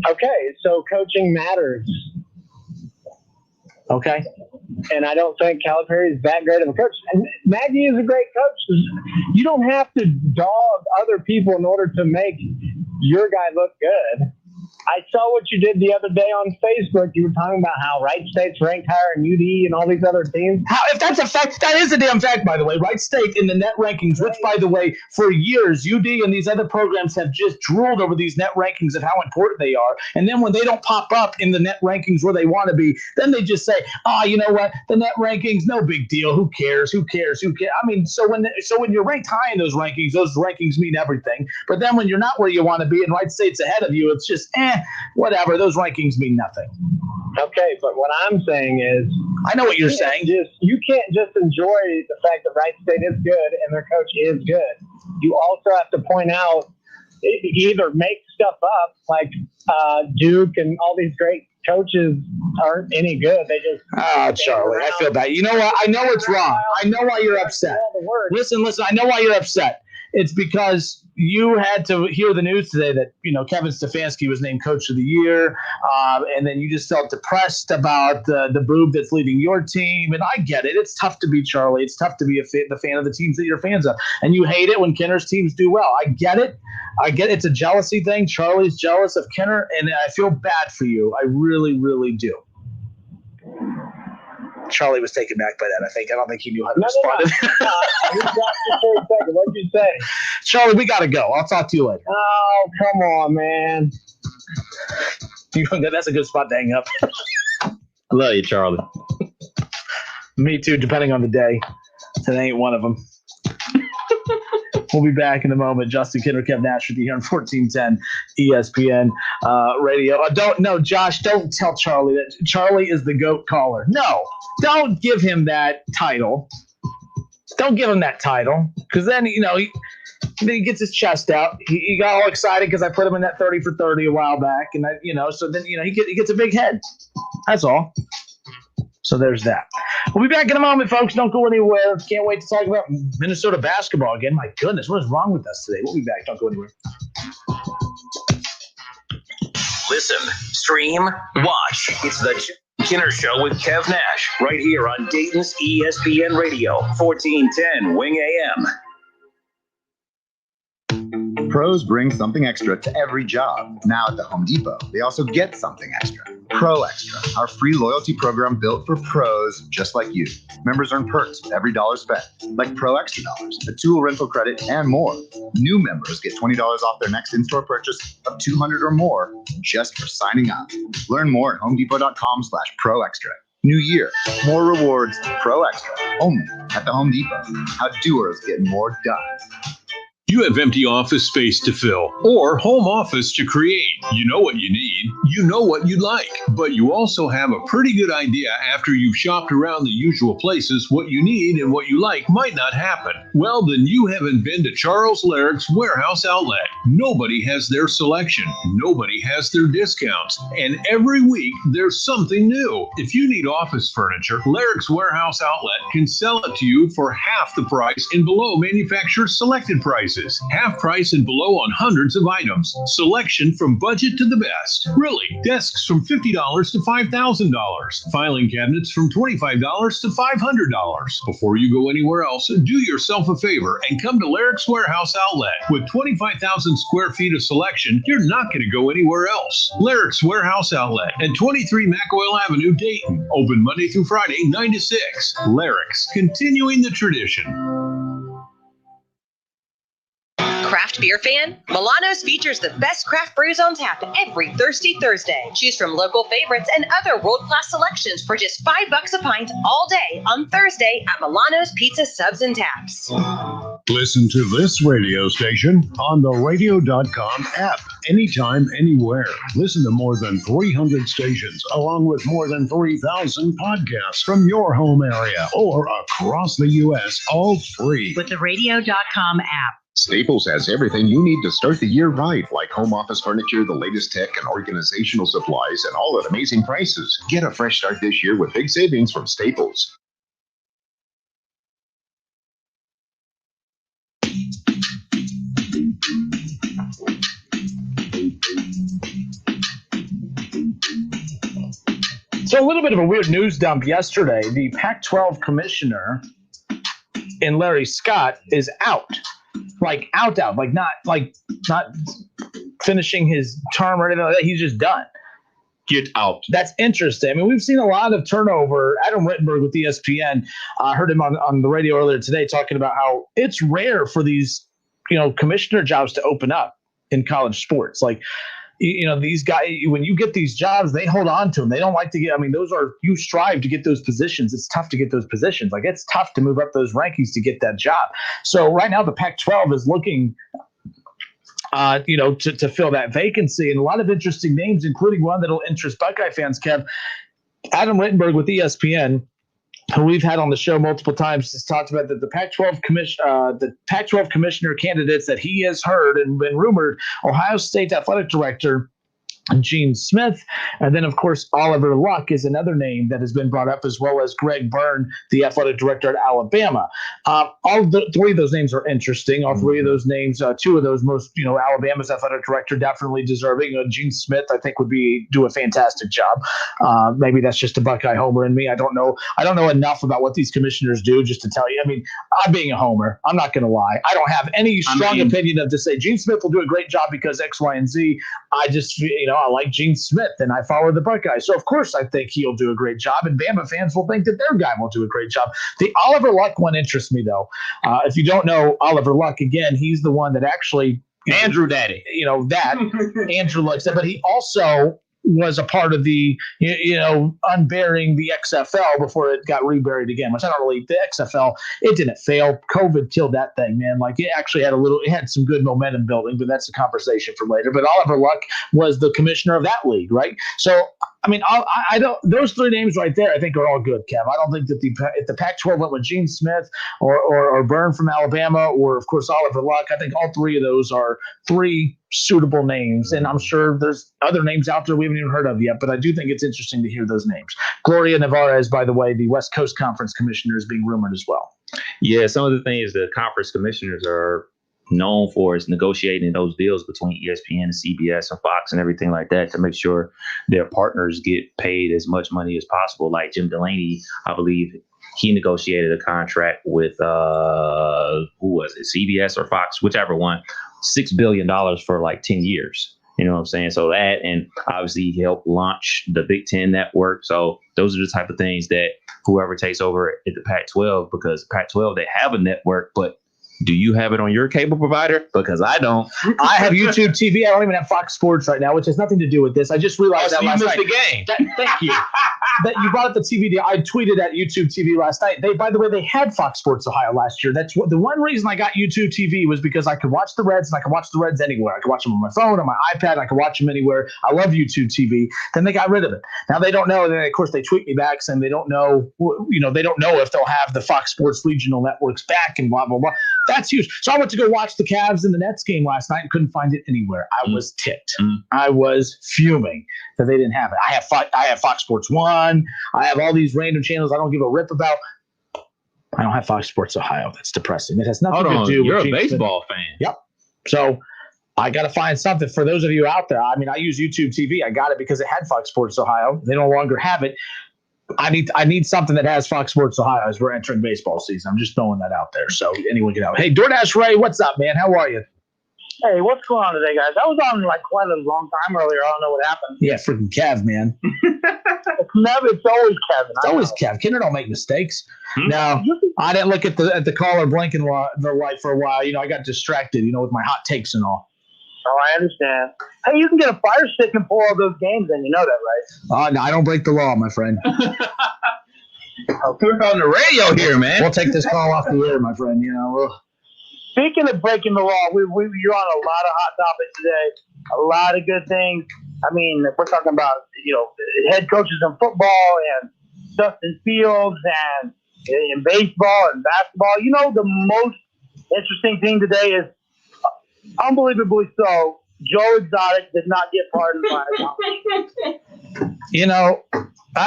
Okay, so coaching matters. Okay. And I don't think Calipari is that great of a coach. And Maggie is a great coach. You don't have to dog other people in order to make your guy look good. I saw what you did the other day on Facebook. You were talking about how Wright State's ranked higher than UD and all these other teams. If that's a fact, that is a damn fact, by the way. Wright State in the net rankings, which, by the way, for years, UD and these other programs have just drooled over these net rankings of how important they are. And then when they don't pop up in the net rankings where they want to be, then they just say, you know what? The net rankings, no big deal. Who cares? Who cares? Who cares? I mean, so when you're ranked high in those rankings mean everything. But then when you're not where you want to be and Wright State's ahead of you, it's just, whatever. Those rankings mean nothing. Okay, but what I'm saying is, I know what you're saying. You can't just enjoy the fact that Wright State is good and their coach is good. You also have to point out, either make stuff up like Duke and all these great coaches aren't any good. They just Charlie, I feel bad. You know what? I know it's wrong. I know why you're upset. Listen. I know why you're upset. It's because you had to hear the news today that, Kevin Stefanski was named Coach of the Year, and then you just felt depressed about the boob that's leading your team. And I get it. It's tough to be Charlie. It's tough to be the fan of the teams that you're fans of. And you hate it when Kenner's teams do well. I get it. It's a jealousy thing. Charlie's jealous of Kenner, and I feel bad for you. I really, really do. Charlie was taken back by that, I think. I don't think he knew how to respond. What did you say? Charlie, we got to go. I'll talk to you later. Oh, come on, man. That's a good spot to hang up. I love you, Charlie. Me too, depending on the day. Today ain't one of them. We'll be back in a moment. Justin Kidder, Kev Nash with you here on 1410 ESPN Radio. Josh, don't tell Charlie that Charlie is the GOAT caller. No, don't give him that title. Don't give him that title, because then, he gets his chest out. He got all excited because I put him in that 30 for 30 a while back, and so then he gets a big head. That's all. So there's that. We'll be back in a moment, folks. Don't go anywhere. Can't wait to talk about Minnesota basketball again. My goodness, what is wrong with us today? We'll be back. Don't go anywhere. Listen, stream, watch. It's the Kinner Show with Kev Nash right here on Dayton's ESPN Radio, 1410 Wing AM. Pros bring something extra to every job. Now at the Home Depot, they also get something extra. Pro Extra, our free loyalty program built for pros just like you. Members earn perks with every dollar spent, like Pro Extra Dollars, a tool rental credit, and more. New members get $20 off their next in-store purchase of $200 or more just for signing up. Learn more at homedepot.com/Pro Extra. New year, more rewards, Pro Extra, only at the Home Depot. How doers get more done. You have empty office space to fill or home office to create. You know what you need. You know what you'd like. But you also have a pretty good idea after you've shopped around the usual places what you need and what you like might not happen. Well, then you haven't been to Charles Larrick's Warehouse Outlet. Nobody has their selection. Nobody has their discounts. And every week there's something new. If you need office furniture, Larrick's Warehouse Outlet can sell it to you for half the price and below manufacturer's selected prices. Half price and below on hundreds of items. Selection from budget to the best. Really, desks from $50 to $5,000. Filing cabinets from $25 to $500. Before you go anywhere else, do yourself a favor and come to Larrick's Warehouse Outlet. With 25,000 square feet of selection, you're not going to go anywhere else. Larrick's Warehouse Outlet at 23 McOil Avenue, Dayton. Open Monday through Friday, 9 to 6. Larrick's, continuing the tradition. Craft beer fan? Milano's features the best craft brews on tap every Thirsty Thursday. Choose from local favorites and other world-class selections for just $5 a pint all day on Thursday at Milano's Pizza Subs and Taps. Listen to this radio station on the radio.com app anytime, anywhere. Listen to more than 300 stations along with more than 3,000 podcasts from your home area or across the U.S., all free. With the radio.com app. Staples has everything you need to start the year right, like home office furniture, the latest tech, and organizational supplies, and all at amazing prices. Get a fresh start this year with big savings from Staples. So a little bit of a weird news dump yesterday. The Pac-12 commissioner in Larry Scott is out. Like out, like not finishing his term or anything like that. He's just done. Get out. That's interesting. I mean, we've seen a lot of turnover. Adam Rittenberg with ESPN, heard him on the radio earlier today talking about how it's rare for these, commissioner jobs to open up in college sports. Like, these guys, when you get these jobs, they hold on to them. They don't like to get, you strive to get those positions. It's tough to get those positions. Like, it's tough to move up those rankings to get that job. So right now the Pac-12 is looking, to fill that vacancy, and a lot of interesting names, including one that'll interest Buckeye fans, Kev. Adam Rittenberg with ESPN, who we've had on the show multiple times, has talked about that the Pac-12 commissioner candidates that he has heard and been rumored: Ohio State athletic director Gene Smith, and then of course Oliver Luck is another name that has been brought up, as well as Greg Byrne, the athletic director at Alabama. Three of those names are interesting. All three of those names, two of those most, Alabama's athletic director definitely deserving. Gene Smith, I think, would do a fantastic job. Maybe that's just a Buckeye homer in me. I don't know enough about what these commissioners do just to tell you. I mean, I'm being a homer. I'm not going to lie. I don't have any strong opinion of to say Gene Smith will do a great job because X, Y, and Z. I just, I like Gene Smith and I follow the Buckeyes. So, of course, I think he'll do a great job, and Bama fans will think that their guy will do a great job. The Oliver Luck one interests me, though. If you don't know Oliver Luck, again, he's the one that actually Andrew Daddy. Andrew Luck said, but he also was a part of the, unburying the XFL before it got reburied again, which the XFL, it didn't fail. COVID killed that thing, man. Like, it actually had some good momentum building, but that's a conversation for later. But Oliver Luck was the commissioner of that league, right? So, I mean, I don't. Those three names right there, I think, are all good, Kev. I don't think that if the Pac-12 went with Gene Smith or Byrne from Alabama, or of course Oliver Luck, I think all three of those are three suitable names. And I'm sure there's other names out there we haven't even heard of yet, but I do think it's interesting to hear those names. Gloria Nevarez, by the way, the West Coast Conference commissioner, is being rumored as well. Yeah, some of the things the conference commissioners are known for is negotiating those deals between ESPN and CBS and Fox and everything like that to make sure their partners get paid as much money as possible. Like Jim Delaney, I believe he negotiated a contract with who was it, CBS or Fox, whichever one, $6 billion for like 10 years. You know what I'm saying? So that, and obviously he helped launch the Big Ten network. So those are the type of things that whoever takes over at the Pac-12, because Pac-12, they have a network, but do you have it on your cable provider? Because I don't. I have YouTube TV. I don't even have Fox Sports right now, which has nothing to do with this. I just realized that you last missed night. the game. Thank you. that you brought up the TV deal. I tweeted at YouTube TV last night. By the way, they had Fox Sports Ohio last year. That's the one reason I got YouTube TV was because I could watch the Reds and I could watch the Reds anywhere. I could watch them on my phone, on my iPad. I could watch them anywhere. I love YouTube TV. Then they got rid of it. Now they don't know. Then of course they tweet me back saying they don't know. They don't know if they'll have the Fox Sports regional networks back and blah blah blah. That's huge. So I went to go watch the Cavs and the Nets game last night and couldn't find it anywhere. I was ticked. I was fuming that they didn't have it. I have Fox Sports 1. I have all these random channels I don't give a rip about. I don't have Fox Sports Ohio. That's depressing. It has nothing to do with you're a baseball fan. Yep. So I got to find something for those of you out there. I mean, I use YouTube TV. I got it because it had Fox Sports Ohio. They no longer have it. I need something that has Fox Sports Ohio as we're entering baseball season. I'm just throwing that out there. So anyone can help. Hey, DoorDash Ray, what's up, man? How are you? Hey, what's going on today, guys? I was on like quite a long time earlier. I don't know what happened. Yeah, freaking Kev, man. It's always Kevin. It's always Kev. Kinder don't make mistakes. Now, I didn't look at the caller blinking the light for a while. I got distracted, with my hot takes and all. Oh, I understand. Hey, you can get a fire stick and pull all those games in. You know that, right? No, I don't break the law, my friend. We're on the radio here, man. We'll take this call off the air, my friend. Speaking of breaking the law, you're on a lot of hot topics today. A lot of good things. I mean, we're talking about, head coaches in football and Justin Fields and in baseball and basketball. The most interesting thing today is, unbelievably so, Joe Exotic did not get pardoned by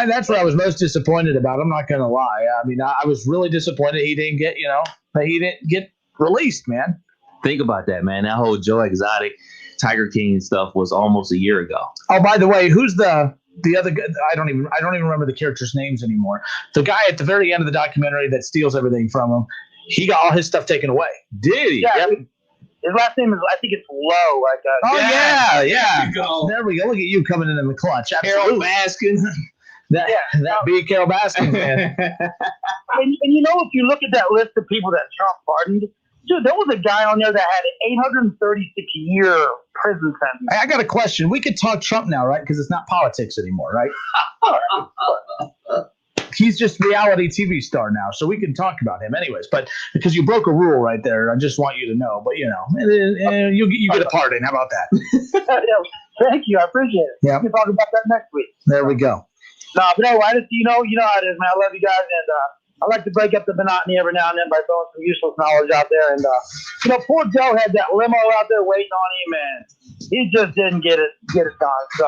that's what I was most disappointed about. I'm not going to lie. I mean, I was really disappointed he didn't get released, man. Think about that, man. That whole Joe Exotic, Tiger King stuff was almost a year ago. Oh, by the way, who's the other guy? I don't even remember the characters' names anymore. The guy at the very end of the documentary that steals everything from him. He got all his stuff taken away. Did he? Yeah. Yep. His last name is, I think it's Lowe. Yeah. There we go. There we go. Look at you coming in the clutch. Carol Baskin. That be Carol Baskin, man. and if you look at that list of people that Trump pardoned, dude, there was a guy on there that had an 836-year prison sentence. I got a question. We could talk Trump now, right? Because it's not politics anymore, right? He's just reality TV star now, so we can talk about him anyways. But because you broke a rule right there, I just want you to know. But, you get a pardon. How about that? Thank you. I appreciate it. Yeah. We can talk about that next week. There we go. No, but anyway, how it is, man. I love you guys, and I like to break up the monotony every now and then by throwing some useless knowledge out there. And poor Joe had that limo out there waiting on him, and he just didn't get it done. So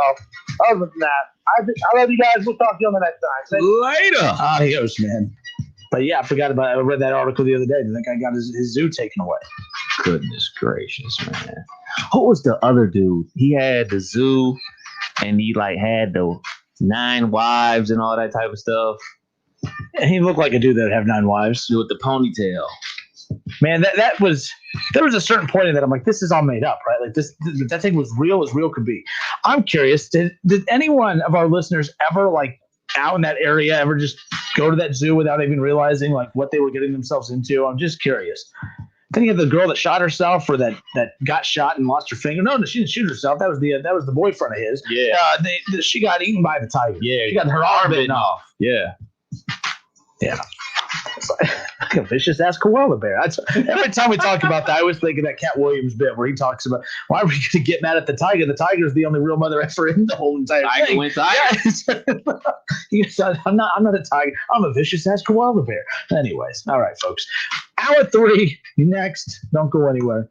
other than that, I love you guys. We'll talk to you on the next time. Later. Adios, man. But yeah, I read that article the other day. I think I got his zoo taken away. Goodness gracious, man. Who was the other dude? He had the zoo, and he had the 9 wives and all that type of stuff. He looked like a dude that would have 9 wives. With the ponytail. Man, there was a certain point in that I'm like, this is all made up, right? Like that thing was real as real could be. I'm curious, did anyone of our listeners ever out in that area ever just go to that zoo without even realizing what they were getting themselves into? I'm just curious. Then you have the girl that shot herself, or that got shot and lost her finger. No, she didn't shoot herself. That was the boyfriend of his. Yeah. She got eaten by the tiger. Yeah. She got her arm bitten off. Yeah. Yeah. Like a vicious ass koala bear. Every time we talk about that, I always think of that Cat Williams bit where he talks about, why are we going to get mad at the tiger? The tiger's the only real mother effer in the whole entire thing. Went tiger. He said, I'm not a tiger. I'm a vicious ass koala bear. Anyways, all right, folks. Hour 3 next. Don't go anywhere.